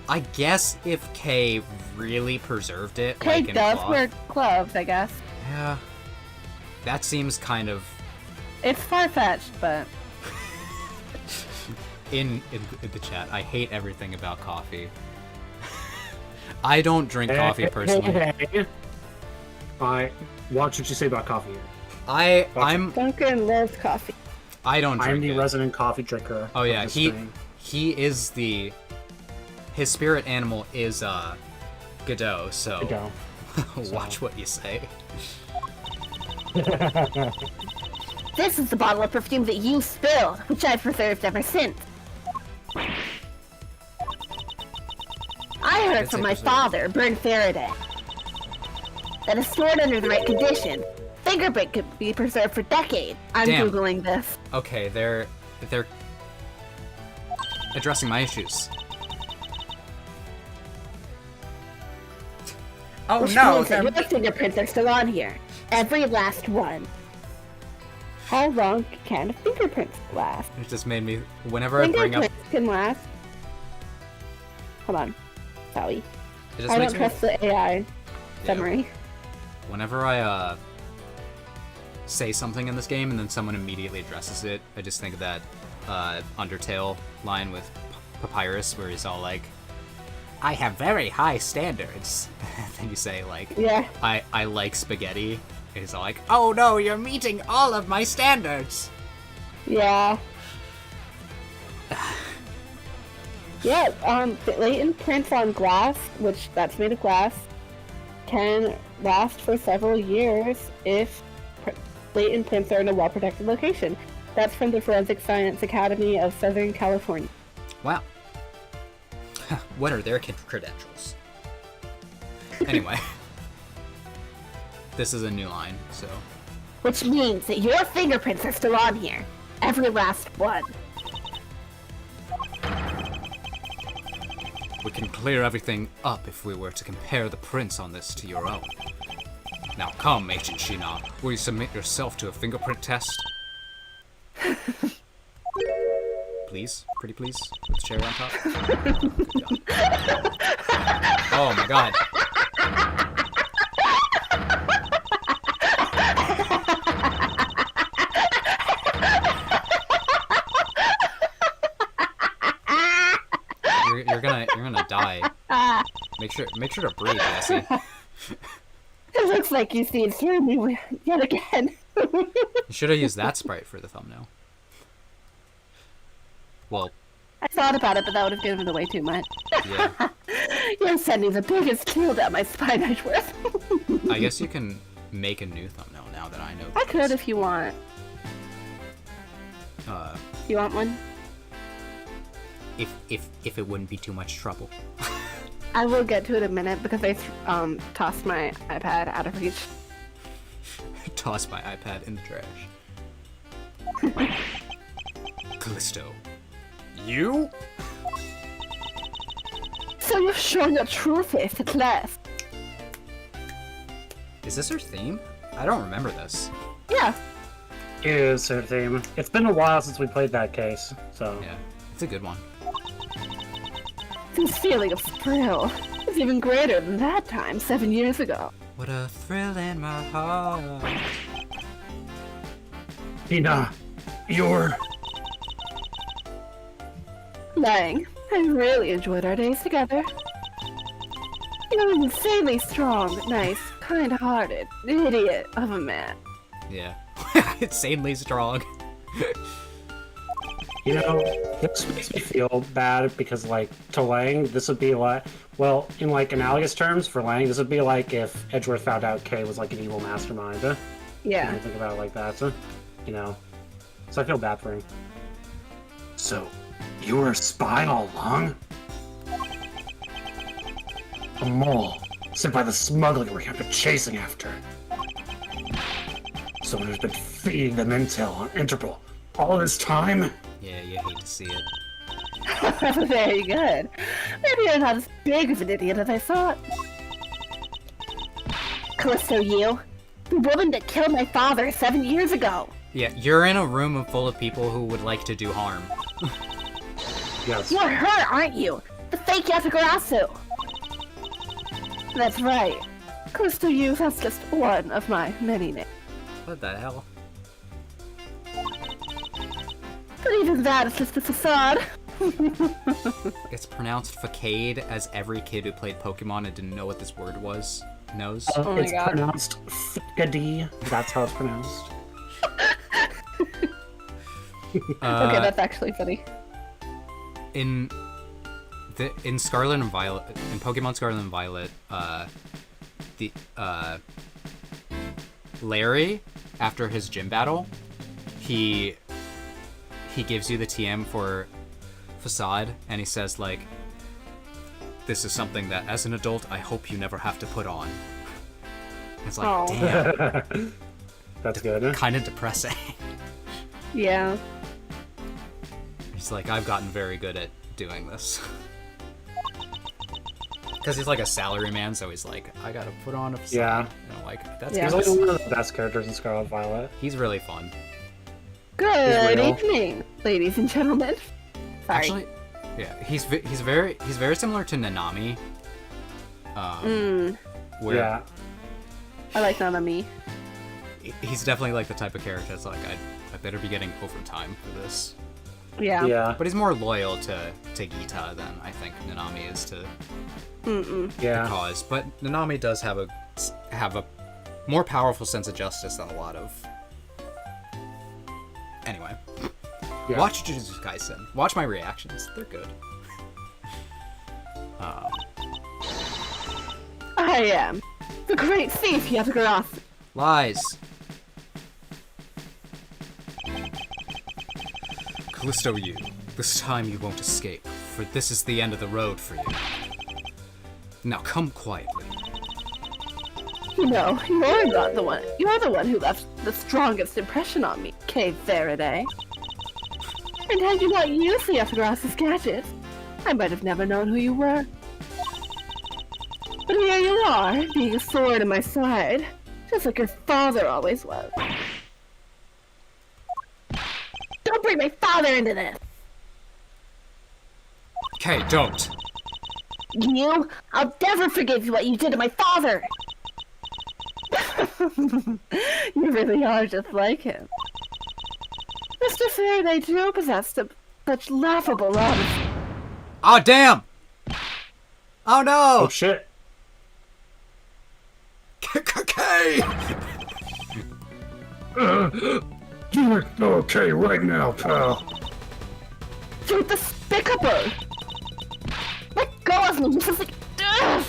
I guess if Kay really preserved it, Kay like in does cloth, wear gloves, I guess. yeah, that seems kind of It's far-fetched, but in the chat. I hate everything about coffee. I don't drink coffee personally. Hey. Watch what you say about coffee. I'm Duncan loves coffee. I don't I'm drink the it. resident coffee drinker. Oh yeah, of this he thing. he is the his spirit animal is Godot, so Go. watch what you say. This is the bottle of perfume that you spilled, which I've preserved ever since. I heard It's from a my preserve. father, Bern Faraday, that is stored under the right condition. Fingerprint could be preserved for decades. I'm Damn. Googling this. Okay, they're addressing my issues. Oh Which no, means that your fingerprints are still on here. Every last one. How long can fingerprints last? it just made me. Whenever I bring up, Fingerprints can last. Hold on. Sorry. it just I makes don't me. trust the AI. summary. Whenever I say something in this game and then someone immediately addresses it, I just think of that Undertale line with Papyrus where he's all like, I have very high standards. And then you say like, Yeah. I like spaghetti. And he's all like, oh no, you're meeting all of my standards. Yeah. Yeah, latent prints on glass, which that's made of glass, can last for several years if latent prints are in a well-protected location. That's from the Forensic Science Academy of Southern California. Wow. What are their credentials? Anyway. This is a new line, so... Which means that your fingerprints are still on here. Every last one. We can clear everything up if we were to compare the prints on this to your own. Now come, Agent Shina. Will you submit yourself to a fingerprint test? Please? Pretty please? With the cherry on top? Oh my god. You're gonna die. Make sure to breathe, Jesse. It looks like you see it through me yet again. You should have used that sprite for the thumbnail. Well, I thought about it, but that would have given it away too much. yeah. You're sending the biggest kill down my spine, Edgeworth. I guess you can make a new thumbnail now that I know. I could if you want. Uh, You want one? if it wouldn't be too much trouble. I will get to it in a minute because I tossed my iPad out of reach. Toss my iPad in the trash. Callisto. You? So you've shown your true face at last. Is this her theme? I don't remember this. Yeah. It is her theme. It's been a while since we played that case, so... Yeah, it's a good one. This feeling of thrill is even greater than that time 7 years ago. What a thrill in my heart. Tina, you're... Lang, I really enjoyed our days together. You're an insanely strong, nice, kind-hearted idiot of a man. Yeah. Insanely strong. You know, this makes me feel bad because, like, to Lang, this would be like... Well, in, like, analogous terms, for Lang, this would be like if Edgeworth found out Kay was, like, an evil mastermind. Yeah. I think about it like that, you know. So I feel bad for him. So, you were a spy all along? A mole, sent by the smuggler we have been chasing after. Someone who's been feeding them intel on Interpol all this time? Yeah, you hate to see it. Very good. Maybe you're not as big of an idiot as I thought. Callisto, you. The woman that killed my father 7 years ago. Yeah, you're in a room full of people who would like to do harm. Yes. You're her, aren't you? The fake Yatagarasu. That's right. Callisto, you, that's just one of my many names. What the hell? But even that is just a facade. It's pronounced facade, as every kid who played Pokemon and didn't know what this word was knows. Oh my It's God. pronounced Fikadi. That's how it's pronounced. Okay, that's actually funny. In Scarlet and Violet, in Pokemon Scarlet and Violet, Larry, after his gym battle, he gives you the TM for facade, and he says like, "This is something that, as an adult, I hope you never have to put on." It's like, Aw. damn, That's good. kind of depressing. Yeah. He's like, I've gotten very good at doing this. Because he's like a salary man, so he's like, I gotta put on a facade. Yeah. And I'm like, that's Yeah. He's good. like one of the best characters in Scarlet Violet. He's really fun. Good real. evening, ladies and gentlemen. Sorry. Actually, yeah, he's very similar to Nanami. Where Yeah. I like Nanami. he's definitely like the type of character that's like, I better be getting overtime for this. Yeah. Yeah. But he's more loyal to Gita than I think Nanami is to Yeah. the cause. But Nanami does have a more powerful sense of justice than a lot of. Anyway, Yeah. watch Jujutsu Kaisen. Watch my reactions; they're good. I am the great thief Yatagarasu. Lies. Callisto, you. This time you won't escape, for this is the end of the road for you. Now come quietly. You know, you're not the one. You're the one who left the strongest impression on me, Cave Faraday. And had you not used the Yatagarasu's gadgets, I might have never known who you were. But here you are, being a sword in my side, just like your father always was. Don't bring my father into this! Okay, don't. You? I'll never forgive you what you did to my father! You really are just like him. Mr. Faraday too possessed such laughable honesty. Oh damn! Oh no! Oh shit. Okay. You're okay right now, pal. You're despicable! Let go of me, you filthy... Ugh!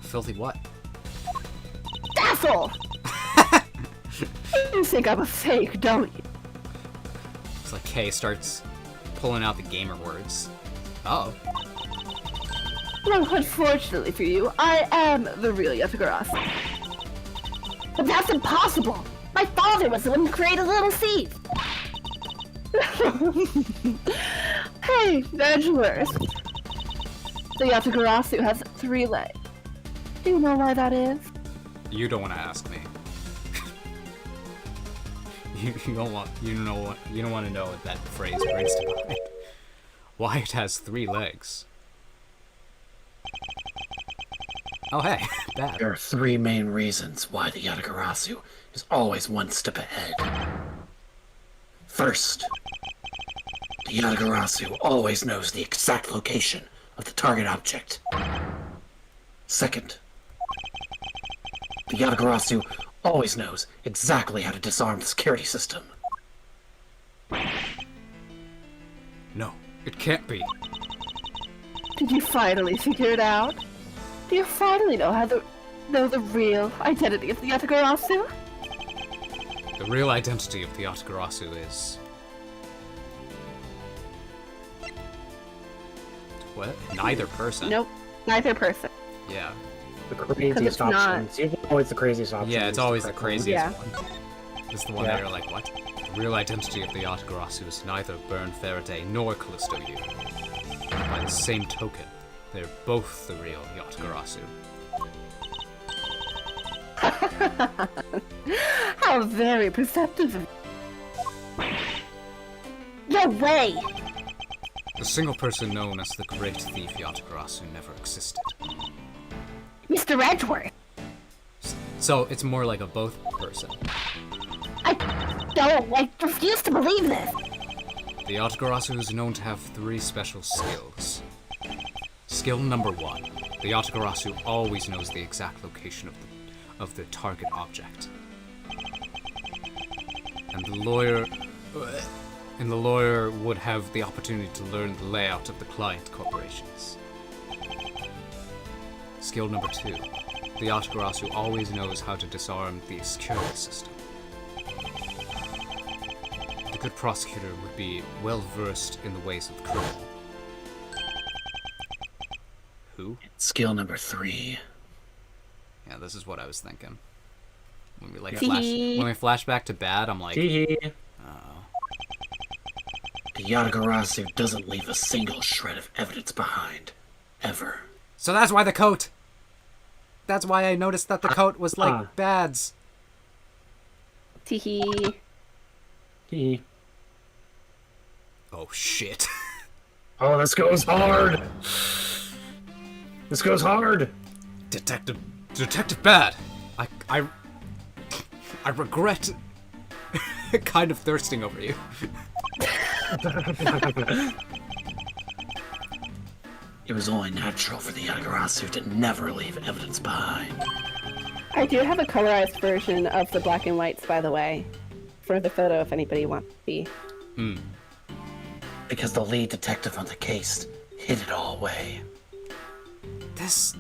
Filthy what? Asshole! You think I'm a fake, don't you? It's like Kay starts pulling out the gamer words. Oh. Well, unfortunately for you, I am the real Yatagarasu. But that's impossible! My father was the one who created Little Thief! Hey, edge worse. The Yatagarasu has 3 legs. Do you know why that is? You don't want to ask me. you don't want to know what that phrase brings to mind. Why it has 3 legs? Oh hey, bad. There are 3 main reasons why the Yatagarasu is always one step ahead. First, the Yatagarasu always knows the exact location of the target object. Second, the Yatagarasu always knows exactly how to disarm the security system. No, it can't be. Did you finally figure it out? Do you finally know the real identity of the Yatagarasu? The real identity of the Yatagarasu is... What? Neither person. Nope, neither person. Yeah. The craziest it's not. option. It's usually always the craziest option. Yeah, it's is always the correct one. craziest Yeah. one. It's the one Yeah. that you're like, what? The real identity of the Yatagarasu is neither Burn Faraday nor Callisto Yu. By the same token, they're both the real Yatagarasu. How very perceptive of No way! The single person known as the Great Thief Yatagarasu never existed. Mr. Edgeworth! So it's more like a both person. I refuse to believe this! The Yatagarasu is known to have 3 special skills. Skill number 1. The Yatagarasu always knows the exact location of the target object. And the lawyer would have the opportunity to learn the layout of the client corporations. Skill number 2. The Yatagarasu always knows how to disarm the security system. The good prosecutor would be well versed in the ways of the criminal. Who? Skill number 3. Yeah, this is what I was thinking. When we Tee-hee. when we flash back to bad, I'm like, Hee-hee. The Yatagarasu doesn't leave a single shred of evidence behind. Ever. so that's why the coat. That's why I noticed that the coat was like Bad's. Teehee. Hee-hee. Oh shit. Oh, this goes hard. This goes hard. Detective Detective Bad, I regret kind of thirsting over you. It was only natural for the Yatagarasu to never leave evidence behind. I do have a colorized version of the black and whites, by the way, for the photo if anybody wants to see. Because the lead detective on the case hid it all away. This...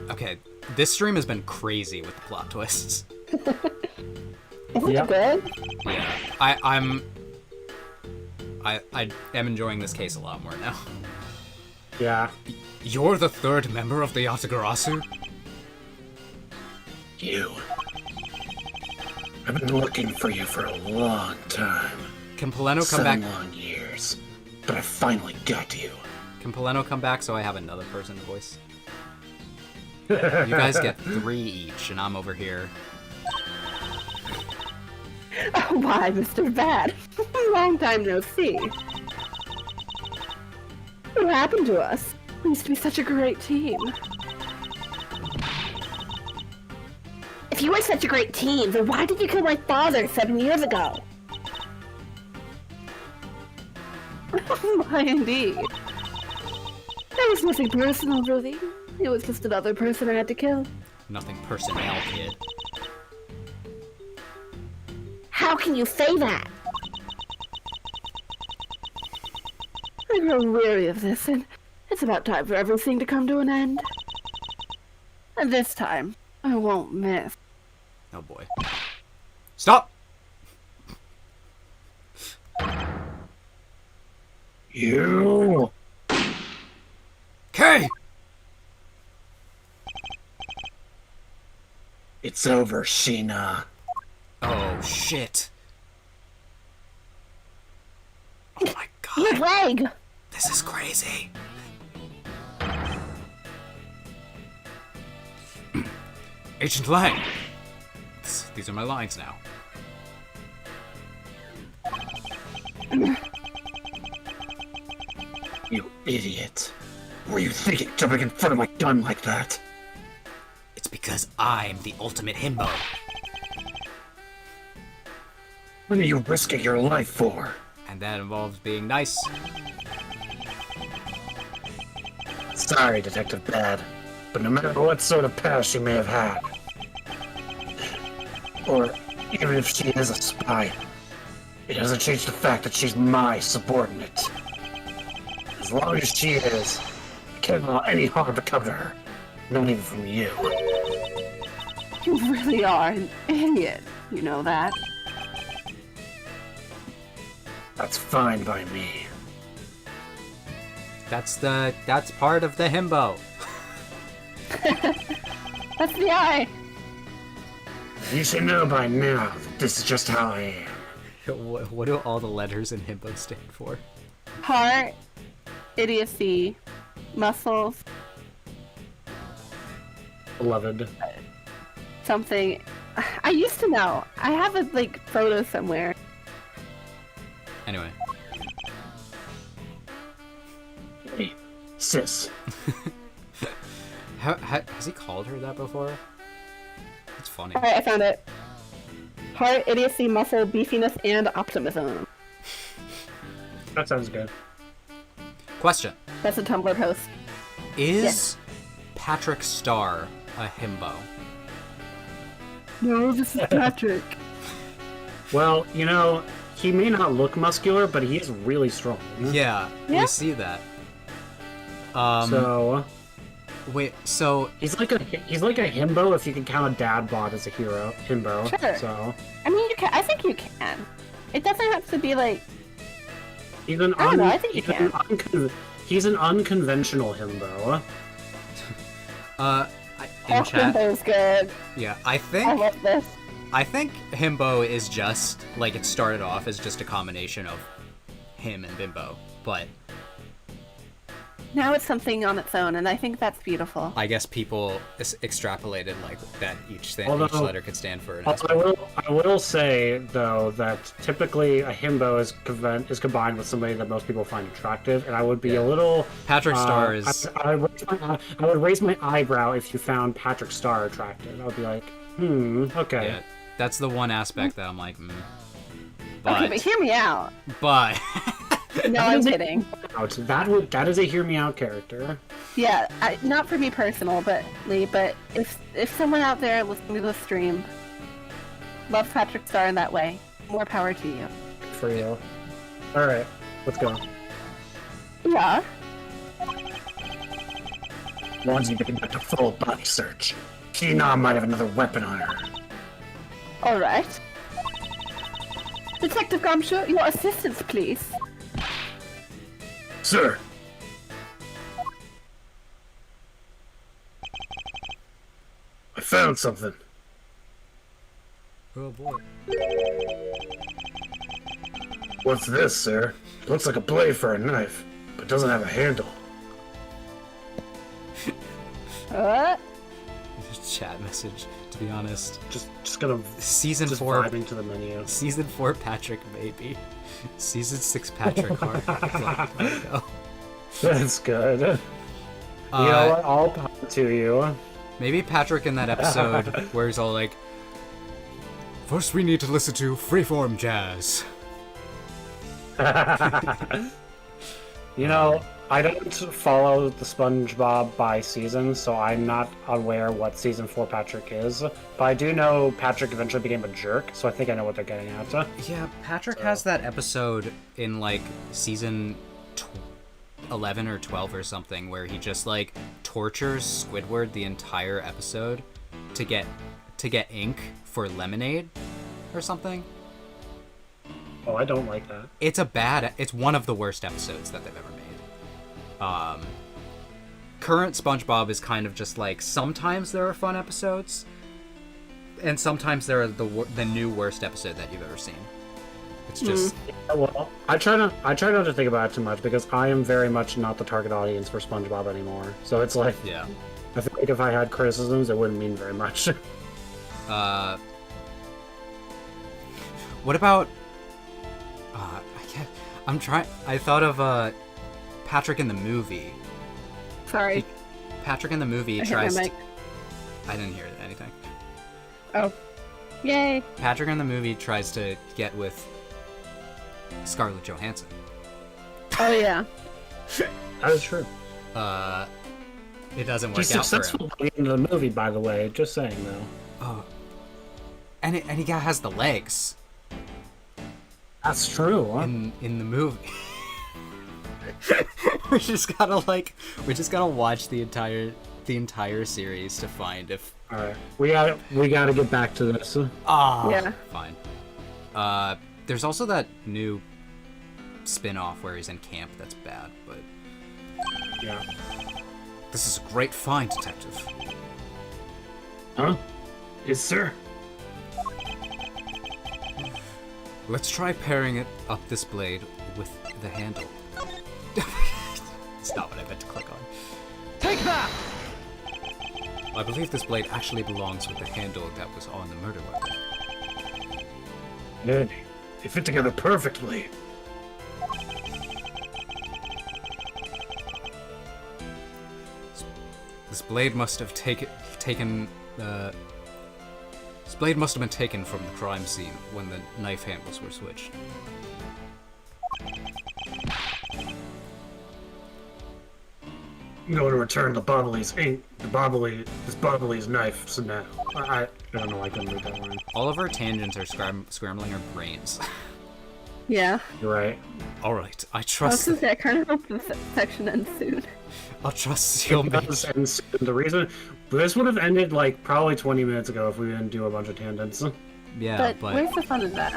Okay, this stream has been crazy with the plot twists. Isn't Yep. it good? Yeah, I am enjoying this case a lot more now. Yeah. You're the third member of the Yatagarasu? You. I've been looking for you for a long time. Can Poleno come back? 7 long years. But I finally got you. Can Poleno come back so I have another person to voice? You guys get 3 each, and I'm over here. Oh, why, Mr. Bad? Long time no see. What happened to us? We used to be such a great team. If you were such a great team, then why did you kill my father 7 years ago? Why, indeed. There was nothing personal, really. It was just another person I had to kill. Nothing personnel, kid. How can you say that? I grow weary of this, and it's about time for everything to come to an end. And this time, I won't miss. Oh boy. Stop! You! Kay! It's over, Sheena. Oh shit. Oh my Your god. leg! This is crazy. Agent Lang. These are my lines now. You idiot. Were you thinking jumping in front of my gun like that? It's because I'm the ultimate himbo. What are you risking your life for? And that involves being nice. Sorry, Detective Bad, but no matter what sort of past she may have had, or even if she is a spy, it doesn't change the fact that she's my subordinate. As long as she is, I can't allow any harm to come to her, not even from you. You really are an idiot. You know that. That's fine by me. That's part of the himbo. That's the eye. You should know by now that this is just how I am. What do all the letters in himbo stand for? Heart, idiocy, muscles, Beloved. something. I used to know. I have a photo somewhere. Anyway. Hey, sis. Has he called her that before? It's funny. Alright, I found it. Heart, idiocy, muscle, beefiness, and optimism. That sounds good. Question. That's a Tumblr post. Is Patrick Starr a himbo? No, this is Patrick. Well, you know, he may not look muscular, but he is really strong. Yeah, Yeah. we see that. So Wait, so he's like a himbo if you can count a dad bod as a hero himbo. Sure. So I mean, you can. I think you can. It doesn't have to be like. he's an I don't know, I think you he's an unconventional himbo. in chat, Himbo's good. yeah, I I think love this. himbo is just like it started off as just a combination of him and bimbo, but Now it's something on its own, and I think that's beautiful. I guess people extrapolated like that each Although- each letter could stand for an Also, I will say though that typically a himbo is combined with somebody that most people find attractive, and I would be a little. Patrick Star is. I would raise my eyebrow if you found Patrick Star attractive. I would be like, okay. Yeah, that's the one aspect that I'm like, Okay, but but hear me out. but No, I'm kidding. That is a hear me out character. Yeah, not for me personally, but if someone out there listening to the stream loves Patrick Star in that way, more power to you. For you. All right, let's go. Yeah. Once you conduct a full body search, Keenan might have another weapon on her. All right. Detective Gumshoe, your assistance, please. Sir, I found something. oh boy. What's this, sir? Looks like a blade for a knife, but doesn't have a handle. Chat message. To be honest, Just gonna season just 4. vibing to the menu. Season 4 Patrick maybe. Season 6 Patrick hard. Like, there we go. That's good. You know what? All power to you. Maybe Patrick in that episode where he's all like, first we need to listen to freeform jazz. You know, I don't follow the SpongeBob by season, so I'm not aware what season 4 Patrick is. But I do know Patrick eventually became a jerk, so I think I know what they're getting at. Yeah, Patrick has that episode in like season 11 or 12 or something where he just like tortures Squidward the entire episode to get ink for lemonade or something. Oh, I don't like that. It's one of the worst episodes that they've ever made. Current SpongeBob is kind of just like, sometimes there are fun episodes, and sometimes there are the new worst episode that you've ever seen. It's just Well, I try not to think about it too much because I am very much not the target audience for SpongeBob anymore. So it's like, yeah. I feel like if I had criticisms, it wouldn't mean very much. What about? I thought of Patrick in the movie. Sorry. Patrick in the movie I hit my tries. mic. I didn't hear anything. Oh. Yay. Patrick in the movie tries to get with Scarlett Johansson. Oh, yeah. That is true. It doesn't work He's out for him. successful by the end of the movie, by the way. Just saying, though. Oh. And he has the legs That's true. Huh? in the movie. we just gotta watch the entire series to find if. All right, we gotta get back to this. Yeah. Fine. There's also that new spin-off where he's in camp that's bad, but Yeah. this is a great find, detective. Huh? Yes, sir. Let's try pairing it up this blade with the handle. It's not what I meant to click on. Take that! I believe this blade actually belongs with the handle that was on the murder weapon. Good. They fit together perfectly. This blade must have This blade must have been taken from the crime scene when the knife handles were switched. I'm going to return the Bobbly's ink. This Bobbly's knife. So now, I don't know why I couldn't read that line. All of our tangents are scrambling our brains. Yeah. You're right. All right, I I was trust. gonna say, I kind of hope this section ends soon. I'll trust you'll make. And the reason this would have ended like probably 20 minutes ago if we didn't do a bunch of tangents. Yeah, But but where's the fun in that?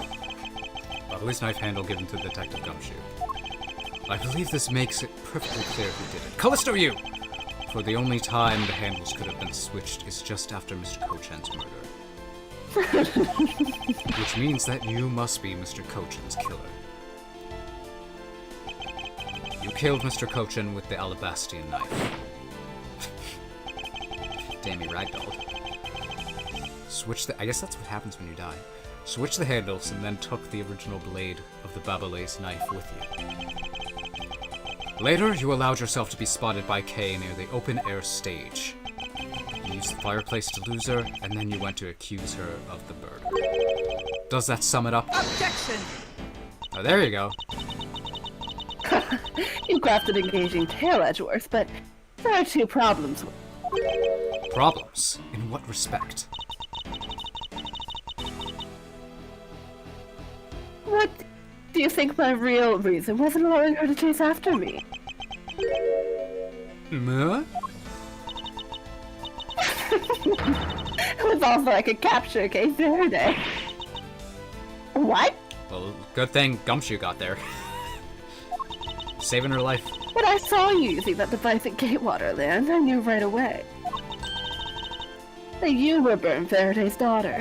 Bobbly's knife handle given to Detective Gumshoe. I believe this makes it perfectly clear who did it. Callisto, you! For the only time the handles could have been switched is just after Mr. Kochan's murder. Which means that you must be Mr. Kochan's killer. You killed Mr. Cochin with the Alabastian knife. Damn, he ragdolled. I guess that's what happens when you die. Switch the handles and then took the original blade of the Ablaze knife with you. Later, you allowed yourself to be spotted by Kay near the open-air stage. You used the fireplace to lose her, and then you went to accuse her of the murder. Does that sum it up? Objection! Oh, there you go. You crafted engaging tale, Edgeworth, but there are two problems. Problems? In what respect? What do you think my real reason was in allowing her to chase after me? Huh? It was also like a capture case Faraday. What? Well, good thing Gumshoe got there. Saving her life. When I saw you using that device at Gatewaterland, I knew right away that you were Burn Faraday's daughter.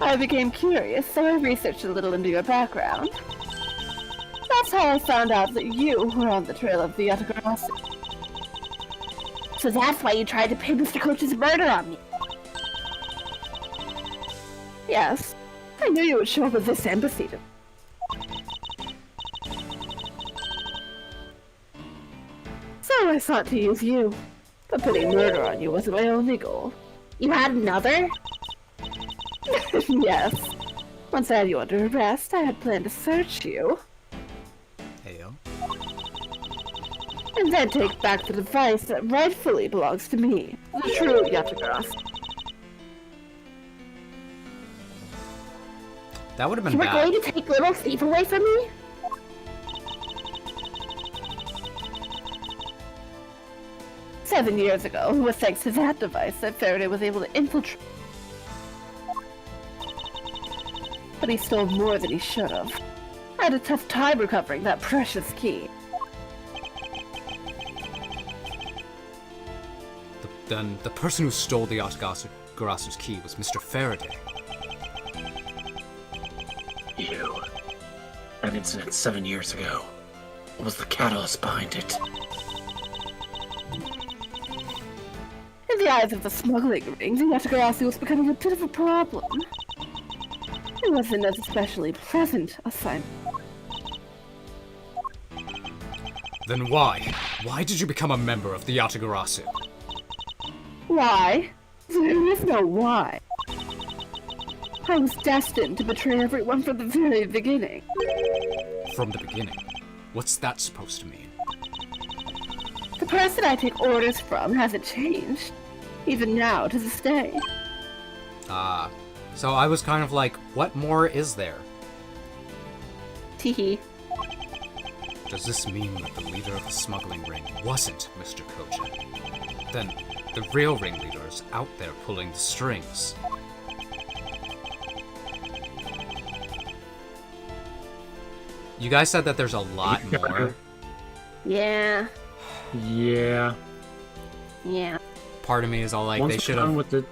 I became curious, so I researched a little into your background. That's how I found out that you were on the trail of the Yatagarasu. So that's why you tried to pin Mr. Coach's murder on me. Yes, I knew you would show up at this embassy to... So I sought to use you, but putting murder on you wasn't my only goal. You had another? Yes. Once I had you under arrest, I had planned to search you, Heyo. and then take back the device that rightfully belongs to me, the true Yatagarasu. That would have been You were bad. going to take little Steve away from me? "7 years ago, it was thanks to that device that Faraday was able to infiltrate. But he stole more than he should have. I had a tough time recovering that precious key. Then the person who stole the Yatagarasu's key was Mr. Faraday. You. That incident 7 years ago. What was the catalyst behind it? In the eyes of the smuggling ring, the Yatagarasu was becoming a bit of a problem. It wasn't an especially pleasant assignment. Then why? Why did you become a member of the Yatagarasu? Why? There is no why. I was destined to betray everyone from the very beginning. From the beginning. What's that supposed to mean? The person I take orders from hasn't changed, even now to this day. Ah. So I was kind of like, what more is there? Teehee. Does this mean that the leader of the smuggling ring wasn't Mr. Cochin? Then the real ringleader is out there pulling the strings. You guys said that there's a lot more. Yeah. Yeah. Yeah. Part of me is all like, Once they we're should done have with the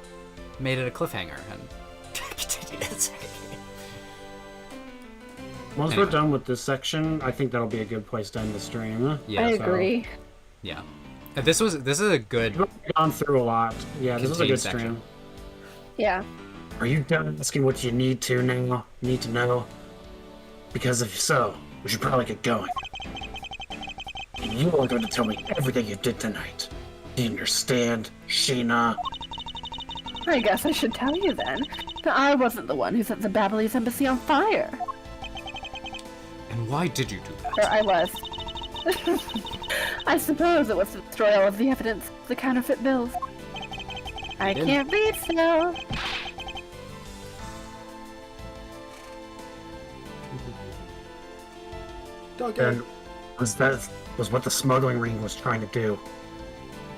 made it a cliffhanger and continued it. Once Anyway. we're done with this section, I think that'll be a good place to end the stream. Yeah, I so- agree. yeah. This is a good. We've gone through a lot. Yeah, this is a Contained good section. stream. Yeah. Are you done asking what you need to now? Need to know? Because if so, we should probably get going. And you are going to tell me everything you did tonight. Do you understand, Sheena? I guess I should tell you then that I wasn't the one who set the Babylese embassy on fire. And why did you do Or that? I was. I suppose it was to destroy all of the evidence, the counterfeit bills. I didn't. can't read so. And was what the smuggling ring was trying to do.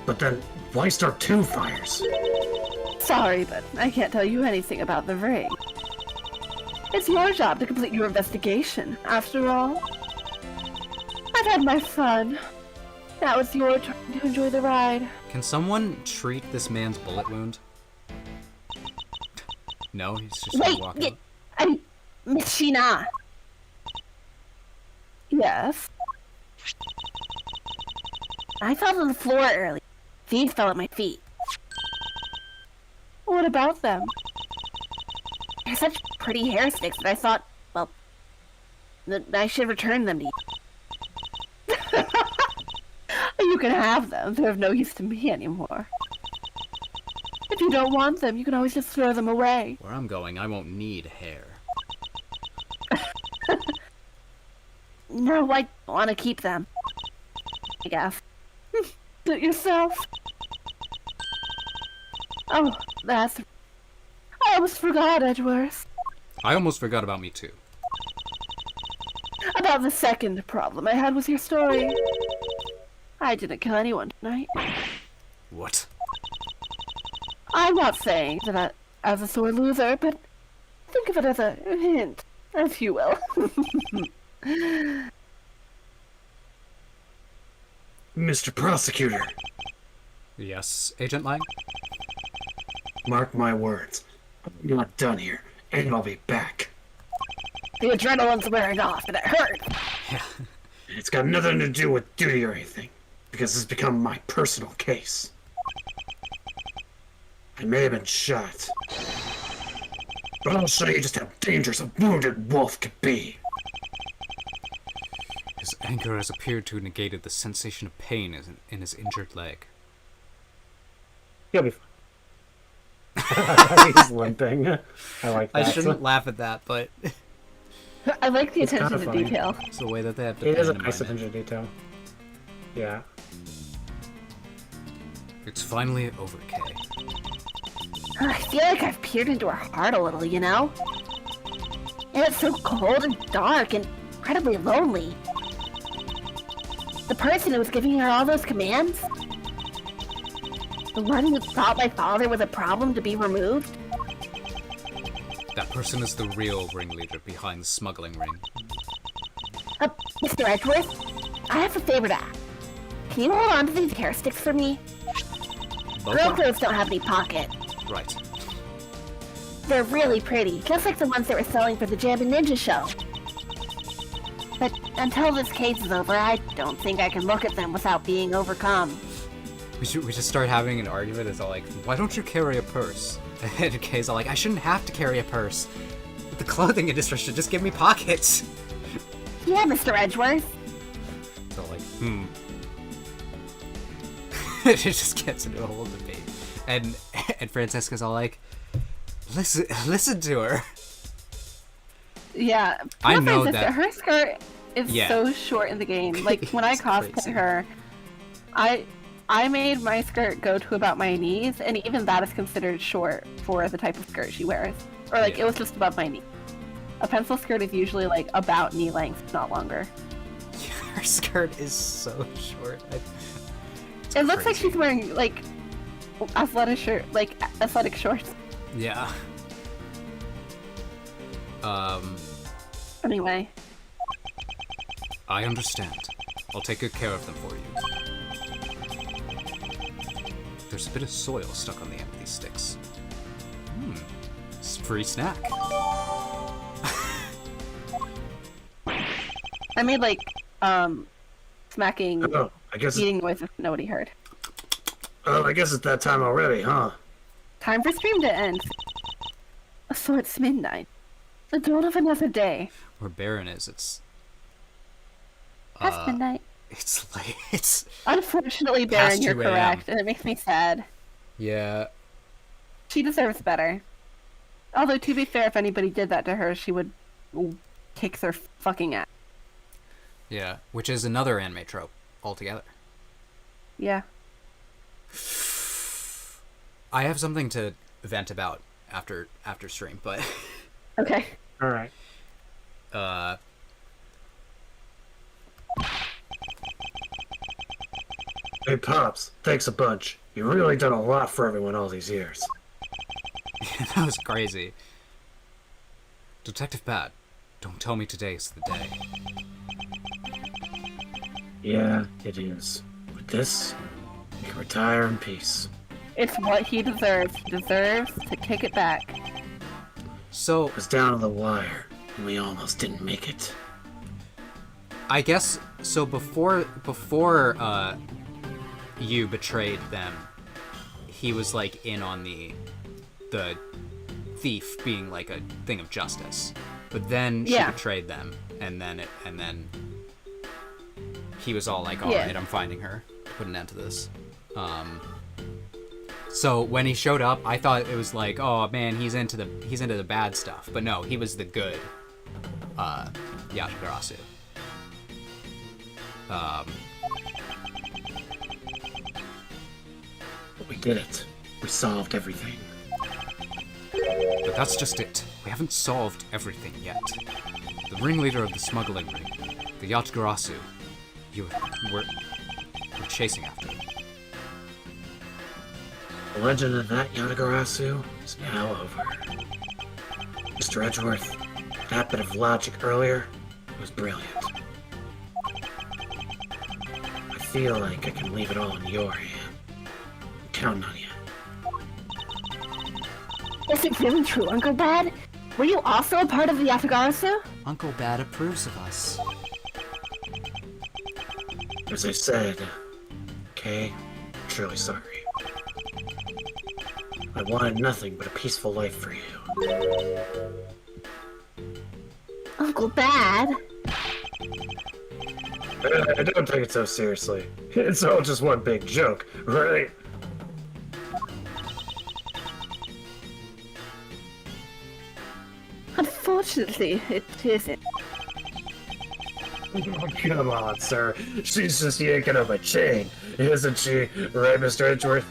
But then, why start two fires? Sorry, but I can't tell you anything about the ring. It's your job to complete your investigation, after all. I've had my fun. Now it's your turn to enjoy the ride. Can someone treat this man's bullet wound? No, he's just gonna Wait, walk y- out. I'm Miss Sheena. Yes. I fell on the floor early. These fell at my feet. What about them? They're such pretty hair sticks that I thought, well, that I should return them to you. You can have them. They're of no use to me anymore. If you don't want them, you can always just throw them away. Where I'm going, I won't need hair. No, I want to keep them. I guess. Do it yourself. Oh, that's... I almost forgot, Edgeworth. I almost forgot about me too. About the second problem I had with your story. I didn't kill anyone tonight. What? I'm not saying that as a sore loser, but think of it as a hint, if you will. Mr. Prosecutor, Yes, Agent Lang? mark my words. I'm not done here, and I'll be back. The adrenaline's wearing off and it hurts. Yeah. It's got nothing to do with duty or anything, because it's become my personal case. I may have been shot, but I'll show you just how dangerous a wounded wolf can be. His anger has appeared to have negated the sensation of pain in his injured leg. He'll be fine. He's limping. I like that. I shouldn't laugh at that, but I like the It's attention kinda to funny. detail. it's the way that they have to It is a pantomime nice it. attention to detail. Yeah. It's finally over, Kay. I feel like I've peered into her heart a little, you know? And it's so cold and dark and incredibly lonely. The person who was giving her all those commands? The one who thought my father was a problem to be removed? That person is the real ringleader behind the smuggling ring. Mr. Edgeworth, I have a favor to ask. Can you hold on to these hair sticks for me? Both Girl of- clothes don't have any pocket. Right. They're really pretty, just like the ones that were selling for the Jam and Ninja show. But until this case is over, I don't think I can look at them without being overcome. We should start having an argument. It's all like, why don't you carry a purse? And Kay's all like, I shouldn't have to carry a purse. The clothing industry should just give me pockets. Yeah, Mr. Edgeworth. So like, it just gets into a whole debate. And Francesca's all like, listen to her. Yeah, I poor know Francisca, that- her skirt is Yeah. so short in the game. Like when I It's cosplay crazy. her, I made my skirt go to about my knees, and even that is considered short for the type of skirt she wears. Or like Yeah. it was just above my knee. A pencil skirt is usually like about knee length, not longer. Her skirt is so short. It's It looks like crazy. she's wearing like athletic shorts. Yeah. Anyway, I understand. I'll take good care of them for you. There's a bit of soil stuck on the end of these sticks. It's a free snack. I made like smacking, Oh, I guess eating noises nobody heard. I guess it's that time already, huh? Time for stream to end. So it's midnight. The dawn of another day. Where Baron is, it's Past midnight. it's like it's Unfortunately, past Baron, you're 2 a.m.. correct, and it makes me sad. yeah. She deserves better. Although, to be fair, if anybody did that to her, she would kick their fucking ass. Yeah, which is another anime trope altogether. Yeah. I have something to vent about after stream, but Okay. All right. Hey, Pops, thanks a bunch. You've really done a lot for everyone all these years. that was crazy. Detective Pat, don't tell me today is the day. Yeah, it is. With this, you can retire in peace. It's what he deserves. He deserves to kick it back. So It was down to the wire, and we almost didn't make it. I guess so. Before you betrayed them, he was like in on the thief being like a thing of justice. But then she betrayed them, and then he was all like, "All right, I'm finding her. Put an end to this." So when he showed up, I thought it was like, "Oh man, he's into the bad stuff." But no, he was the good Yatagarasu. We did it. We solved everything. But that's just it. We haven't solved everything yet. The ringleader of the smuggling ring, the Yatagarasu, we're chasing after him. The legend of that Yatagarasu is now over. Mr. Edgeworth, that bit of logic earlier was brilliant. I feel like I can leave it all in your hand. I'm counting on you. Is it really true, Uncle Bad? Were you also a part of the Yatagarasu? Uncle Bad approves of us. As I said, Kay, I'm truly sorry. I wanted nothing but a peaceful life for you. Uncle Bad? I don't take it so seriously. It's all just one big joke, right? Unfortunately, it isn't. Oh, come on, sir. She's just yanking on my chain, isn't she? Right, Mr. Edgeworth?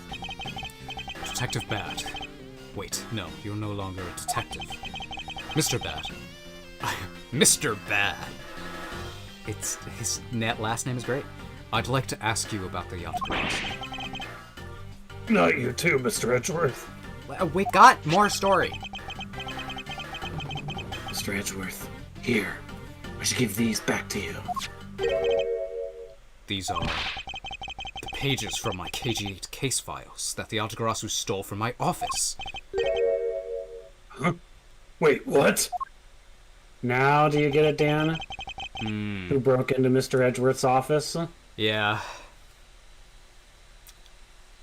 Detective Bad. Wait, no, you're no longer a detective. Mr. Bad. Mr. Bad. It's his last name is great. I'd like to ask you about the Yatagarasu. Not you too, Mr. Edgeworth. We got more story. Mr. Edgeworth, here. I should give these back to you. These are the pages from my KG8 case files that the Yatagarasu stole from my office. Huh? Wait, what? Now do you get it, Dan? Who broke into Mr. Edgeworth's office? Yeah.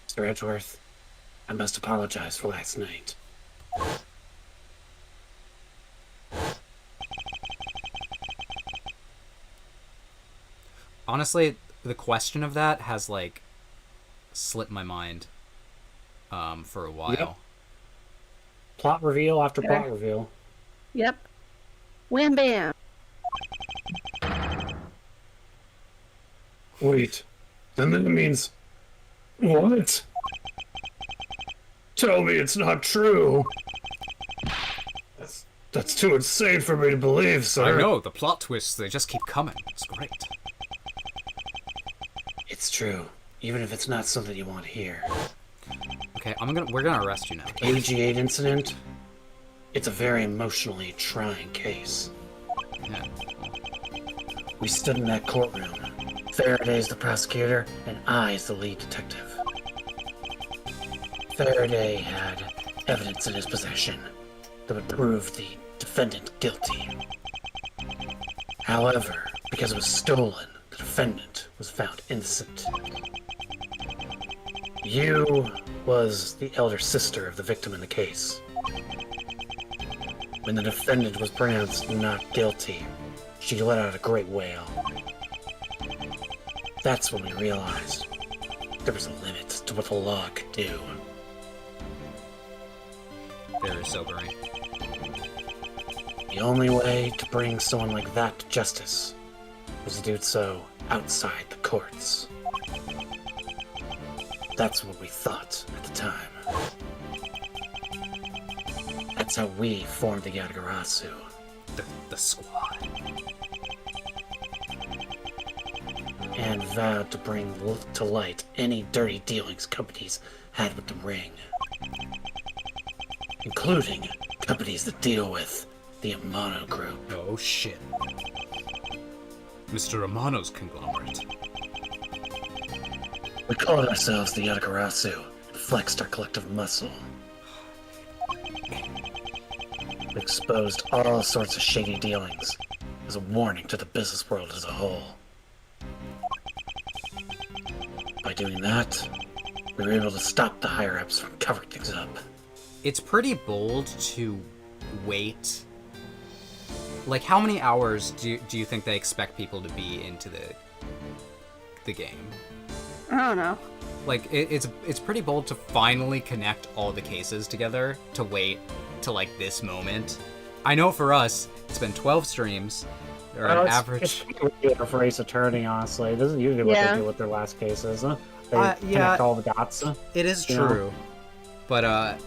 Mr. Edgeworth, I must apologize for last night. Honestly, the question of that has, like, slipped my mind for a while. Yep. Plot reveal after plot reveal. Yep. Wham bam. Wait. Then that means... What? Tell me it's not true. That's too insane for me to believe, sir. I know, the plot twists, they just keep coming. It's great. It's true, even if it's not something you want to hear. Okay, we're gonna arrest you now. AG8 incident? It's a very emotionally trying case. Yeah. We stood in that courtroom. Faraday's the prosecutor, and I's the lead detective. Faraday had evidence in his possession that would prove the defendant guilty. However, because it was stolen, the defendant was found innocent. You was the elder sister of the victim in the case. When the defendant was pronounced not guilty, she let out a great wail. That's when we realized there was a limit to what the law could do. Very sobering. The only way to bring someone like that to justice was to do so outside the courts. That's what we thought at the time. That's how we formed the Yatagarasu. The squad. And vowed to bring to light any dirty dealings companies had with the ring. Including companies that deal with the Amano Group. Oh shit. Mr. Amano's conglomerate. We called ourselves the Yatagarasu and flexed our collective muscle. We exposed all sorts of shady dealings as a warning to the business world as a whole. By doing that, we were able to stop the higher-ups from covering things up. It's pretty bold to wait. Like, how many hours do you think they expect people to be into the game? I don't know. Like, it's pretty bold to finally connect all the cases together, to wait to, like, this moment. I know for us, it's been 12 streams, or an average... It's pretty weird for Ace Attorney, honestly. This is usually what Yeah. they do with their last cases. They yeah. connect all the dots. It is you know? true. But, I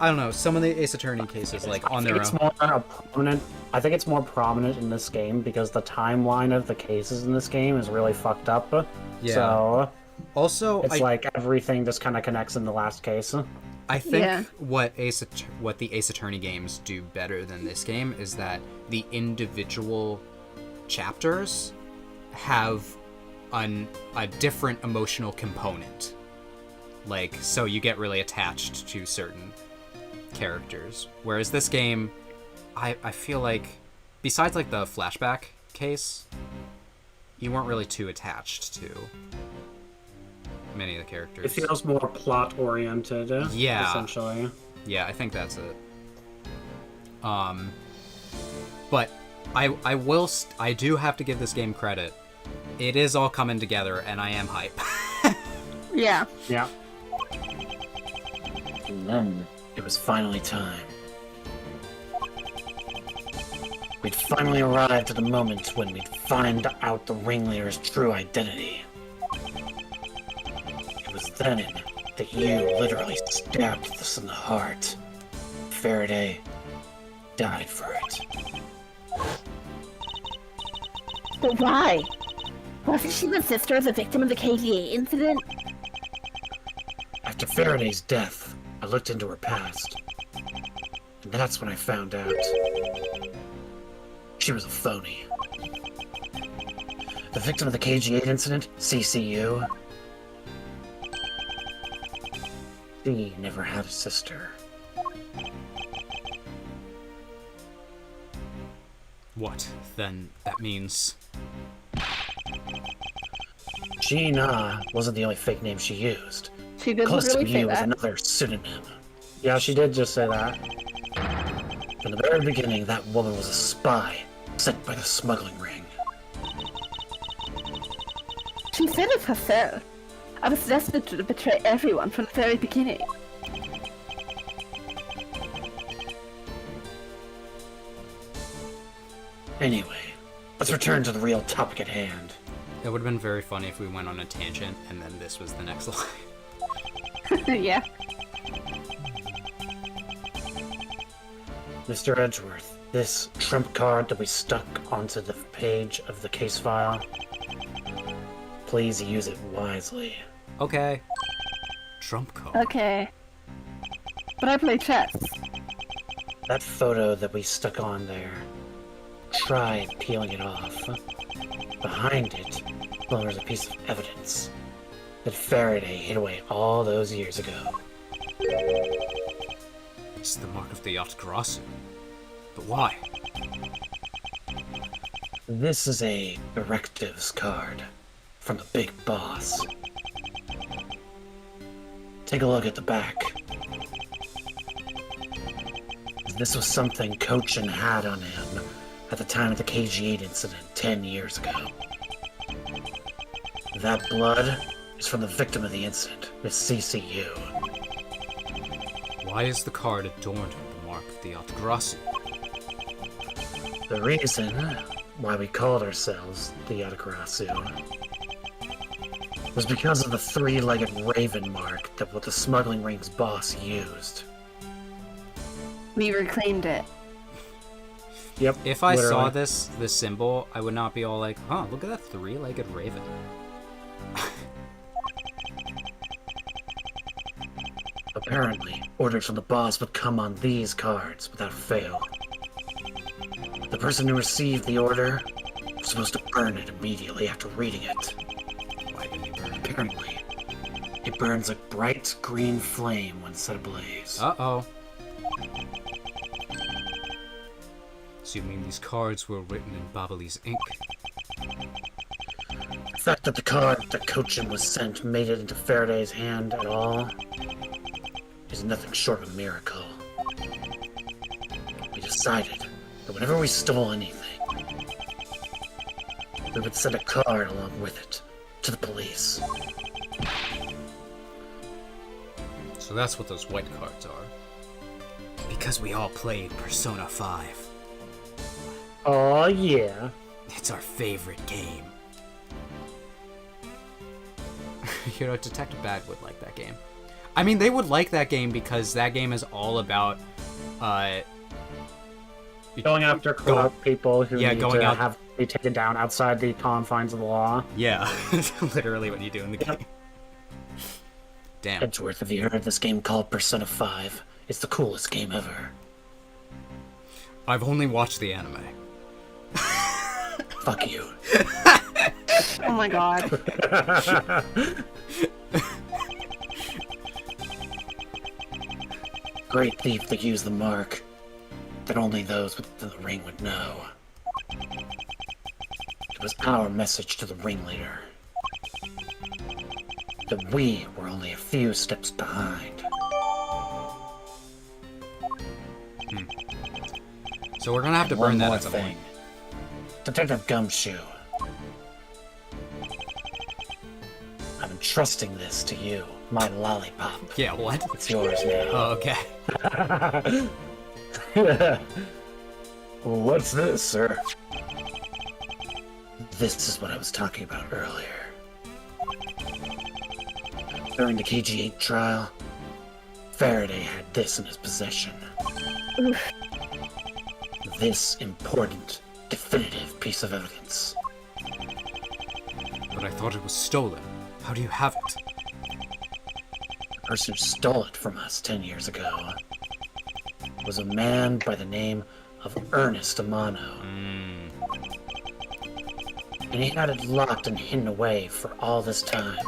don't know, some of the Ace Attorney cases, like, on their It's own... more prominent. I think it's more prominent in this game because the timeline of the cases in this game is really fucked up. Yeah. So Also, it's like everything just kind of connects in the last case. I think Yeah. what the Ace Attorney games do better than this game is that the individual chapters have a different emotional component. Like, so you get really attached to certain characters. Whereas this game, I feel like, besides like the flashback case, you weren't really too attached to many of the characters. It feels more plot oriented. Yeah. Essentially. Yeah, I think that's it. But I do have to give this game credit. It is all coming together, and I am hype. Yeah. Yeah. And then, it was finally time. We'd finally arrived at the moment when we'd find out the ringleader's true identity. It was then that you literally stabbed us in the heart. Faraday died for it. But why? Wasn't she the sister of the victim of the KGA incident? After Faraday's death, I looked into her past. And that's when I found out she was a phony. The victim of the KG8 incident, CCU, she never had a sister. What? Then that means... Gina wasn't the only fake name she used. She did Close to literally say you was that. another pseudonym. Yeah, she did just say that. From the very beginning, that woman was a spy sent by the smuggling ring. She said it herself. I was destined to betray everyone from the very beginning. Anyway, let's return to the real topic at hand. It would have been very funny if we went on a tangent, and then this was the next line. Yeah. Mr. Edgeworth, this trump card that we stuck onto the page of the case file, please use it wisely. Okay. Trump card. Okay. But I play chess. That photo that we stuck on there, try peeling it off. Behind it, there's a piece of evidence that Faraday hid away all those years ago. It's the mark of the Yatagarasu. But why? This is a directives card from the big boss. Take a look at the back. This was something Cochin had on him at the time of the KG8 incident 10 years ago. That blood is from the victim of the incident, Miss CCU. Why is the card adorned with the mark of the Yatagarasu? The reason why we called ourselves the Yatagarasu was because of the three-legged raven mark that what the smuggling ring's boss used. We reclaimed it. Yep. If I saw literally. this symbol, I would not be all like, huh, look at that three-legged raven. Apparently, orders from the boss would come on these cards without fail. The person who received the order was supposed to burn it immediately after reading it. Why did he burn it? Apparently, it burns a bright green flame when set ablaze. Uh-oh. So you mean these cards were written in Babaley's ink? The fact that the card that Cochin was sent made it into Faraday's hand at all is nothing short of a miracle. We decided that whenever we stole anything, we would send a card along with it to the police. So that's what those white cards are. Because we all played Persona 5. Oh yeah. It's our favorite game. You know, Detective Bad would like that game. I mean, they would like that game because that game is all about, Going after corrupt people who need going to out- be taken down outside the confines of the law. Yeah, literally what you do in the game. Damn. Edgeworth, have you heard of this game called Persona 5? It's the coolest game ever. I've only watched the anime. Fuck you. Oh my god. Great thief that used the mark that only those within the ring would know. It was our message to the ringleader that we were only a few steps behind. So we're gonna have to One burn that more at some thing. point. Detective Gumshoe. I'm entrusting this to you, my lollipop. Yeah, what? It's yours now. Oh, okay. What's this, sir? This is what I was talking about earlier. During the KG8 trial, Faraday had this in his possession. This important, definitive piece of evidence. But I thought it was stolen. How do you have it? The person who stole it from us 10 years ago was a man by the name of Ernest Amano. And he had it locked and hidden away for all this time.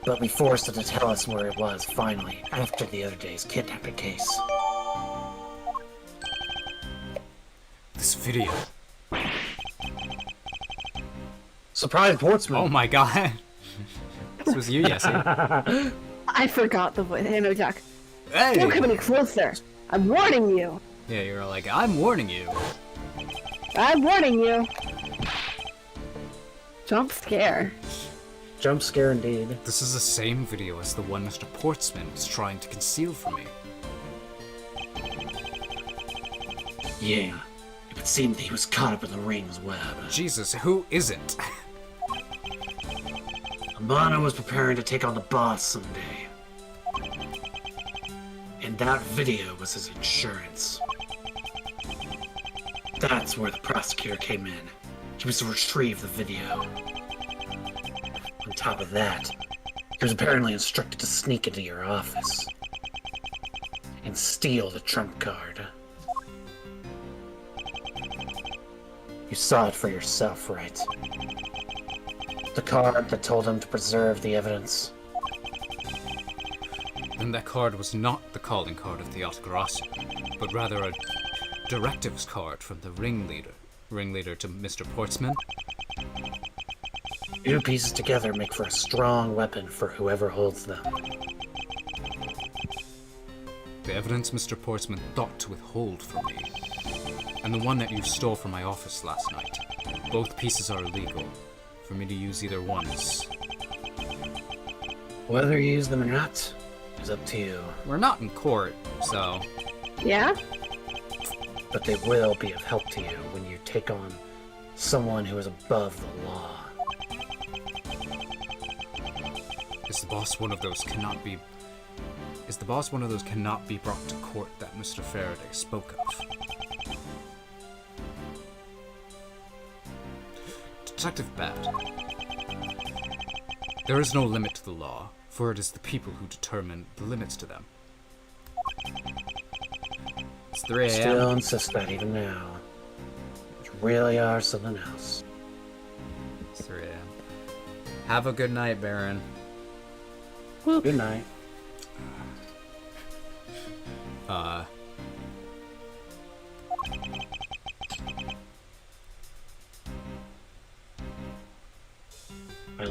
But we forced him to tell us where it was finally, after the other day's kidnapping case. This video. Surprise, Portsmouth. Oh my god. This was you, Yessie. I forgot the voice. Hey, no, Jack. Hey! Don't come any closer. I'm warning you. Yeah, you're like, I'm warning you. I'm warning you. Jump scare. Jump scare indeed. This is the same video as the one Mr. Portsman was trying to conceal from me. Yeah, it seemed that he was caught up in the ring's web. Jesus, who isn't? Amano was preparing to take on the boss someday. And that video was his insurance. That's where the prosecutor came in. He was to retrieve the video. On top of that, he was apparently instructed to sneak into your office and steal the trump card. You saw it for yourself, right? The card that told him to preserve the evidence. Then that card was not the calling card of the Yatagarasu, but rather a directives card from the ringleader to Mr. Portsman. Two pieces together make for a strong weapon for whoever holds them. The evidence Mr. Portsman thought to withhold from me, and the one that you stole from my office last night. Both pieces are illegal. For me to use either one is... Whether you use them or not is up to you, We're not in court, so... Yeah? but they will be of help to you when you take on someone who is above the law. Is the boss one of those cannot be brought to court that Mr. Faraday spoke of? Detective Bad. There is no limit to the law, for it is the people who determine the limits to them. It's 3 a.m. Still insist that even now. You really are something else. It's 3 a.m. Have a good night, Baron. Good night.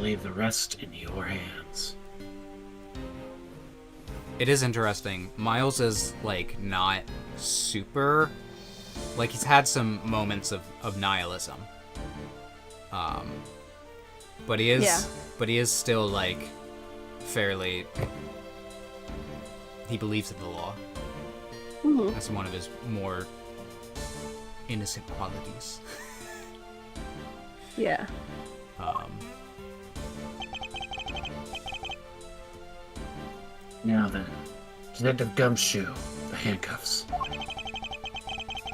leave the rest in your hands. It is interesting. Miles is, like, not super... Like, he's had some moments of nihilism. But he is... Yeah. But he is still, like, fairly... He believes in the law. Mhm. That's one of his more innocent qualities. Yeah. Now then, Detective Gumshoe, the handcuffs.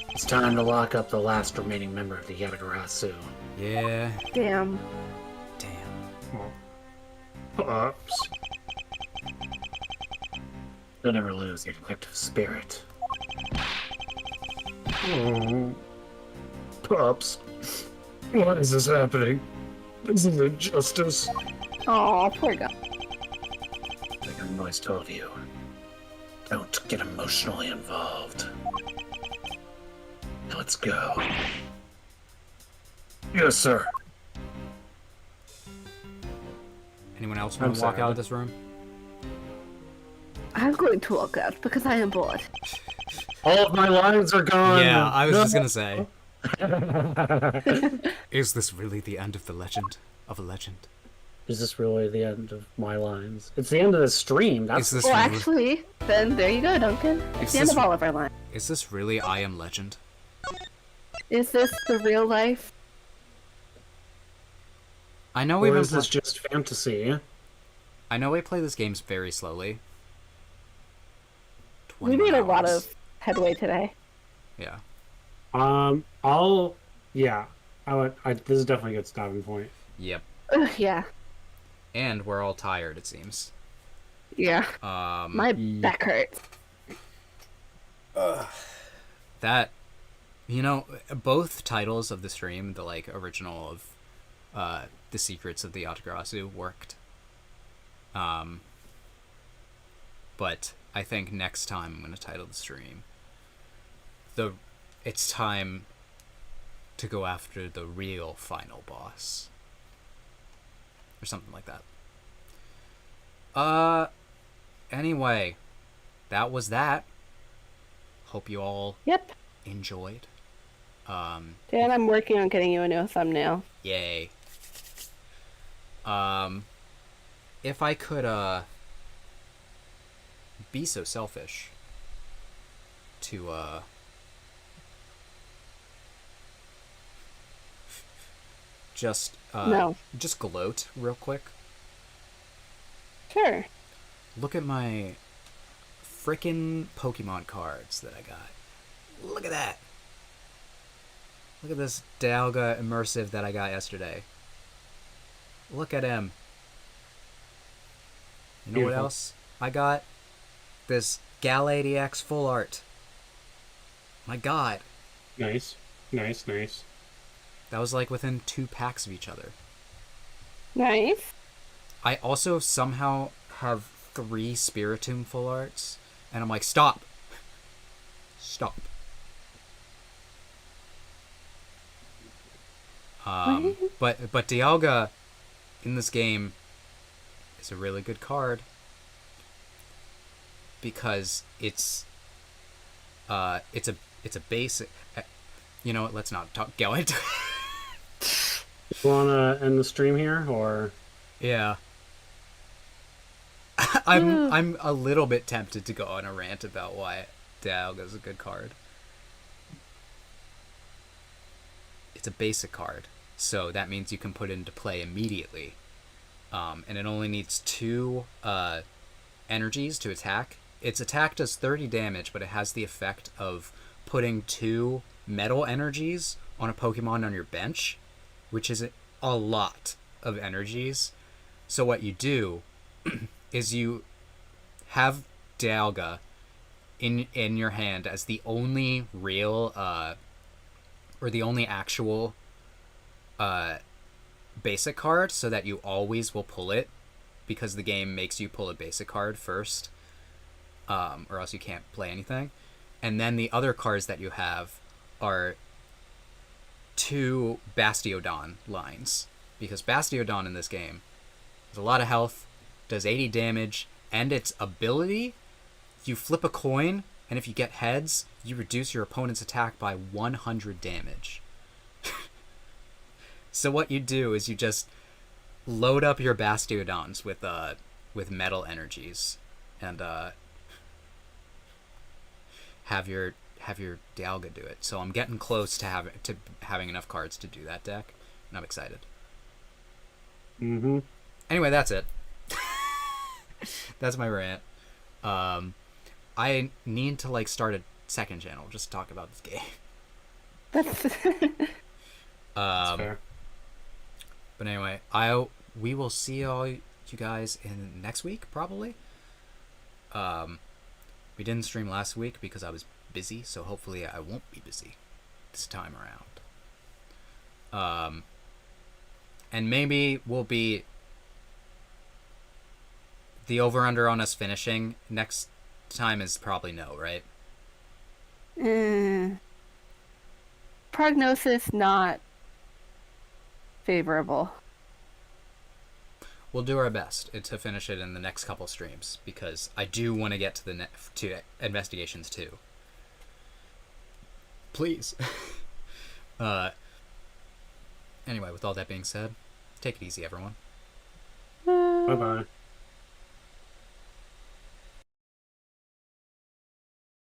It's time to lock up the last remaining member of the Yatagarasu. Yeah. Damn. Damn. Pups. Don't ever lose your detective spirit. Oh, Pups. Why is this happening? This is injustice. Oh, poor guy. Like I always told you, don't get emotionally involved. Now let's go. Yes, sir. Anyone else want I'm to walk sorry. out of this room? I'm going to walk out because I am bored. All of my lines are gone. Yeah, I was just gonna say. Is this really the end of the legend of a legend? Is this really the end of my lines? It's the end of the stream. That's Is this Well, re- actually, then there you go, Duncan. Is It's the end this- of all of our lines. is this really I Am Legend? Is this the real life? I know we've or been is this just fantasy? I know we play this games very slowly. We 21 made a lot hours. of headway today. Yeah. This is definitely a good stopping point. Yep. Ugh, yeah. And we're all tired, it seems. Yeah. Um, My back hurts. that, you know, both titles of the stream, the like original of, The Secrets of the Yatagarasu worked. But I think next time I'm gonna title the stream, it's time to go after the real final boss. Or something like that. Anyway, that was that. Hope you all Yep. enjoyed. Dan, I'm working on getting you a new thumbnail. Yay. If I could, be so selfish to, No. just gloat real quick. Sure. Look at my frickin' Pokemon cards that I got. Look at that. Look at this Dialga Immersive that I got yesterday. Look at him. You know what Beautiful. else? I got this Gal80X full art. My god. Nice. That was like within 2 packs of each other. Nice. I also somehow have 3 Spiritomb full arts. And I'm like, stop. Stop. But Dialga in this game is a really good card because it's a basic. You know what? Let's not go into. You wanna end the stream here, or Yeah. I'm a little bit tempted to go on a rant about why Dialga's a good card. It's a basic card, so that means you can put it into play immediately. And it only needs 2 energies to attack. Its attack does 30 damage, but it has the effect of putting 2 metal energies on a Pokemon on your bench, which is a lot of energies. So what you do is you have Dialga in your hand as the only real or the only actual basic card, so that you always will pull it because the game makes you pull a basic card first, or else you can't play anything. And then the other cards that you have are 2 Bastiodon lines, because Bastiodon in this game with a lot of health, does 80 damage, and its ability, you flip a coin, and if you get heads, you reduce your opponent's attack by 100 damage. So what you do is you just load up your Bastiodons with metal energies, and have your Dialga do it. So I'm getting close to having enough cards to do that deck, and I'm excited. Mm-hmm. Anyway, that's it. That's my rant. I need to start a second channel just to talk about this game. That's That's fair. But anyway, we will see all you guys in next week probably. We didn't stream last week because I was busy, so hopefully I won't be busy this time around. And maybe we'll be the over-under on us finishing next time is probably no, right? Prognosis not favorable. We'll do our best to finish it in the next couple streams because I do want to get to to investigations too. Please. Anyway, with all that being said, take it easy, everyone. Bye-bye.